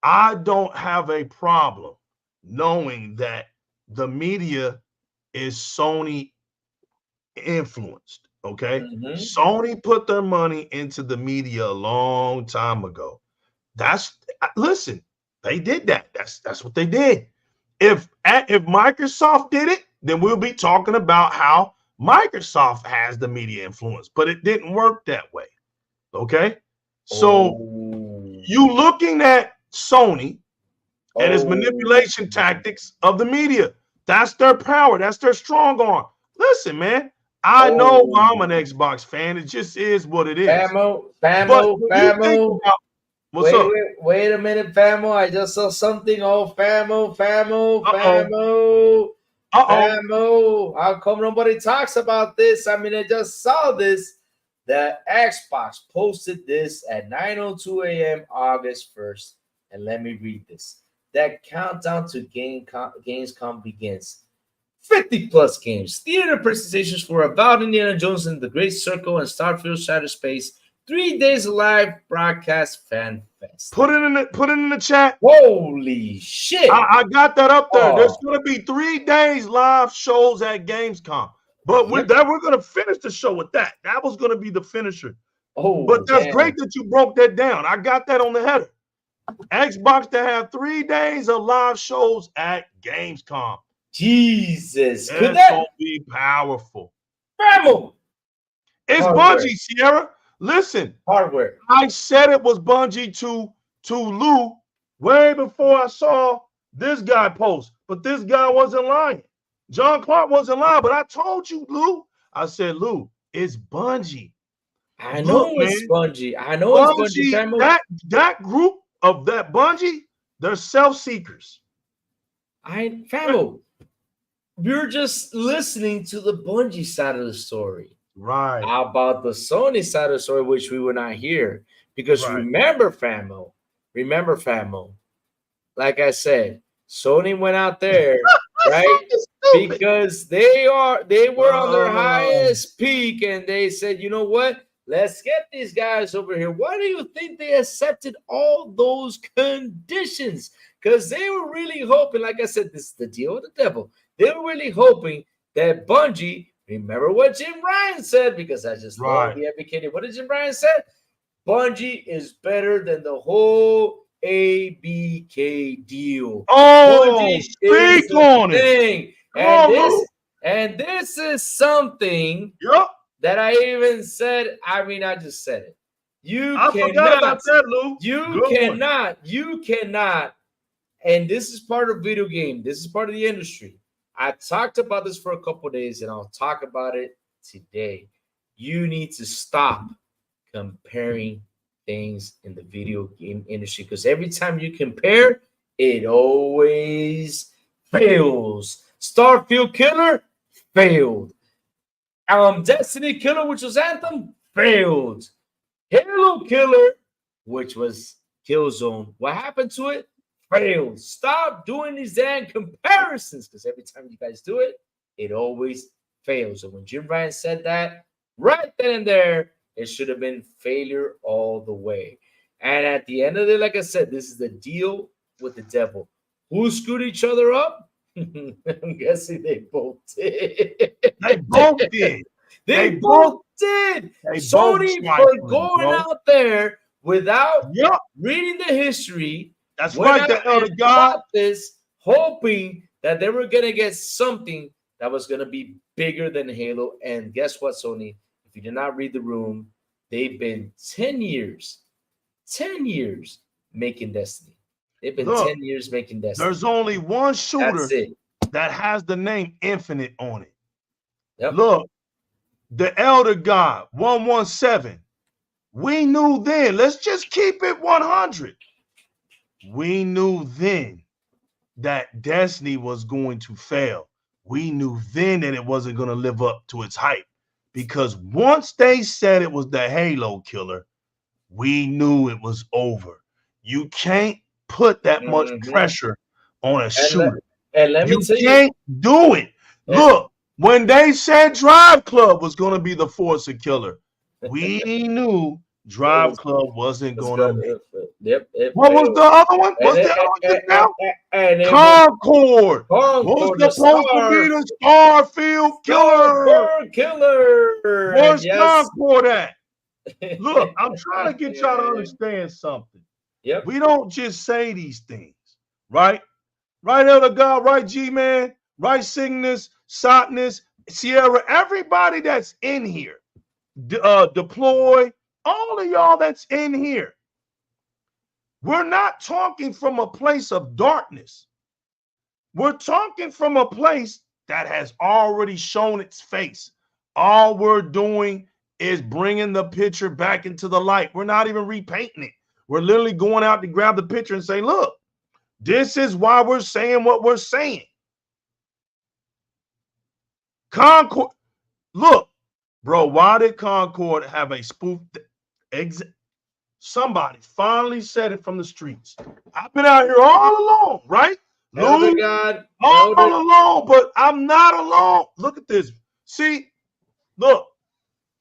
I don't have a problem knowing that the media is Sony influenced, okay? Mm-hmm. Sony put their money into the media a long time ago. Listen, they did that. That's what they did. If Microsoft did it, then we'll be talking about how Microsoft has the media influence, but it didn't work that way. Okay? So you looking at Sony and its manipulation tactics of the media. That's their power. That's their strong arm. Listen, man, I know I'm an Xbox fan. It just is what it is. Famo. What's up? Wait a minute, Famo. I just saw something. Famo. How come nobody talks about this? I mean, I just saw this. The Xbox posted this at 9:02 a.m. August 1st. And let me read this. That countdown to Gamescom begins. 50 plus games, theater presentations for About Indiana Jones and the Great Circle and Starfield Shattered Space. 3 days of live broadcast fan fest. Put it in the chat. Holy shit! I got that up there. There's going to be 3 days live shows at Gamescom, but we're going to finish the show with that. That was going to be the finisher. But that's great that you broke that down. I got that on the header. Xbox to have 3 days of live shows at Gamescom. Jesus, could that be powerful? Famo. It's Bungie, Sierra. Listen, hardware. I said it was Bungie to Lou way before I saw this guy post, but this guy wasn't lying. John Clark wasn't lying, but I told you, Lou. I said, Lou, it's Bungie. I know it's Bungie. I know it's Bungie. That group of that Bungie, they're self-seekers. Famo, you're just listening to the Bungie side of the story. Right. How about the Sony side of the story, which we were not here? Because remember, Famo, like I said, Sony went out there, right? Because they were on their highest peak, and they said, you know what? Let's get these guys over here. Why do you think they accepted all those conditions? Because they were really hoping, like I said, this is the deal with the devil. They were really hoping that Bungie, remember what Jim Ryan said, because I just love the advocating. What did Jim Ryan say? Bungie is better than the whole ABK deal. Oh, speak on it. And this is something that I even said. I mean, I just said it. I forgot about that, Lou. You cannot. And this is part of video game. This is part of the industry. I talked about this for a couple of days, and I'll talk about it today. You need to stop comparing things in the video game industry, because every time you compare, it always fails. Starfield Killer failed. Destiny Killer, which was Anthem, failed. Halo Killer, which was Killzone, what happened to it? Failed. Stop doing these damn comparisons, because every time you guys do it, it always fails. And when Jim Ryan said that, right then and there, it should have been failure all the way. And at the end of it, like I said, this is the deal with the devil. Who screwed each other up? I'm guessing they both did. They both did. They both did. They Sony both for swiping, going bro. out there without Yep. reading the history. That's went right, the out elder and God. bought this, hoping that they were gonna get something that was gonna be bigger than Halo. And guess what, Sony? If you did not read the room, they've been 10 years making Destiny. They've been Look, 10 years making Destiny. There's only one shooter That's it. that has the name Infinite on it. Yep. Look, the elder God 117. We knew then. Let's just keep it 100. We knew then that Destiny was going to fail. We knew then that it wasn't going to live up to its hype, because once they said it was the Halo Killer, we knew it was over. You can't put that much pressure on a shooter. And let me You tell you, can't do it. Look, when they said Drive Club was going to be the Forza Killer, we knew Drive Club wasn't going to make it. What was the other one? What's the other one just now? Concord. What was supposed to be the Starfield Killer? Where's Concord at? Look, I'm trying to get y'all to understand something. Yep. We don't just say these things, right? Right, Elder God, right, G-Man, right, Cygnus, Sotnus, Sierra, everybody that's in here, Deploy, all of y'all that's in here. We're not talking from a place of darkness. We're talking from a place that has already shown its face. All we're doing is bringing the picture back into the light. We're not even repainting it. We're literally going out to grab the picture and say, look, this is why we're saying what we're saying. Concord, look, bro, why did Concord have a spoof exit? Somebody finally said it from the streets. I've been out here all alone, right? Elder God, all alone, but I'm not alone. Look at this. See, look,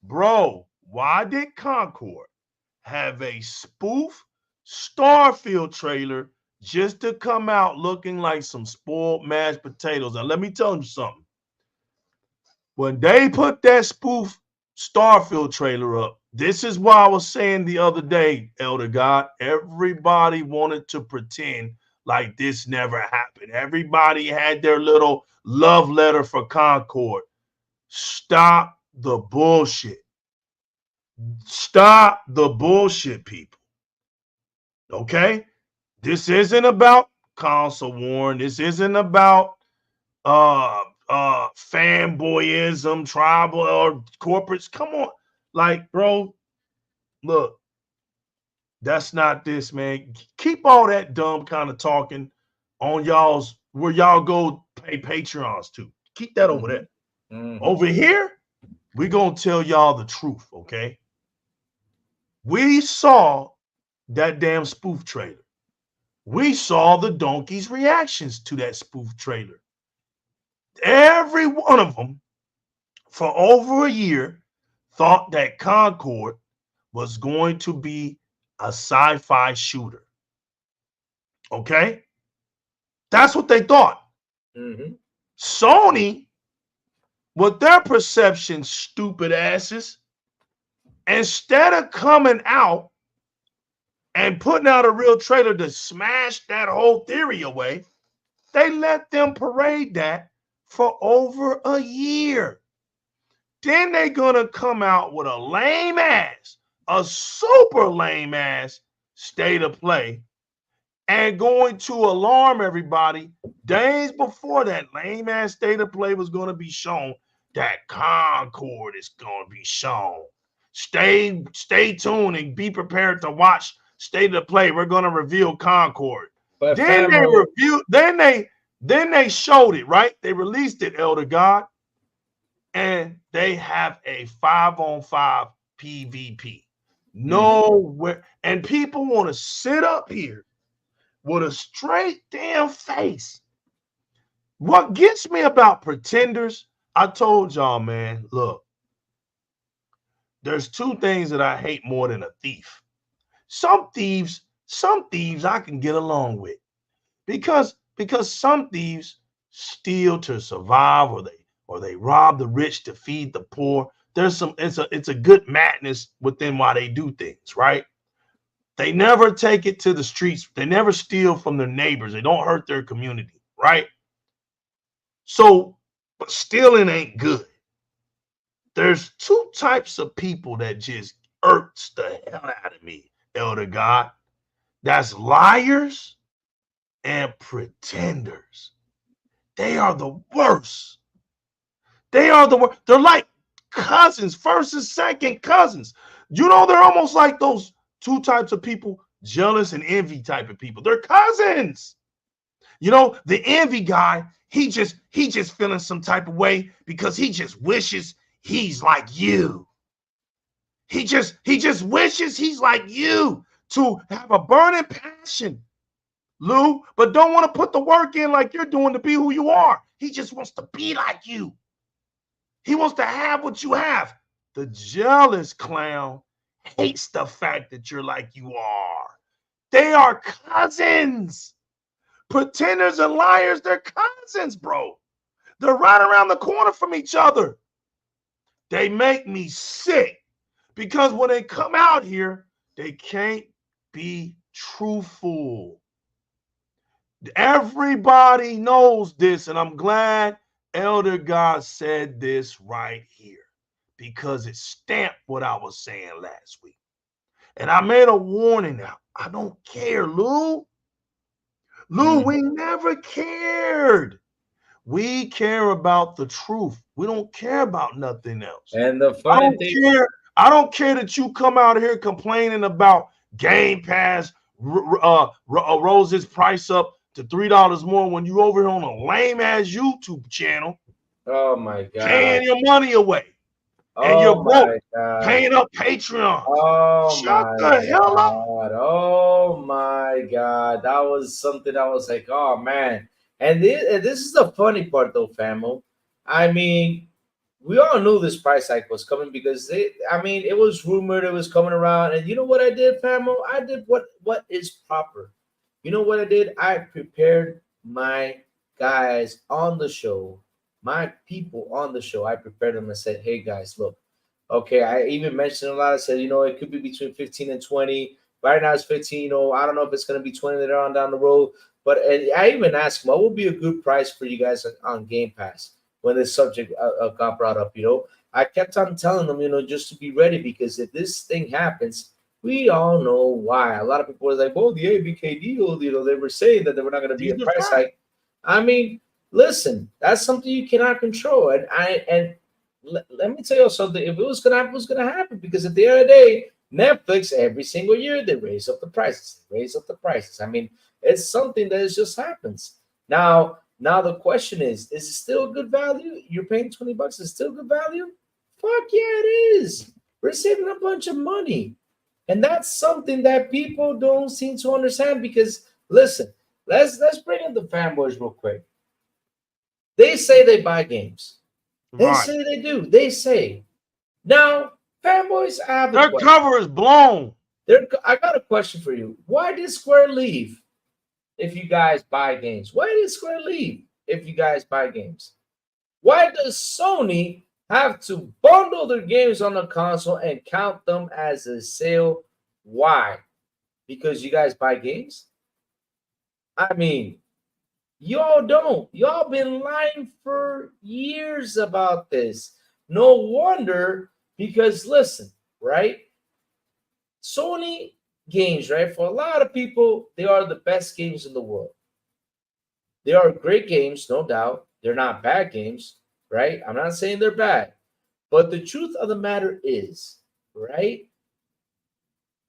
bro, why did Concord have a spoof Starfield trailer just to come out looking like some spoiled mashed potatoes? And let me tell you something. When they put that spoof Starfield trailer up, this is why I was saying the other day, Elder God, everybody wanted to pretend like this never happened. Everybody had their little love letter for Concord. Stop the bullshit. Stop the bullshit, people. Okay? This isn't about console war. This isn't about fanboyism, tribal or corporates. Come on. Like, bro, look, that's not this, man. Keep all that dumb kind of talking on y'all's where y'all go pay Patreons to. Keep that over there. Over here, we're going to tell y'all the truth, okay? We saw that damn spoof trailer. We saw the donkeys' reactions to that spoof trailer. Every one of them, for over a year, thought that Concord was going to be a sci-fi shooter. Okay? That's what they thought. Sony, with their perception, stupid asses, instead of coming out and putting out a real trailer to smash that whole theory away, they let them parade that for over a year. Then they're going to come out with a lame ass, a super lame ass state of play, and going to alarm everybody days before that lame ass state of play was going to be shown that Concord is going to be shown. Stay tuned and be prepared to watch state of play. We're going to reveal Concord. But then Then they showed it, right? They released it, Elder God, and they have a 5-on-5 PvP. Nowhere. And people want to sit up here with a straight damn face. What gets me about pretenders, I told y'all, man, look, there's two things that I hate more than a thief. Some thieves I can get along with because some thieves steal to survive, or they rob the rich to feed the poor. There's some, it's a good madness within why they do things, right? They never take it to the streets. They never steal from their neighbors. They don't hurt their community, right? So, but stealing ain't good. There's two types of people that just irks the hell out of me, Elder God. That's liars and pretenders. They are the worst. They are the worst. They're like cousins, first and second cousins. You know, they're almost like those two types of people, jealous and envy type of people. They're cousins. You know, the envy guy, he just feeling some type of way because he just wishes he's like you. He just wishes he's like you, to have a burning passion, Lou, but don't want to put the work in like you're doing to be who you are. He just wants to be like you. He wants to have what you have. The jealous clown hates the fact that you're like you are. They are cousins. Pretenders and liars, they're cousins, bro. They're right around the corner from each other. They make me sick because when they come out here, they can't be truthful. Everybody knows this, and I'm glad Elder God said this right here because it stamped what I was saying last week. And I made a warning now. I don't care, Lou. We never cared. We care about the truth. We don't care about nothing else. And the funny thing, I don't care that you come out here complaining about Game Pass Rose's price up to $3 more when you over here on a lame ass YouTube channel. Oh my God, paying your money away. And you're broke, paying up Patreon. Oh, shut the hell up. Oh my God, that was something I was like, oh man. And this is the funny part though, famo. I mean, we all knew this price hike was coming because it was rumored, it was coming around. And you know what I did, famo? I did what is proper. You know what I did? I prepared my guys on the show, my people on the show. I prepared them and said, hey guys, look, okay, I even mentioned a lot. I said, it could be between 15 and 20. Right now it's 15. I don't know if it's going to be 20 later on down the road. But I even asked them, what would be a good price for you guys on Game Pass when this subject got brought up? I kept on telling them, just to be ready, because if this thing happens, we all know why. A lot of people were like, oh, the ABK deal, they were saying that they were not going to be a price hike. I mean, listen, that's something you cannot control. And let me tell you something. If it was going to happen, it was going to happen, because at the end of the day, Netflix, every single year, they raise up the prices. I mean, it's something that just happens. Now the question is it still good value? You're paying $20. Is it still good value? Fuck yeah, it is. We're saving a bunch of money. And that's something that people don't seem to understand, because listen, let's bring in the fanboys real quick. They say they buy games. They say they do. They say. Now, fanboys, I have their cover is blown. I got a question for you. Why did Square leave if you guys buy games? Why did Square leave if you guys buy games? Why does Sony have to bundle their games on the console and count them as a sale? Why? Because you guys buy games? I mean, y'all don't. Y'all been lying for years about this. No wonder, because listen, right? Sony games, right? For a lot of people, they are the best games in the world. They are great games, no doubt. They're not bad games, right? I'm not saying they're bad. But the truth of the matter is, right?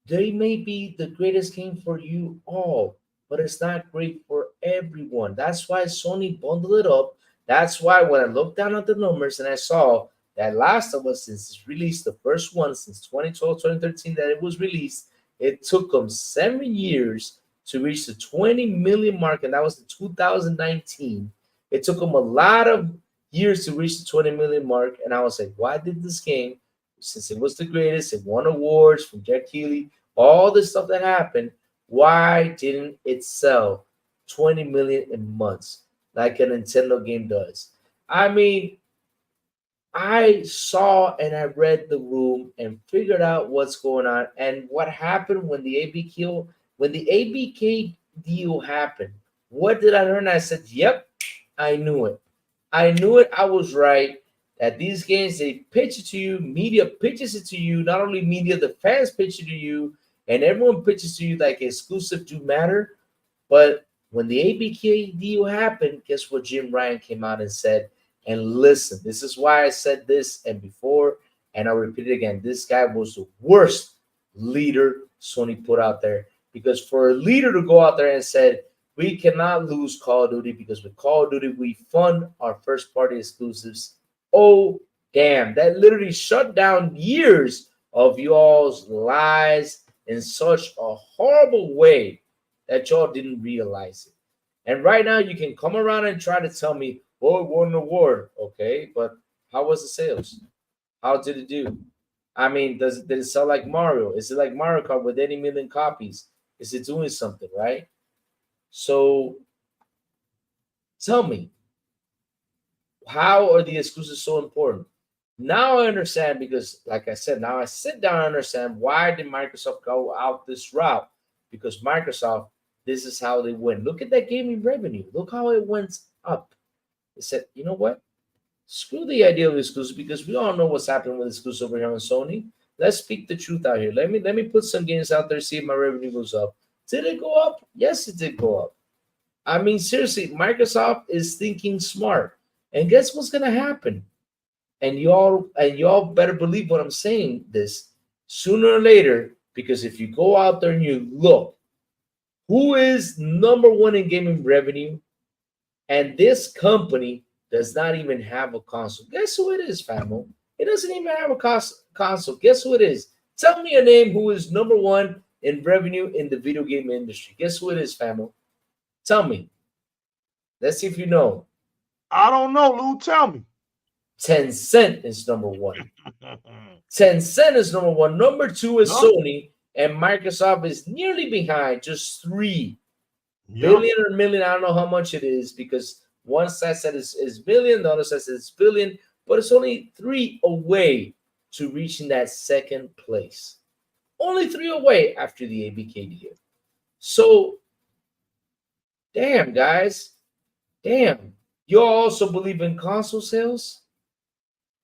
They may be the greatest game for you all. but it's not great for everyone. That's why Sony bundled it up. That's why when I looked down at the numbers and I saw that Last of Us, since it's released, the first one since 2012, 2013 that it was released, it took them 7 years to reach the 20 million mark, and that was in 2019. It took them a lot of years to reach the 20 million mark, and I was like, why did this game, since it was the greatest, it won awards from Jack Keighley, all this stuff that happened, why didn't it sell 20 million in months like a Nintendo game does? I mean, I saw and I read the room and figured out what's going on and what happened when the ABK deal happened. What did I learn? I said, "Yep, I knew it. I knew it. I was right. That these games they pitch it to you, media pitches it to you. Not only media, the fans pitch it to you, and everyone pitches to you like exclusive do matter. But when the ABK deal happened, guess what? Jim Ryan came out and said." And listen, this is why I said this and before, and I'll repeat it again. This guy was the worst leader Sony put out there. Because for a leader to go out there and said, we cannot lose Call of Duty because with Call of Duty, we fund our first-party exclusives. Oh, damn. That literally shut down years of y'all's lies in such a horrible way that y'all didn't realize it. And right now, you can come around and try to tell me, oh, it won an award. Okay, but how was the sales? How did it do? I mean, did it sell like Mario? Is it like Mario Kart with 80 million copies? Is it doing something, right? So tell me, how are the exclusives so important? Now I understand because, like I said, now I sit down and understand why did Microsoft go out this route? Because Microsoft, this is how they win. Look at that gaming revenue. Look how it went up. They said, you know what? Screw the idea of exclusive because we all know what's happening with exclusive over here on Sony. Let's speak the truth out here. Let me put some games out there, see if my revenue goes up. Did it go up? Yes, it did go up. I mean, seriously, Microsoft is thinking smart. And guess what's gonna happen? And y'all better believe what I'm saying this sooner or later, because if you go out there and you look, who is number one in gaming revenue? And this company does not even have a console. Guess who it is, famo? It doesn't even have a console. Guess who it is? Tell me a name who is number one in revenue in the video game industry. Guess who it is, famo? Tell me. Let's see if you know. I don't know, Lou. Tell me. Tencent is number one. Tencent is number one. Number two is Sony. And Microsoft is nearly behind, just 3 billion or million. I don't know how much it is because one side said is billion, the other side says it's billion, but it's only 3 away to reaching that second place. Only 3 away after the ABK deal. So, damn, guys. Damn. You also believe in console sales?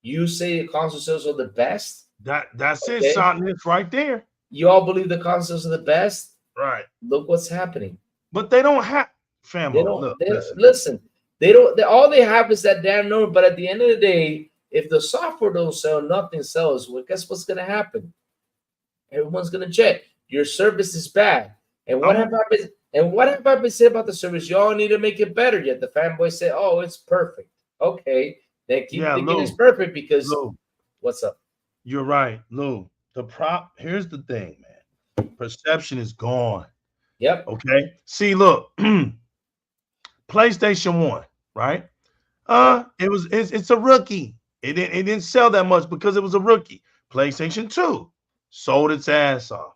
You say console sales are the best? That's it, son. It's right there. You all believe the consoles are the best? Right. Look what's happening. But they don't have family. Listen. They don't. All they have is that damn number. But at the end of the day, if the software don't sell, nothing sells. Well, guess what's gonna happen? Everyone's gonna check. Your service is bad. And what have I been saying about the service? Y'all need to make it better. Yet the fanboys say, "Oh, it's perfect." Okay, then keep thinking it's perfect because what's up? You're right, Lou. Here's the thing, man. Perception is gone. Yep. Okay. See, look, PlayStation 1, right? It's a rookie. It didn't sell that much because it was a rookie. PlayStation 2 sold its ass off.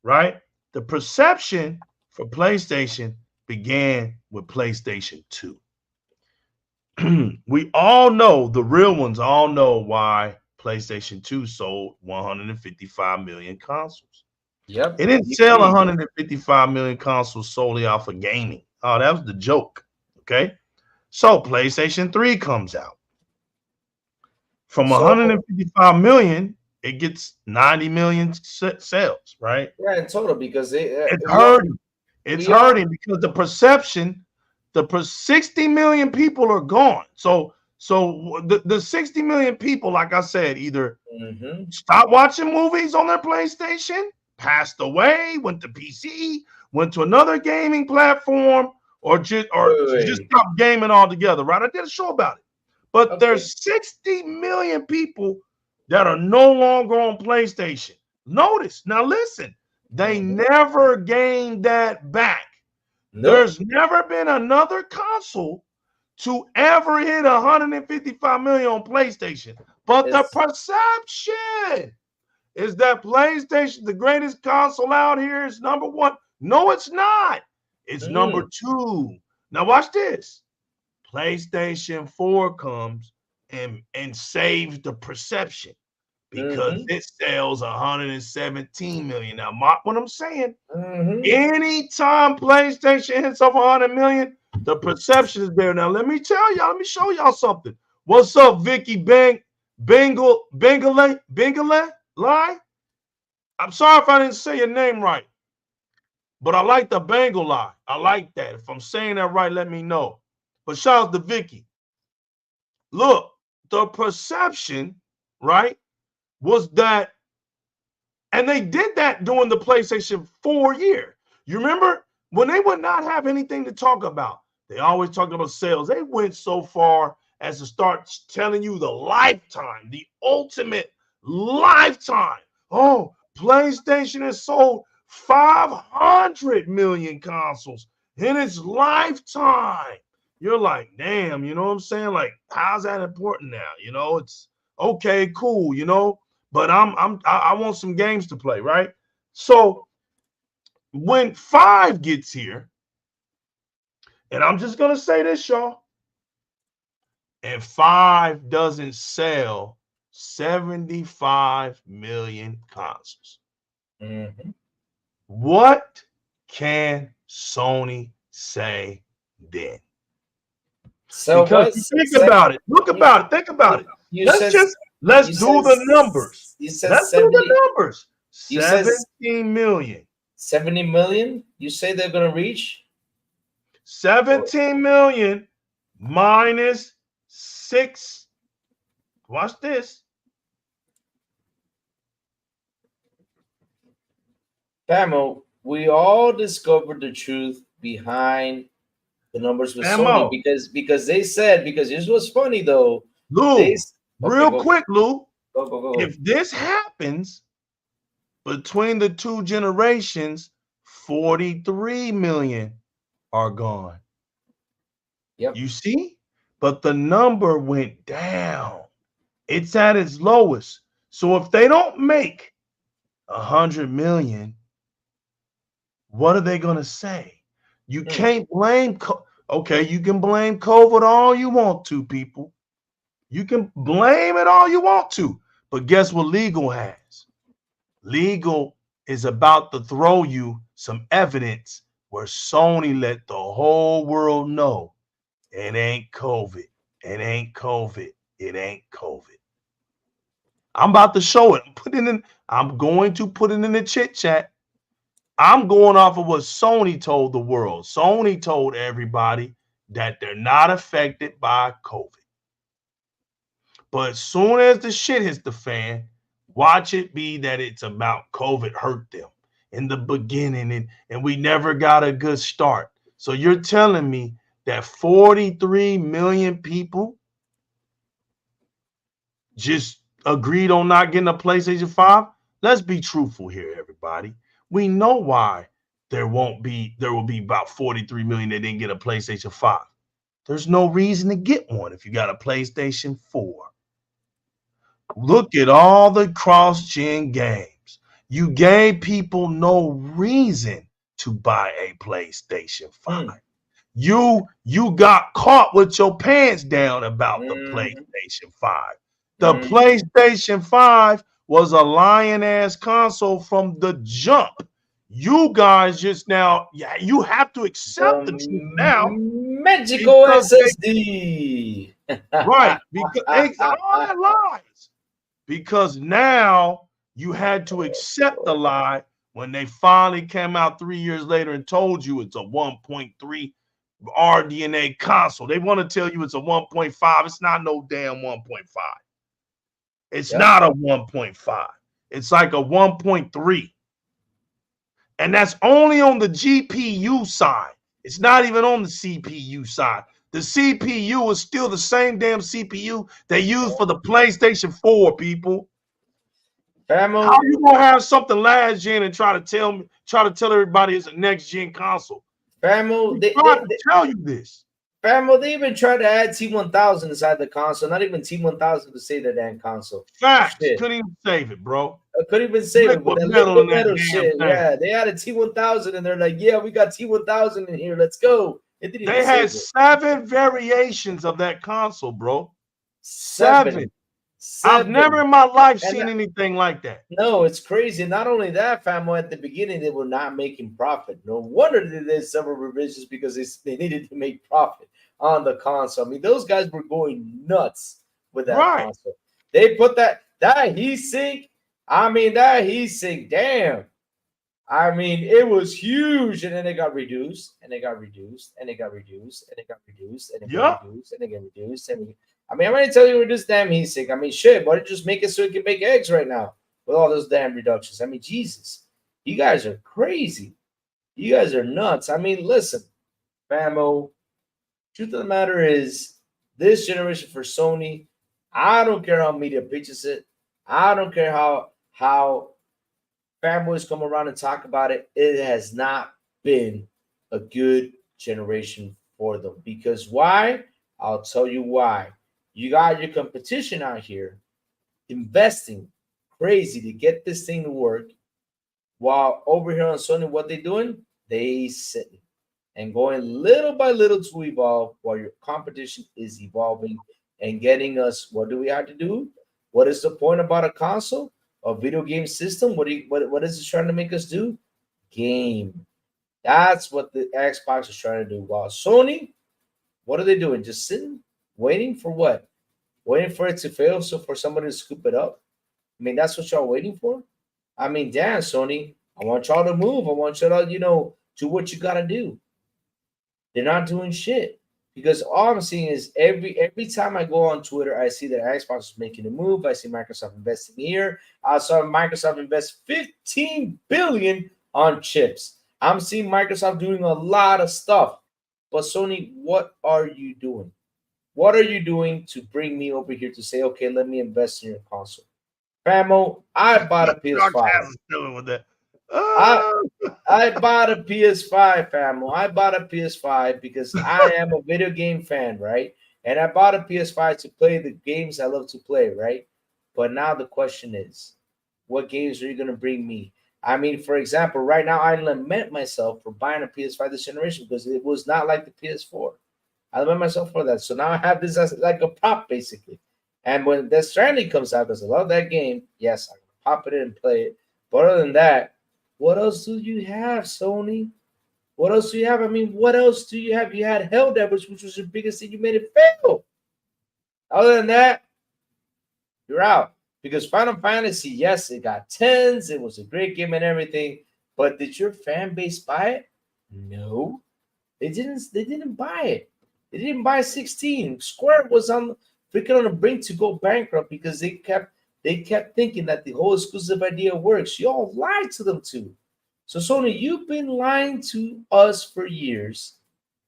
Right? The perception for PlayStation began with PlayStation 2. We all know, the real ones all know why PlayStation 2 sold 155 million consoles. Yep. It didn't sell 155 million consoles solely off of gaming. Oh, that was the joke. Okay. So PlayStation 3 comes out. From 155 million, it gets 90 million sales, right? Yeah, in total, because it's hurting. It's hurting because the perception, 60 million people are gone. So the 60 million people, like I said, either stopped watching movies on their PlayStation, passed away, went to PC, went to another gaming platform, or just stopped gaming altogether, right? I did a show about it. But there's 60 million people that are no longer on PlayStation. Notice, now listen, they never gained that back. Nope. There's never been another console to ever hit 155 million on PlayStation. But the perception is that PlayStation, the greatest console out here, is number one. No, it's not. It's number two. Now watch this. PlayStation 4 comes and saves the perception because it sells 117 million. Now, mark what I'm saying. Anytime PlayStation hits over 100 million, the perception is there. Now, let me tell y'all, let me show y'all something. What's up, Vicky Bengale? I'm sorry if I didn't say your name right, but I like the Bengal lie. I like that. If I'm saying that right, let me know. But shout out to Vicky. Look, the perception, right, was that, and they did that during the PlayStation 4 year. You remember when they would not have anything to talk about? They always talked about sales. They went so far as to start telling you the lifetime, the ultimate lifetime. Oh, PlayStation has sold 500 million consoles in its lifetime. You're like, damn, you know what I'm saying? Like, how's that important now? You know, it's okay, cool, you know, but I want some games to play, right? So when 5 gets here, and I'm just gonna say this, y'all, and 5 doesn't sell 75 million consoles. What can Sony say then? So because think about it. Look about it. Think about it. Let's do the numbers. Let's do the numbers. 17 million. 70 million? You say they're going to reach? 17 million minus 6. Watch this. Pamo, we all discovered the truth behind the numbers with Sony because they said, because this was funny though. Lou, quick, Lou. Go. If this happens between the two generations, 43 million are gone. Yep. You see? But the number went down. It's at its lowest. So if they don't make 100 million, what are they going to say? You can't blame. Okay, you can blame COVID all you want to, people. You can blame it all you want to. But guess what legal has? Legal is about to throw you some evidence where Sony let the whole world know it ain't COVID. It ain't COVID. It ain't COVID. I'm about to show it. I'm going to put it in the chit chat. I'm going off of what Sony told the world. Sony told everybody that they're not affected by COVID. But as soon as the shit hits the fan, watch it be that it's about COVID hurt them in the beginning and we never got a good start. So you're telling me that 43 million people just agreed on not getting a PlayStation 5? Let's be truthful here, everybody. We know why there will be about 43 million that didn't get a PlayStation 5. There's no reason to get one if you got a PlayStation 4. Look at all the cross-gen games. You gave people no reason to buy a PlayStation 5. You got caught with your pants down about the PlayStation 5. The PlayStation 5 was a lion-ass console from the jump. You guys just now, you have to accept the truth now. Magical SSD. Right, because all that lies. Because now you had to accept the lie when they finally came out 3 years later and told you it's a 1.3 RDNA console. They want to tell you it's a 1.5. It's not no damn 1.5. It's not a 1.5. It's like a 1.3. And that's only on the GPU side. It's not even on the CPU side. The CPU is still the same damn CPU they use for the PlayStation 4, people. Famo, How you gonna have something last gen and try to tell everybody it's a next gen console? Famo, I'm trying to tell you this. Famo, they even tried to add T1000 inside the console. Not even T1000 to save the damn console. Facts. Shit. Couldn't even save it, bro. I couldn't even save it with Liquid that metal liquid in that metal damn shit. thing. Yeah, they added T1000 and they're like, yeah, we got T1000 in here. Let's go. It didn't even They had save it. 7 variations of that console, bro. 7. I've never in my life seen anything like that. No, it's crazy. Not only that, famo, at the beginning they were not making profit. No wonder they did several revisions because they needed to make profit on the console. I mean, those guys were going nuts with that console. They put that heat sink. I mean, that heat sink, damn. I mean, it was huge, and then it got reduced, and it got reduced, and it got reduced, and it got reduced, and it got reduced, and it got reduced. I mean, I'm going to tell you with this damn heat sink. I mean, shit, why don't you just make it so it can make eggs right now with all those damn reductions? I mean, Jesus, you guys are crazy. You guys are nuts. I mean, listen, famo, truth of the matter is this generation for Sony, I don't care how media pitches it. I don't care how fanboys come around and talk about it. It has not been a good generation for them. Because why? I'll tell you why. You got your competition out here investing crazy to get this thing to work, while over here on Sony, what they doing? They sitting and going little by little to evolve while your competition is evolving and getting us. What do we have to do? What is the point about a console? A video game system? What is it trying to make us do? Game. That's what the Xbox is trying to do. While Sony, what are they doing? Just sitting, waiting for what? Waiting for it to fail, so for somebody to scoop it up. I mean, that's what y'all waiting for. I mean, damn, Sony, I want y'all to move. I want y'all to, do what you gotta do. They're not doing shit. Because all I'm seeing is every time I go on Twitter, I see that Xbox is making a move. I see Microsoft investing here. I saw Microsoft invest $15 billion on chips. I'm seeing Microsoft doing a lot of stuff. But Sony, what are you doing? What are you doing to bring me over here to say, okay, let me invest in your console? Famo, I bought a PS5. I bought a PS5, famo. I bought a PS5 because I am a video game fan, right? And I bought a PS5 to play the games I love to play, right? But now the question is, what games are you going to bring me? I mean, for example, right now I lament myself for buying a PS5 this generation because it was not like the PS4. I lament myself for that. So now I have this as like a prop, basically. And when Death Stranding comes out, because I love that game, yes, I can pop it in and play it. But other than that, what else do you have, Sony? What else do you have? I mean, what else do you have? You had Helldivers, which was your biggest thing. You made it fail. Other than that, you're out. Because Final Fantasy, yes, it got 10s. It was a great game and everything. But did your fan base buy it? No. They didn't buy it. They didn't buy 16. Square was freaking on the brink to go bankrupt because they kept thinking that the whole exclusive idea works. Y'all lied to them too. So Sony, you've been lying to us for years,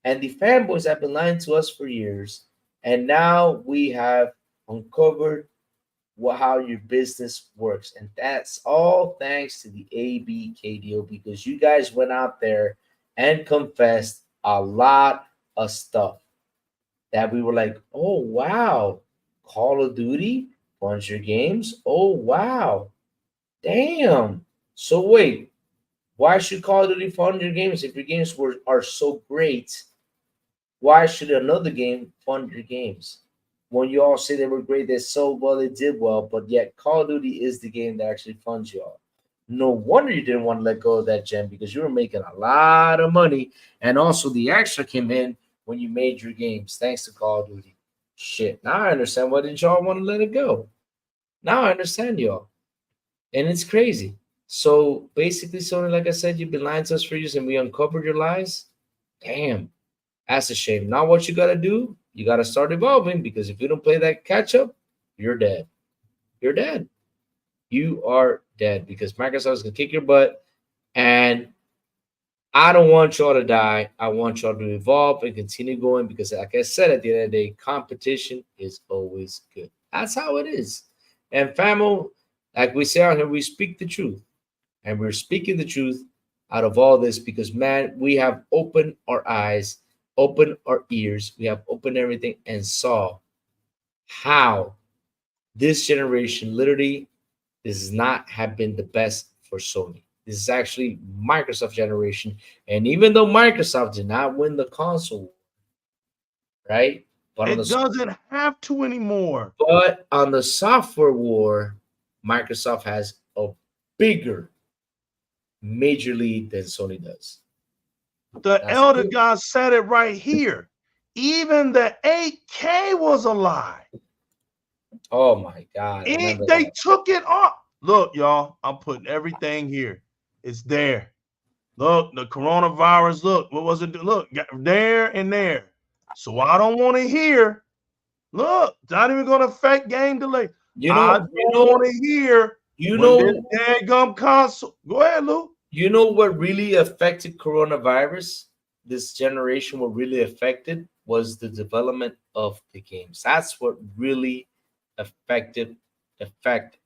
and the fanboys have been lying to us for years, and now we have uncovered how your business works, and that's all thanks to the ABKDO, because you guys went out there and confessed a lot of stuff that we were like, oh wow, Call of Duty funds your games. Oh wow, damn. So wait, why should Call of Duty fund your games if your games are so great? Why should another game fund your games? When you all say they were great, they sold well, they did well, but yet Call of Duty is the game that actually funds you all. No wonder you didn't want to let go of that gem, because you were making a lot of money, and also the extra came in when you made your games, thanks to Call of Duty. Shit, now I understand why didn't y'all want to let it go. Now I understand y'all. And it's crazy. So basically, Sony, like I said, you've been lying to us for years and we uncovered your lies. Damn, that's a shame. Now what you got to do, you got to start evolving, because if you don't play that catch up, you're dead. You're dead. You are dead, because Microsoft is going to kick your butt and I don't want y'all to die. I want y'all to evolve and continue going because, like I said, at the end of the day, competition is always good. That's how it is. And famo, like we say out here, we speak the truth. And we're speaking the truth out of all this because, man, we have opened our eyes, opened our ears, we have opened everything and saw how this generation literally does not have been the best for Sony. This is actually Microsoft generation. And even though Microsoft did not win the console, right? But It doesn't have to anymore. But on the software war, Microsoft has a bigger major lead than Sony does. The elder God said it right here. Even the 8K was a lie. Oh my God. They took it off. Look, y'all, I'm putting everything here. It's there. Look, the coronavirus. Look, what was it? Look, there and there. So I don't want to hear. Look, it's not even going to affect game delay. I don't want to hear. This daggum console. Go ahead, Lou. You know what really affected coronavirus? This generation, what really affected was the development of the games. That's what really affect the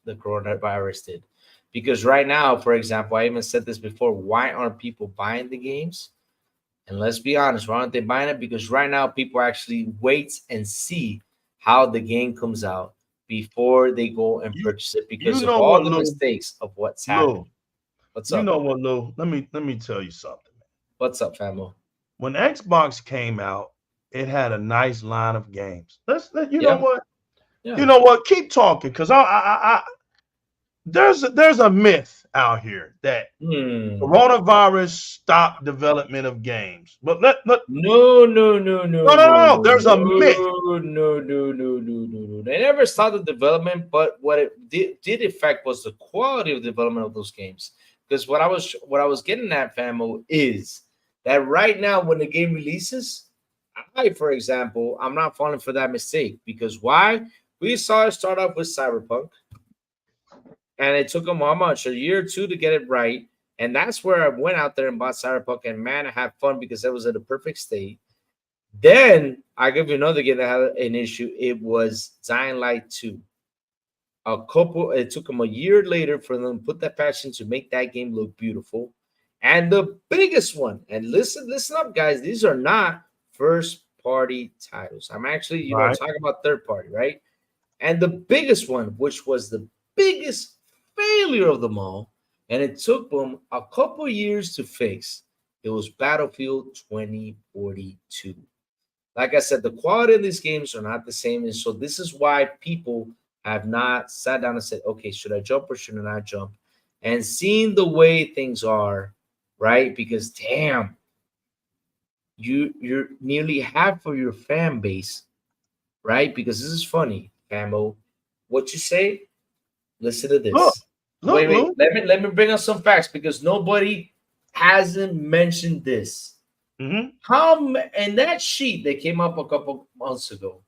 coronavirus did. Because right now, for example, I even said this before, why aren't people buying the games? And let's be honest, why aren't they buying it? Because right now people actually wait and see how the game comes out before they go and purchase it because of all the mistakes of what's happened. What's up? You know what, Lou? Let me tell you something, man. What's up, family? When Xbox came out, it had a nice line of games. You know what? Yeah. You know what? Keep talking, because there's a myth out here that coronavirus stopped development of games. But no. There's a myth. No. They never stopped the development, but what it did affect was the quality of development of those games. Because what I was getting at, famo, is that right now when the game releases, for example, I'm not falling for that mistake. Because why? We saw it start off with Cyberpunk. And it took them how much? A year or two to get it right. And that's where I went out there and bought Cyberpunk. And man, I had fun because it was in a perfect state. Then I give you another game that had an issue. It was Dying Light 2. It took them a year later for them to put that passion to make that game look beautiful. And the biggest one, and listen up, guys, these are not first-party titles. I'm actually, talking about third-party, right? And the biggest one, which was the biggest failure of them all, and it took them a couple years to fix, it was Battlefield 2042. Like I said, the quality of these games are not the same, and so this is why people have not sat down and said, okay, should I jump or should I not jump? And seeing the way things are, right? Because damn, you're nearly half of your fan base, right? Because this is funny, famo. What you say? Listen to this. Wait. Let me bring up some facts because nobody hasn't mentioned this. Mm-hmm. In that sheet that came up a couple months ago,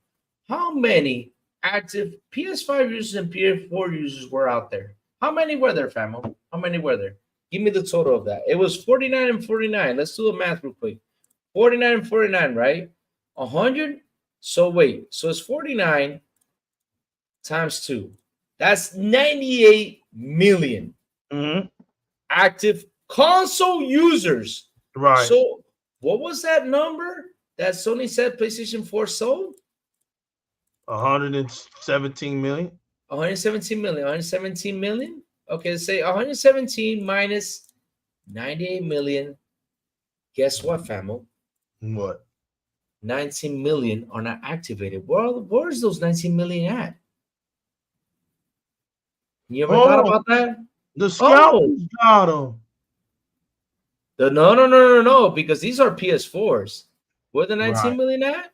how many active PS5 users and PS4 users were out there? How many were there, famo? How many were there? Give me the total of that. It was 49 and 49. Let's do the math real quick. 49 and 49, right? 100. So wait. So it's 49 times 2. That's 98 million active console users. Right. So what was that number that Sony said PlayStation 4 sold? 117 million. 117 million. 117 million. Okay, let's say 117 minus 98 million. Guess what, famo? What? 19 million are not activated. Where's those 19 million at? You ever thought about that? The scalpers got them. No, because these are PS4s. Where the 19 million at?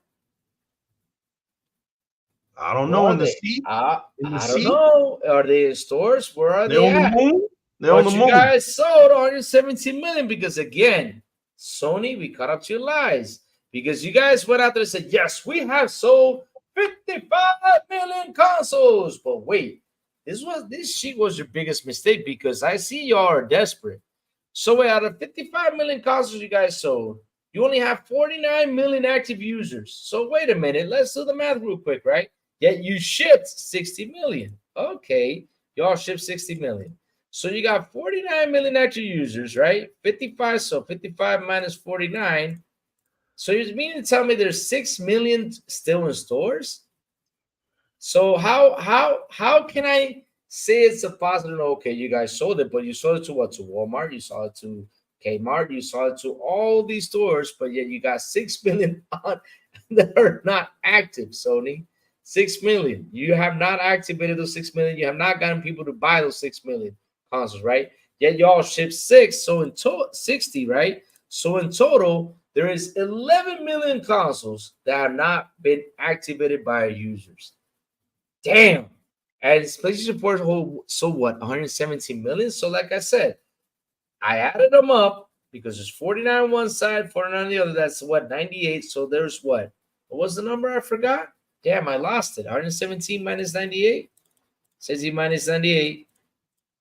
I don't know. In the seat? I don't know. Are they in stores? Where are they at? They're on the moon. You guys sold 117 million because, again, Sony, we caught up to your lies. Because you guys went out there and said, yes, we have sold 55 million consoles. But wait, this sheet was your biggest mistake because I see y'all are desperate. So wait, out of 55 million consoles you guys sold, you only have 49 million active users. So wait a minute, let's do the math real quick, right? Yet you shipped 60 million. Okay, y'all shipped 60 million. So you got 49 million active users, right? 55, so 55 minus 49. So you mean to tell me there's 6 million still in stores? So how can I say it's a positive? Okay, you guys sold it, but you sold it to what? To Walmart, you sold it to Kmart, you sold it to all these stores, but yet you got 6 million on that are not active, Sony. 6 million. You have not activated those 6 million. You have not gotten people to buy those 6 million consoles, right? Yet y'all shipped 6, so in total 60, right? So in total, there is 11 million consoles that have not been activated by users. Damn. And PlayStation 4 whole, so what? 117 million. So like I said, I added them up because there's 49 on one side, 49 on the other. That's what, 98. So there's what? What was the number? I forgot. Damn, I lost it. 117 minus 98. Says he minus 98.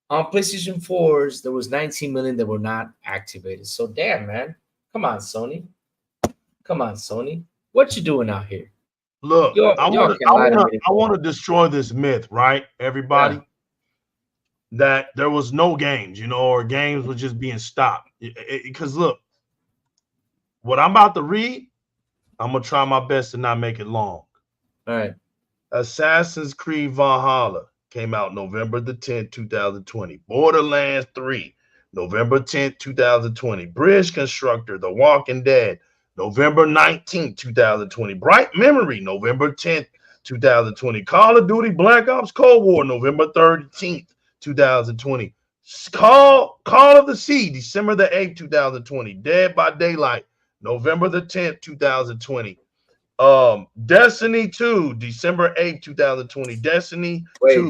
On PlayStation 4s, there was 19 million that were not activated. So damn, man. Come on, Sony. Come on, Sony. What you doing out here? Look, I want to destroy this myth, right? Everybody, Yeah. that there was no games, or games were just being stopped. Because look, what I'm about to read, I'm gonna try my best to not make it long. All right. Assassin's Creed Valhalla came out November the 10th, 2020. Borderlands 3, November 10th, 2020. Bridge Constructor, The Walking Dead, November 19th, 2020. Bright Memory, November 10th, 2020. Call of Duty Black Ops Cold War, November 13th, 2020. Call of the Sea, December the 8th, 2020. Dead by Daylight, November the 10th, 2020. Destiny 2, December 8th, 2020. Destiny 2,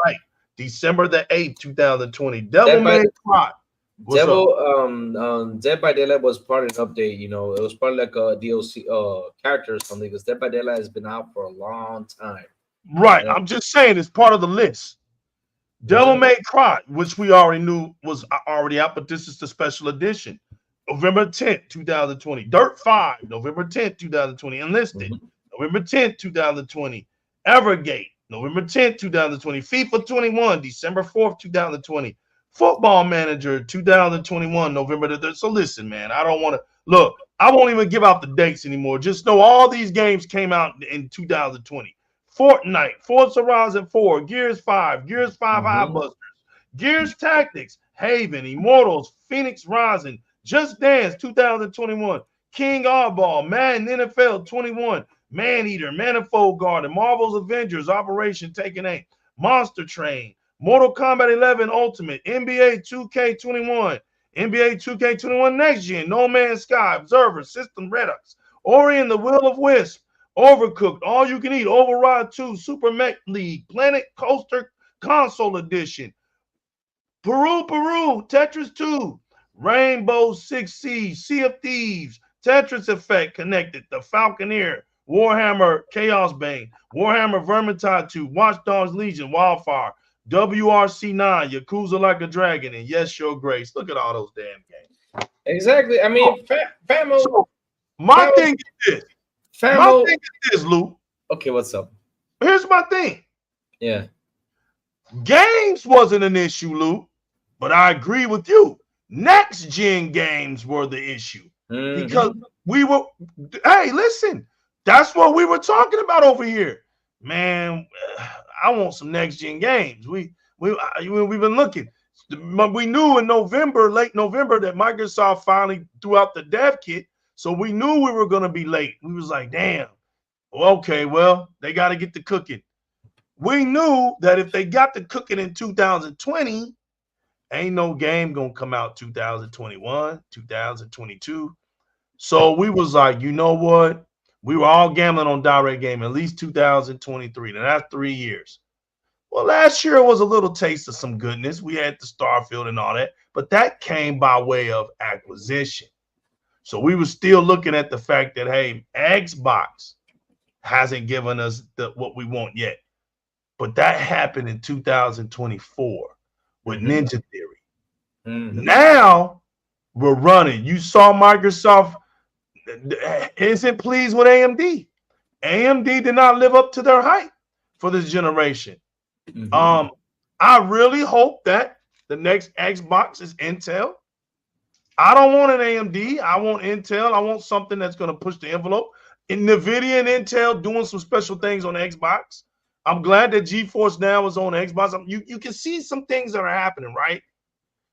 right, December the 8th, 2020. Devil May Cry. Dead by Daylight was part of an update. It was part of like a DLC character or something, because Dead by Daylight has been out for a long time. Right. I'm just saying it's part of the list. Devil May Cry, which we already knew was already out, but this is the special edition. November 10th, 2020. Dirt 5, November 10th, 2020. Enlisted, November 10th, 2020. Evergate, November 10th, 2020. FIFA 21, December 4th, 2020. Football Manager 2021, November the 3rd. So listen, man, I don't want to look. I won't even give out the dates anymore. Just know all these games came out in 2020. Fortnite, Forza Horizon 4, Gears 5, Gears 5 Highbusters, Gears Tactics, Haven, Immortals, Phoenix Rising, Just Dance 2021, King Oddball, Madden NFL 21, Maneater, Manifold Garden, Marvel's Avengers, Operation Taken Aim, Monster Train, Mortal Kombat 11 Ultimate, NBA 2K21, NBA 2K21 Next Gen, No Man's Sky, Observer, System Redux, Ori and the Will of Wisp, Overcooked, All You Can Eat, Override 2, Super Mech League, Planet Coaster Console Edition, Peril, Tetris 2, Rainbow Six Siege, Sea of Thieves, Tetris Effect Connected, The Falconeer, Warhammer Chaos Bane, Warhammer Vermintide 2, Watch Dogs Legion, Wildfire, WRC 9, Yakuza Like a Dragon, and Yes, Your Grace. Look at all those damn games. Exactly. I mean, my thing is this, Lou. Okay, what's up? Here's my thing. Yeah. Games wasn't an issue, Lou, but I agree with you. Next gen games were the issue because we were. Hey, listen, that's what we were talking about over here, man. I want some next gen games. We've been looking. We knew in November, late November, that Microsoft finally threw out the dev kit, so we knew we were going to be late. We was like, damn. Okay, well, they got to get the cooking. We knew that if they got the cooking in 2020, ain't no game gonna come out 2021, 2022. So we was like, you know what? We were all gambling on Di-RRec Game at least 2023. Now that's 3 years. Well, last year was a little taste of some goodness. We had the Starfield and all that, but that came by way of acquisition. So we were still looking at the fact that, hey, Xbox hasn't given us what we want yet. But that happened in 2024 with Ninja Theory. Now were running. You saw Microsoft isn't pleased with AMD. AMD did not live up to their hype for this generation. I really hope that the next Xbox is Intel. I don't want an AMD. I want Intel. I want something that's going to push the envelope. In NVIDIA and Intel doing some special things on Xbox. I'm glad that GeForce Now is on Xbox. You can see some things that are happening, right?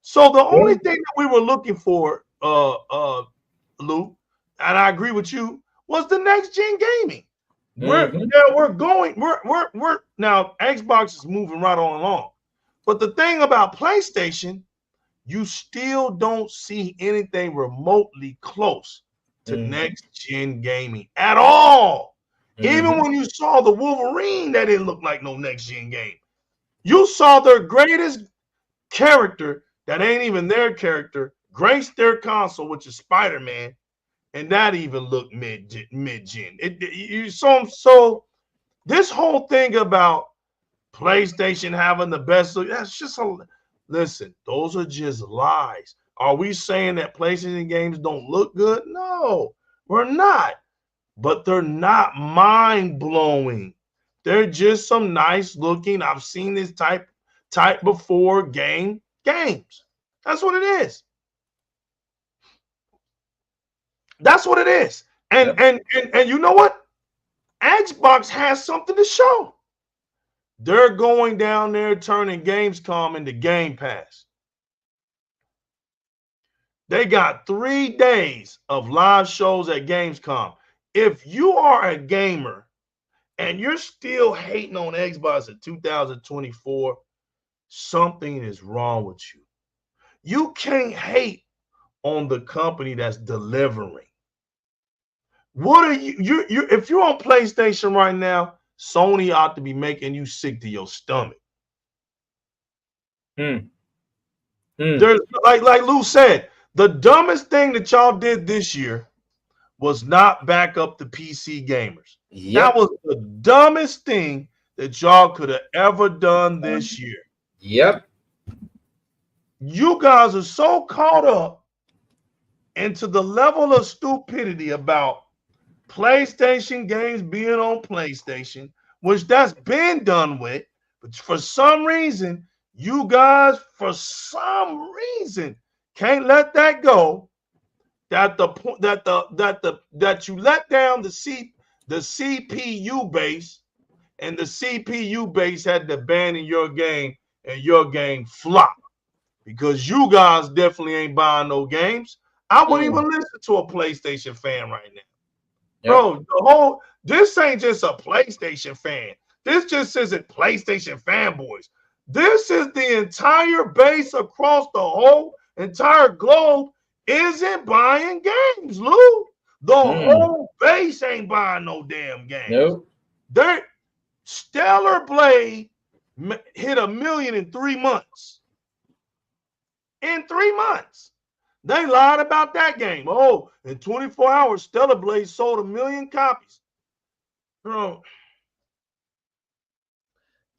So the only thing that we were looking for, Lou, and I agree with you, was the next gen gaming. We're now Xbox is moving right on along. But the thing about PlayStation, you still don't see anything remotely close to next gen gaming at all. Even when you saw the Wolverine, that didn't look like no next gen game. You saw their greatest character that ain't even their character grace their console, which is Spider-Man, and that even looked mid-gen. You saw them. So this whole thing about PlayStation having the best look, that's just listen, those are just lies. Are we saying that PlayStation games don't look good? No, we're not. But they're not mind-blowing. They're just some nice looking, I've seen this type before games. That's what it is. That's what it is. And you know what? Xbox has something to show. They're going down there turning Gamescom into Game Pass. They got 3 days of live shows at Gamescom. If you are a gamer and you're still hating on Xbox in 2024, something is wrong with you. You can't hate on the company that's delivering. What are you if you're on PlayStation right now, Sony ought to be making you sick to your stomach. There's like Lou said, the dumbest thing that y'all did this year was not back up the PC gamers. That was the dumbest thing that y'all could have ever done this year. You guys are so caught up into the level of stupidity about PlayStation games being on PlayStation, which that's been done with, but for some reason, you guys, can't let that go. That you let down the CPU base, and the CPU base had to abandon your game, and your game flopped because you guys definitely ain't buying no games. I wouldn't even listen to a PlayStation fan right now, bro. This ain't just a PlayStation fan. This just isn't PlayStation fanboys. This is the entire base across the whole entire globe isn't buying games, Lou. The whole base ain't buying no damn games. Nope. Stellar Blade hit 1 million in 3 months. In 3 months. They lied about that game. Oh, in 24 hours, Stellar Blade sold 1 million copies. Bro,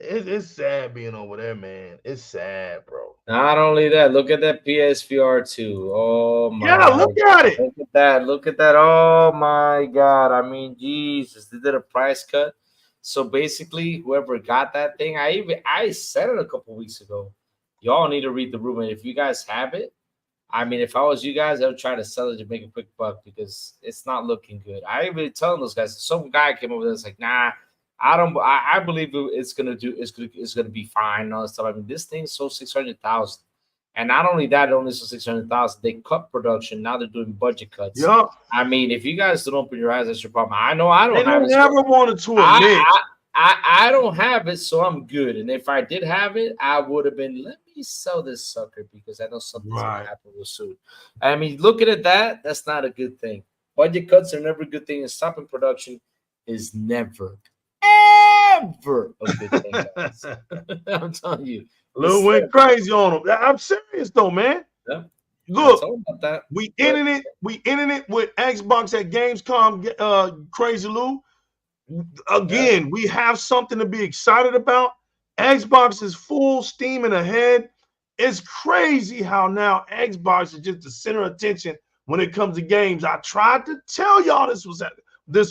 it's sad being over there, man. It's sad, bro. Not only that, look at that PSVR 2. Oh my God. Yeah, look at it. Look at that. Look at that. Oh my God. I mean, Jesus, they did a price cut. So basically, whoever got that thing, I said it a couple weeks ago. Y'all need to read the room. And if you guys have it, I mean, if I was you guys, I would try to sell it to make a quick buck because it's not looking good. I even telling those guys, some guy came over there, it's like, nah, I believe it's gonna be fine and all that stuff. I mean, this thing sold 600,000, and not only that, it only sold 600,000. They cut production. Now they're doing budget cuts. Yeah. I mean, if you guys don't open your eyes, that's your problem. I know I don't. They don't never wanted to admit. I don't have it, so I'm good. And if I did have it, I would have been. Let me sell this sucker because I know something's gonna happen real soon. I mean, looking at that, that's not a good thing. Budget cuts are never a good thing, and stopping production is never ever a good thing, guys. I'm telling you. Lou went crazy on him. I'm serious though, man. Yeah. Look, we ended it with Xbox at Gamescom, Crazy Lou. Again, we have something to be excited about. Xbox is full steaming ahead. It's crazy how now Xbox is just the center of attention when it comes to games. I tried to tell y'all this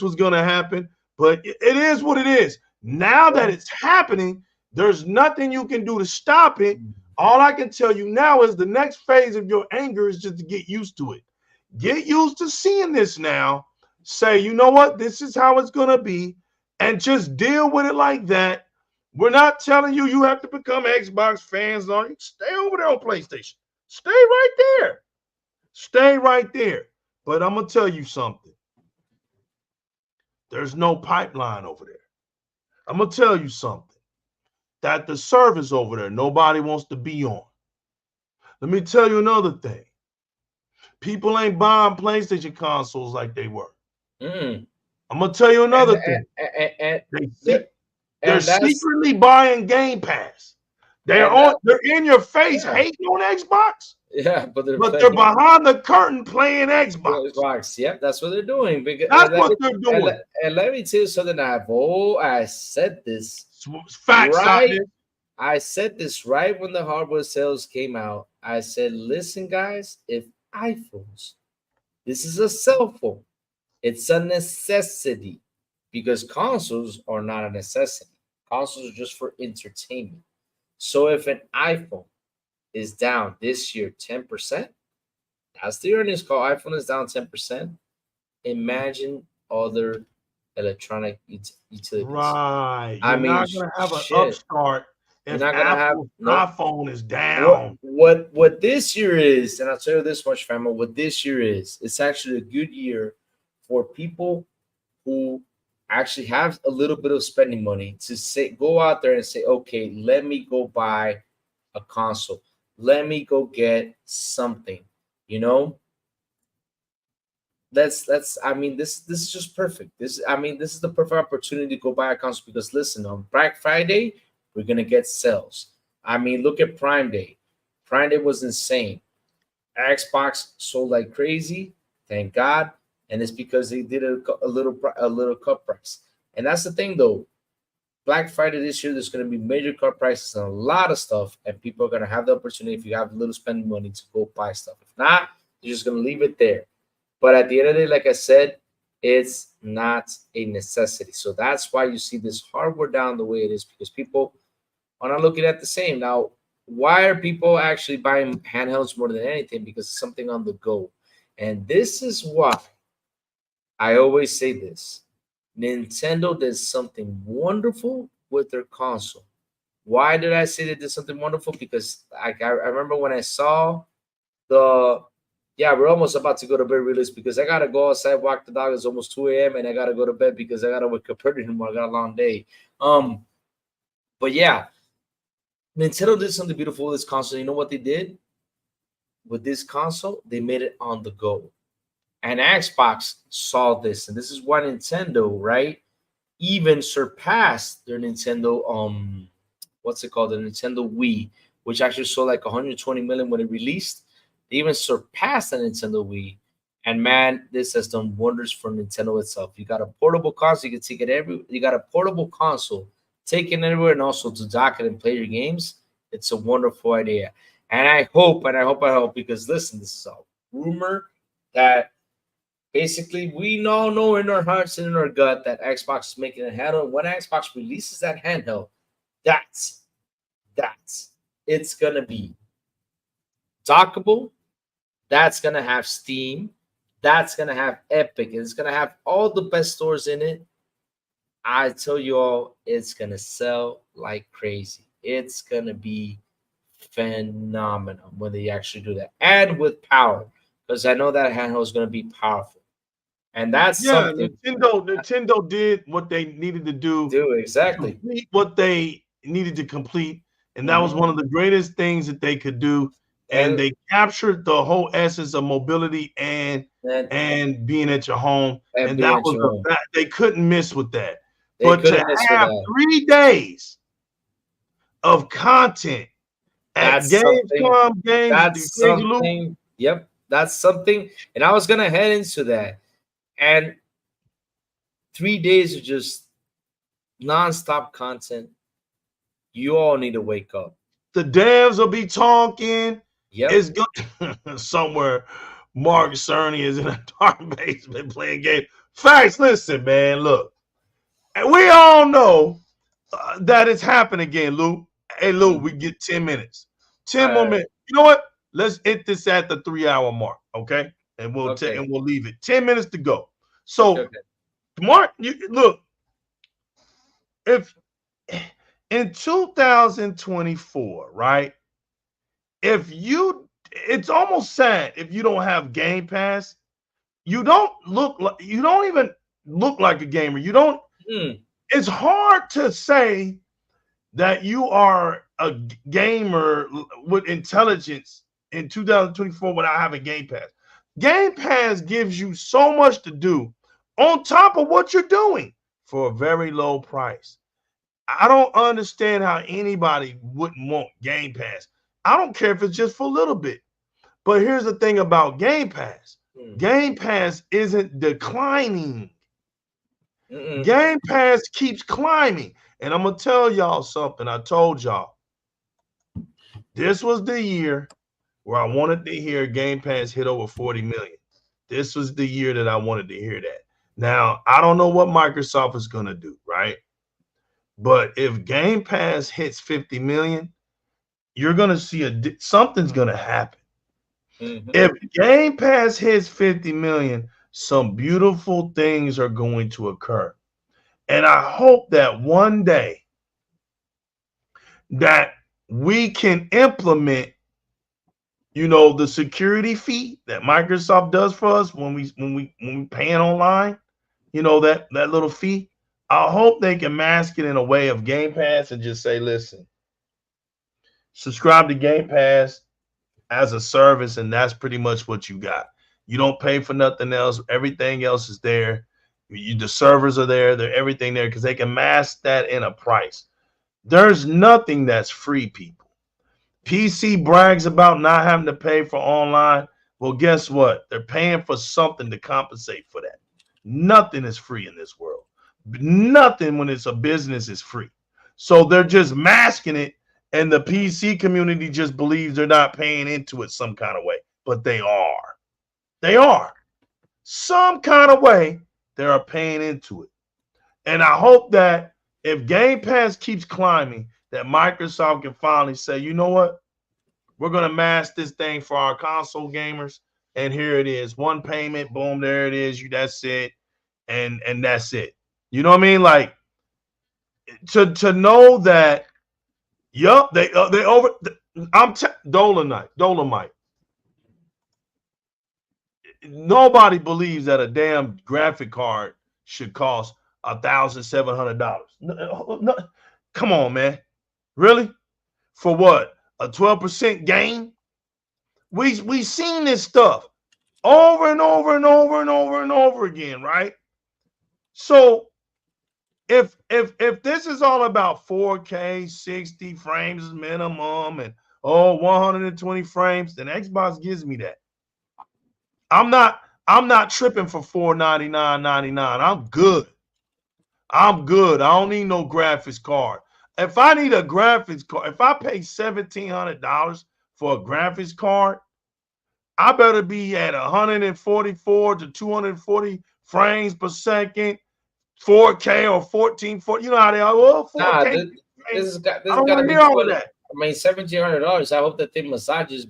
was going to happen, but it is what it is. Now that it's happening, there's nothing you can do to stop it. All I can tell you now is the next phase of your anger is just to get used to it. Get used to seeing this now. Say, you know what? This is how it's going to be, and just deal with it like that. We're not telling you you have to become Xbox fans. Stay over there on PlayStation. Stay right there. Stay right there. But I'm going to tell you something. There's no pipeline over there. I'm going to tell you something. That the service over there, nobody wants to be on. Let me tell you another thing. People ain't buying PlayStation consoles like they were. I'm going to tell you another thing. They're secretly buying Game Pass. They're in your face hating on Xbox. Yeah, but they're behind the curtain playing Xbox. Yep, that's what they're doing. That's what they're doing. And let me tell you something. I said this. Facts right. I said this right when the hardware sales came out. I said, listen, guys, if iPhones, this is a cell phone. It's a necessity. Because consoles are not a necessity. Consoles are just for entertainment. So if an iPhone is down this year 10%, that's the earnings call. iPhone is down 10%. Imagine other electronic utilities. Right. You're not going to have an upstart if Apple's iPhone is down. What this year is, and I'll tell you this much, family, what this year is, it's actually a good year for people who actually have a little bit of spending money to go out there and say, okay, let me go buy a console. Let me go get something, I mean, this is just perfect. This is the perfect opportunity to go buy a console because listen, on Black Friday, we're going to get sales. I mean, look at Prime Day. Prime Day was insane. Xbox sold like crazy. Thank God. And it's because they did a little cut price. And that's the thing, though. Black Friday this year, there's going to be major cut prices on a lot of stuff, and people are going to have the opportunity, if you have a little spending money, to go buy stuff. If not, you're just going to leave it there. But at the end of the day, like I said, it's not a necessity. So that's why you see this hardware down the way it is, because people are not looking at the same. Now, why are people actually buying handhelds more than anything? Because it's something on the go. And this is why I always say this. Nintendo did something wonderful with their console. Why did I say they did something wonderful? Because I remember when I saw we're almost about to go to bed release because I got to go outside, walk the dog. It's almost 2 a.m. and I got to go to bed because I got to wake up early tomorrow. I got a long day. But yeah, Nintendo did something beautiful with this console. You know what they did? With this console, they made it on the go. And Xbox saw this, and this is why Nintendo, right, even surpassed their Nintendo, the Nintendo Wii, which actually sold like 120 million when it released. They even surpassed the Nintendo Wii. And man, this has done wonders for Nintendo itself. You got a portable console, you can take it you got a portable console, take it anywhere, and also to dock it and play your games. It's a wonderful idea. And I hope, because listen, this is a rumor that basically we all know in our hearts and in our gut that Xbox is making a handheld. When Xbox releases that handheld, that's it's gonna be dockable. That's gonna have Steam. That's gonna have Epic. It's gonna have all the best stores in it. I tell you all, it's gonna sell like crazy. It's gonna be phenomenal when they actually do that, and with power, because I know that handheld is gonna be powerful. And that's something Nintendo did what they needed to do exactly complete what they needed to complete, and that was one of the greatest things that they could do. And they captured the whole essence of mobility and being at your home, and that was they couldn't miss with that. But to have 3 days of content at Gamescom games, that's something. Yep, that's something. And I was gonna head into that. And 3 days of just nonstop content. You all need to wake up. The devs will be talking. Yep. It's good somewhere. Mark Cerny is in a dark basement playing game. Facts. Listen, man. Look, and we all know that it's happening again, Lou. Hey, Lou, we get 10 minutes. 10 more minutes. You know what? Let's hit this at the 3-hour mark, okay? And we'll leave it. 10 minutes to go. So, Mark, look, if in 2024, right? It's almost sad if you don't have Game Pass. You don't even look like a gamer. You don't. It's hard to say that you are a gamer with intelligence in 2024 without having Game Pass. Game Pass gives you so much to do on top of what you're doing for a very low price. I don't understand how anybody wouldn't want Game Pass. I don't care if it's just for a little bit. But here's the thing about Game Pass. Game Pass isn't declining. Game Pass keeps climbing. And I'm going to tell y'all something. I told y'all. This was the year where I wanted to hear Game Pass hit over 40 million. This was the year that I wanted to hear that. Now, I don't know what Microsoft is going to do, right? But if Game Pass hits 50 million, you're going to see something's going to happen. If Game Pass hits 50 million, some beautiful things are going to occur. And I hope that one day that we can implement, the security fee that Microsoft does for us when we paying online, that little fee. I hope they can mask it in a way of Game Pass and just say, listen, subscribe to Game Pass as a service, and that's pretty much what you got. You don't pay for nothing else. Everything else is there. The servers are there. They're everything there because they can mask that in a price. There's nothing that's free, people. PC brags about not having to pay for online. Well, guess what? They're paying for something to compensate for that. Nothing is free in this world. Nothing when it's a business is free. So they're just masking it, and the PC community just believes they're not paying into it some kind of way. But they are. They are. Some kind of way they are paying into it. And I hope that if Game Pass keeps climbing, that Microsoft can finally say, you know what? We're going to mask this thing for our console gamers. And here it is. One payment. Boom. There it is. That's it. And that's it. You know what I mean? Like to know that, yup, they over. Dolomite. Nobody believes that a damn graphic card should cost $1,700. No, come on, man. Really? For what? A 12% gain? We seen this stuff over and over and over and over and over again, right? So if this is all about 4K, 60 frames minimum, and 120 frames, then Xbox gives me that. I'm not tripping for $499.99. I'm good. I don't need no graphics card. If I need a graphics card, if I pay $1,700 for a graphics card, I better be at 144 to 240 frames per second, 4K or 1440. You know how they are. Well, 4K. This I don't want to hear all of that. I mean, $1,700. I hope that thing massages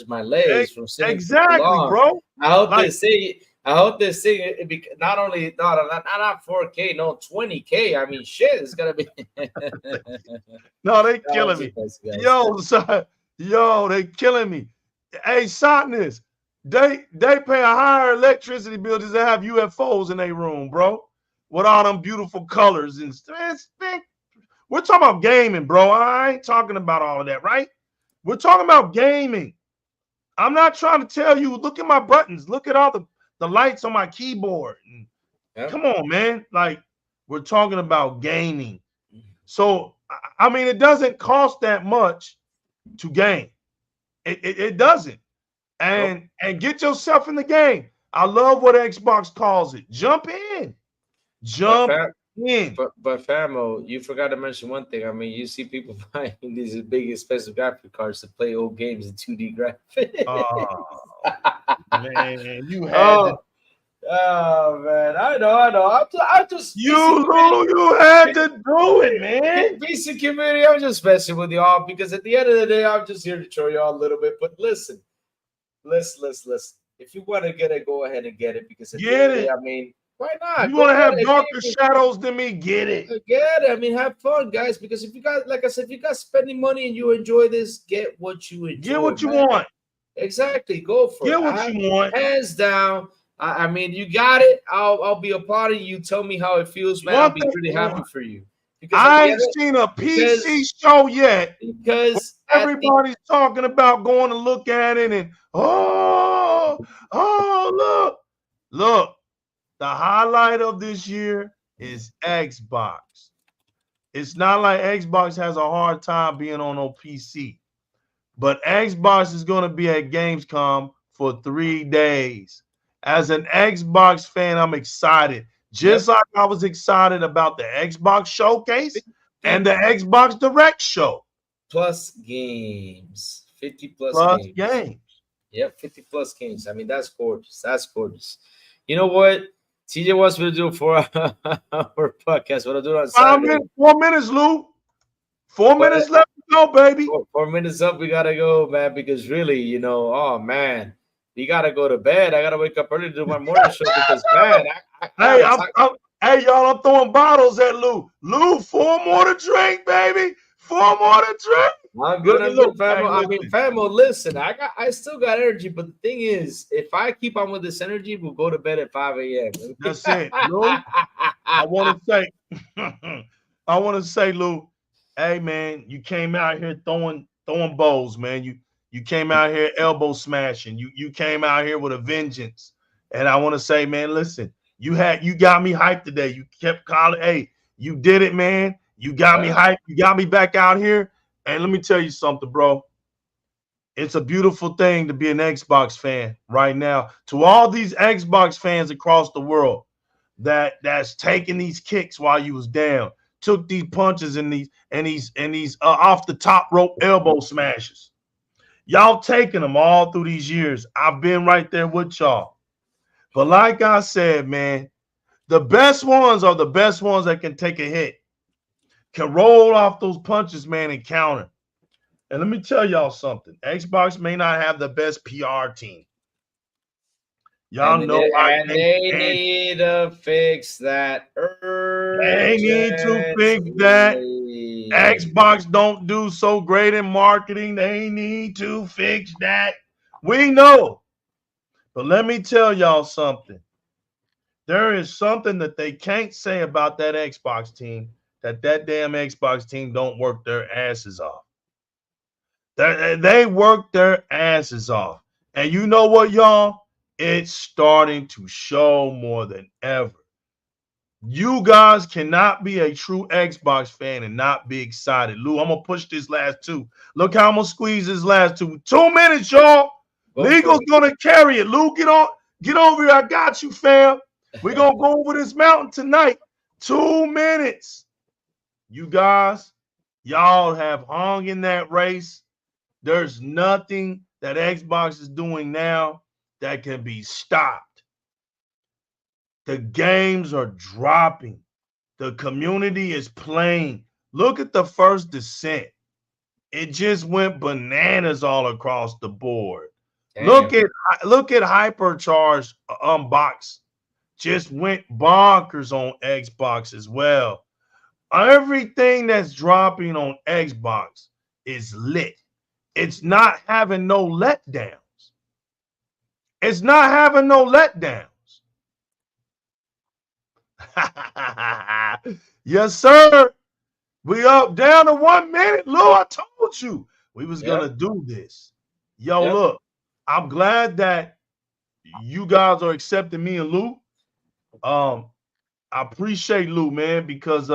my legs from sitting exactly, long. Bro. I hope this thing not only not 4K, no 20K. I mean, shit, it's gonna be. No, they killing me. Yo, they killing me. Hey, Sotness, they pay a higher electricity bill just to have UFOs in their room, bro, with all them beautiful colors and stuff. We're talking about gaming, bro. I ain't talking about all of that, right? We're talking about gaming. I'm not trying to tell you, look at my buttons. Look at all the lights on my keyboard. Come on, man. Like, we're talking about gaming. So, I mean, it doesn't cost that much to game. It doesn't. And get yourself in the game. I love what Xbox calls it. Jump in. Jump in. But Famo, you forgot to mention one thing. I mean, you see people buying these big expensive graphic cards to play old games in 2D graphics. Oh, man, you had to. Oh man, I know. I'm just You had to do it, man. basic community. I'm just messing with y'all because at the end of the day, I'm just here to show y'all a little bit. But listen. If you want to get it, go ahead and get it because at the end of the day, I mean, why not? You want to have darker shadows than me? Get it. Get it. I mean, have fun, guys. Because if you got, like I said, if you got spending money and you enjoy this, get what you enjoy. Get what you want. Exactly. Go for it. Get what you want. Hands down. I mean, you got it. I'll be applauding you. Tell me how it feels, man. I'll be really happy for you. Because I ain't seen a PC show yet. Because everybody's talking about going to look at it and look. The highlight of this year is Xbox. It's not like Xbox has a hard time being on no PC, but Xbox is going to be at Gamescom for 3 days. As an Xbox fan, I'm excited. Just like I was excited about the Xbox Showcase and the Xbox Direct show. Plus games. 50 plus games. Yep, 50 plus games. I mean, that's gorgeous. That's gorgeous. You know what? TJ wants me to do for our podcast. What I'll do on Saturday. 4 minutes, Lou. 4 minutes left to go, baby. 4 minutes up. We got to go, man, because really, you know, oh, man. You gotta go to bed. I gotta wake up early to do my morning show because man, hey y'all, I'm throwing bottles at Lou. Lou, 4 more to drink, baby. 4 more to drink. I'm good. Famo. I mean, Famo, listen, I still got energy, but the thing is, if I keep on with this energy, we'll go to bed at 5 a.m. That's it, Lou. I want to say, Lou, hey man, you came out here throwing bowls, man. You came out here elbow smashing. You came out here with a vengeance. And I want to say, man, listen, you got me hyped today. You kept calling. Hey, you did it, man. You got me hyped. You got me back out here. And let me tell you something, bro. It's a beautiful thing to be an Xbox fan right now. To all these Xbox fans across the world that's taking these kicks while you was down, took these punches and these off the top rope elbow smashes. Y'all taking them all through these years. I've been right there with y'all. But like I said, man, the best ones are the best ones that can take a hit, can roll off those punches, man, and counter. And let me tell y'all something. Xbox may not have the best PR team. Y'all know they need to fix that. They need to fix that. Xbox don't do so great in marketing. They need to fix that. We know. But let me tell y'all something. There is something that they can't say about that Xbox team, that damn Xbox team don't work their asses off. They work their asses off. And you know what, y'all? It's starting to show more than ever. You guys cannot be a true Xbox fan and not be excited. Lou, I'm going to push this last 2. Look how I'm going to squeeze this last 2. 2 minutes, y'all. Legal's going to carry it. Lou, get over here. I got you, fam. We're going to go over this mountain tonight. 2 minutes. You guys, y'all have hung in that race. There's nothing that Xbox is doing now that can be stopped. The games are dropping. The community is playing. Look at the first Descent. It just went bananas all across the board. Damn. Look at Hypercharged Unbox. Just went bonkers on Xbox as well. Everything that's dropping on Xbox is lit. It's not having no letdowns. It's not having no letdowns. Yes, sir. We up down to 1 minute. Lou, I told you we was gonna do this. Yo, look, I'm glad that you guys are accepting me and Lou. I appreciate Lou, man, because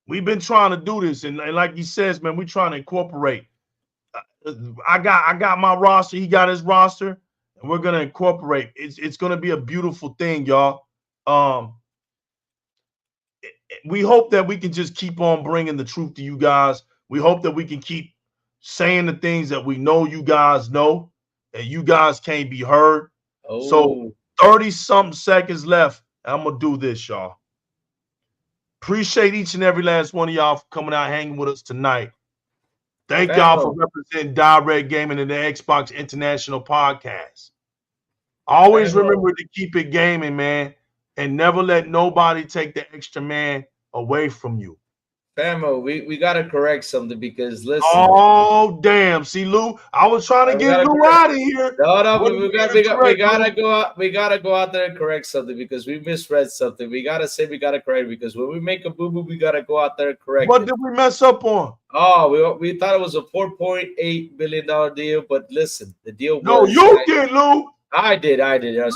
we've been trying to do this, and like he says, man, we're trying to incorporate. I got my roster, he got his roster, and we're gonna incorporate. It's gonna be a beautiful thing, y'all. we hope that we can just keep on bringing the truth to you guys. We hope that we can keep saying the things that we know you guys know, and you guys can't be heard. So 30-something seconds left. I'm going to do this, y'all. Appreciate each and every last one of y'all for coming out hanging with us tonight. Thank y'all for representing Di-RRec Gaming and the Xbox International Podcast. Always remember to keep it gaming, man, and never let nobody take the extra man away from you. Famo, we gotta correct something because listen. Oh damn! See, Lou, I was trying to get Lou out of here. No, we gotta go out. We gotta go out there and correct something because we misread something. We gotta say we gotta correct because when we make a boo boo, we gotta go out there and correct. What did we mess up on? Oh, we thought it was a $4.8 billion deal, but listen, the deal. No, you did, Lou. I did. I did. I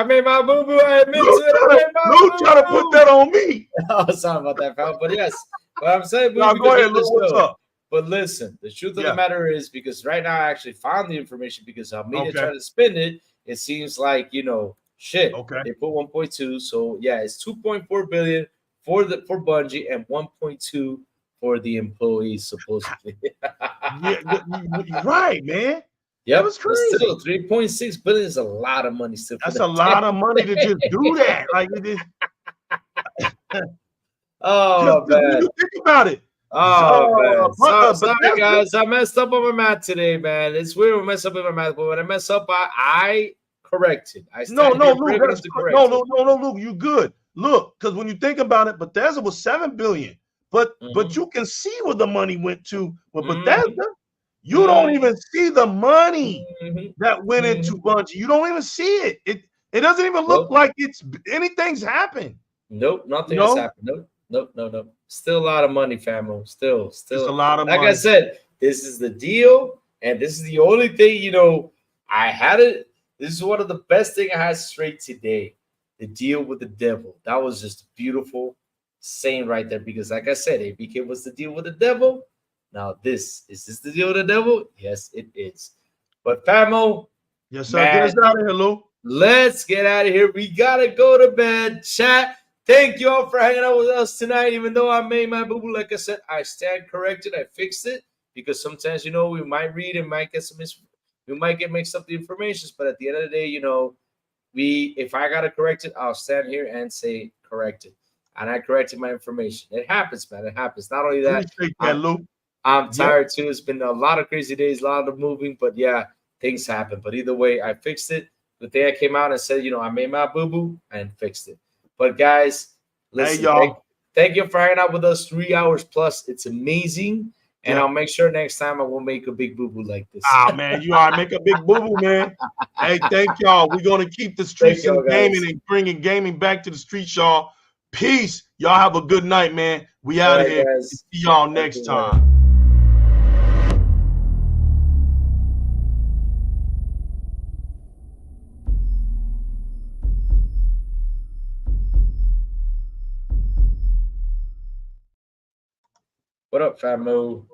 made my boo boo. I admit to it. Lou trying to put that on me. Oh, sorry about that, pal. But yes, but I'm saying, go ahead, Lou. What's up? But listen, the truth of the matter is, because right now I actually found the information because our media tried to spin it. It seems like shit. Okay. They put 1.2, so yeah, it's 2.4 billion for Bungie and 1.2 for the employees supposedly. Yeah, right, man. Yeah, it's crazy. Still, 3.6 billion is a lot of money. Still, that's a lot of money to just do that. Like it is. Oh man, when you think about it. Oh man, sorry guys, I messed up on my math today, man. It's weird to mess up on my math, but when I mess up, I corrected. No, Luke, you good. Look, because when you think about it, Bethesda was $7 billion, but you can see where the money went to with Bethesda. You don't even see the money that went into Bungie. You don't even see it. It doesn't even look like anything's happened. Nope, nothing has happened. Nope. Still a lot of money, famo. Still it's a lot of money. Like I said, this is the deal, and this is the only thing, I had it. This is one of the best things I had straight today. The deal with the devil. That was just beautiful saying right there, because like I said, ABK was the deal with the devil. Now is this the deal with the devil? Yes, it is. But famo, yes, sir. Get us out of here, Lou. Let's get out of here. We gotta go to bed. Chat. Thank you all for hanging out with us tonight. Even though I made my boo-boo, like I said, I stand corrected. I fixed it because sometimes we might read and might get we might get mixed up the information. But at the end of the day, if I gotta correct it, I'll stand here and say corrected. And I corrected my information. It happens, man. It happens. Not only that, I'm tired too. It's been a lot of crazy days, a lot of moving, but yeah, things happen. But either way, I fixed it. The day I came out and said, I made my boo-boo and fixed it. But guys, listen, hey, y'all. Thank you for hanging out with us 3 hours plus. It's amazing. And I'll make sure next time I will make a big boo-boo like this. Man, you all right. Make a big boo-boo, man. Hey, thank y'all. We're going to keep the streets of gaming and bringing gaming back to the streets, y'all. Peace. Y'all have a good night, man. We out of here. See y'all next time. What up, famo?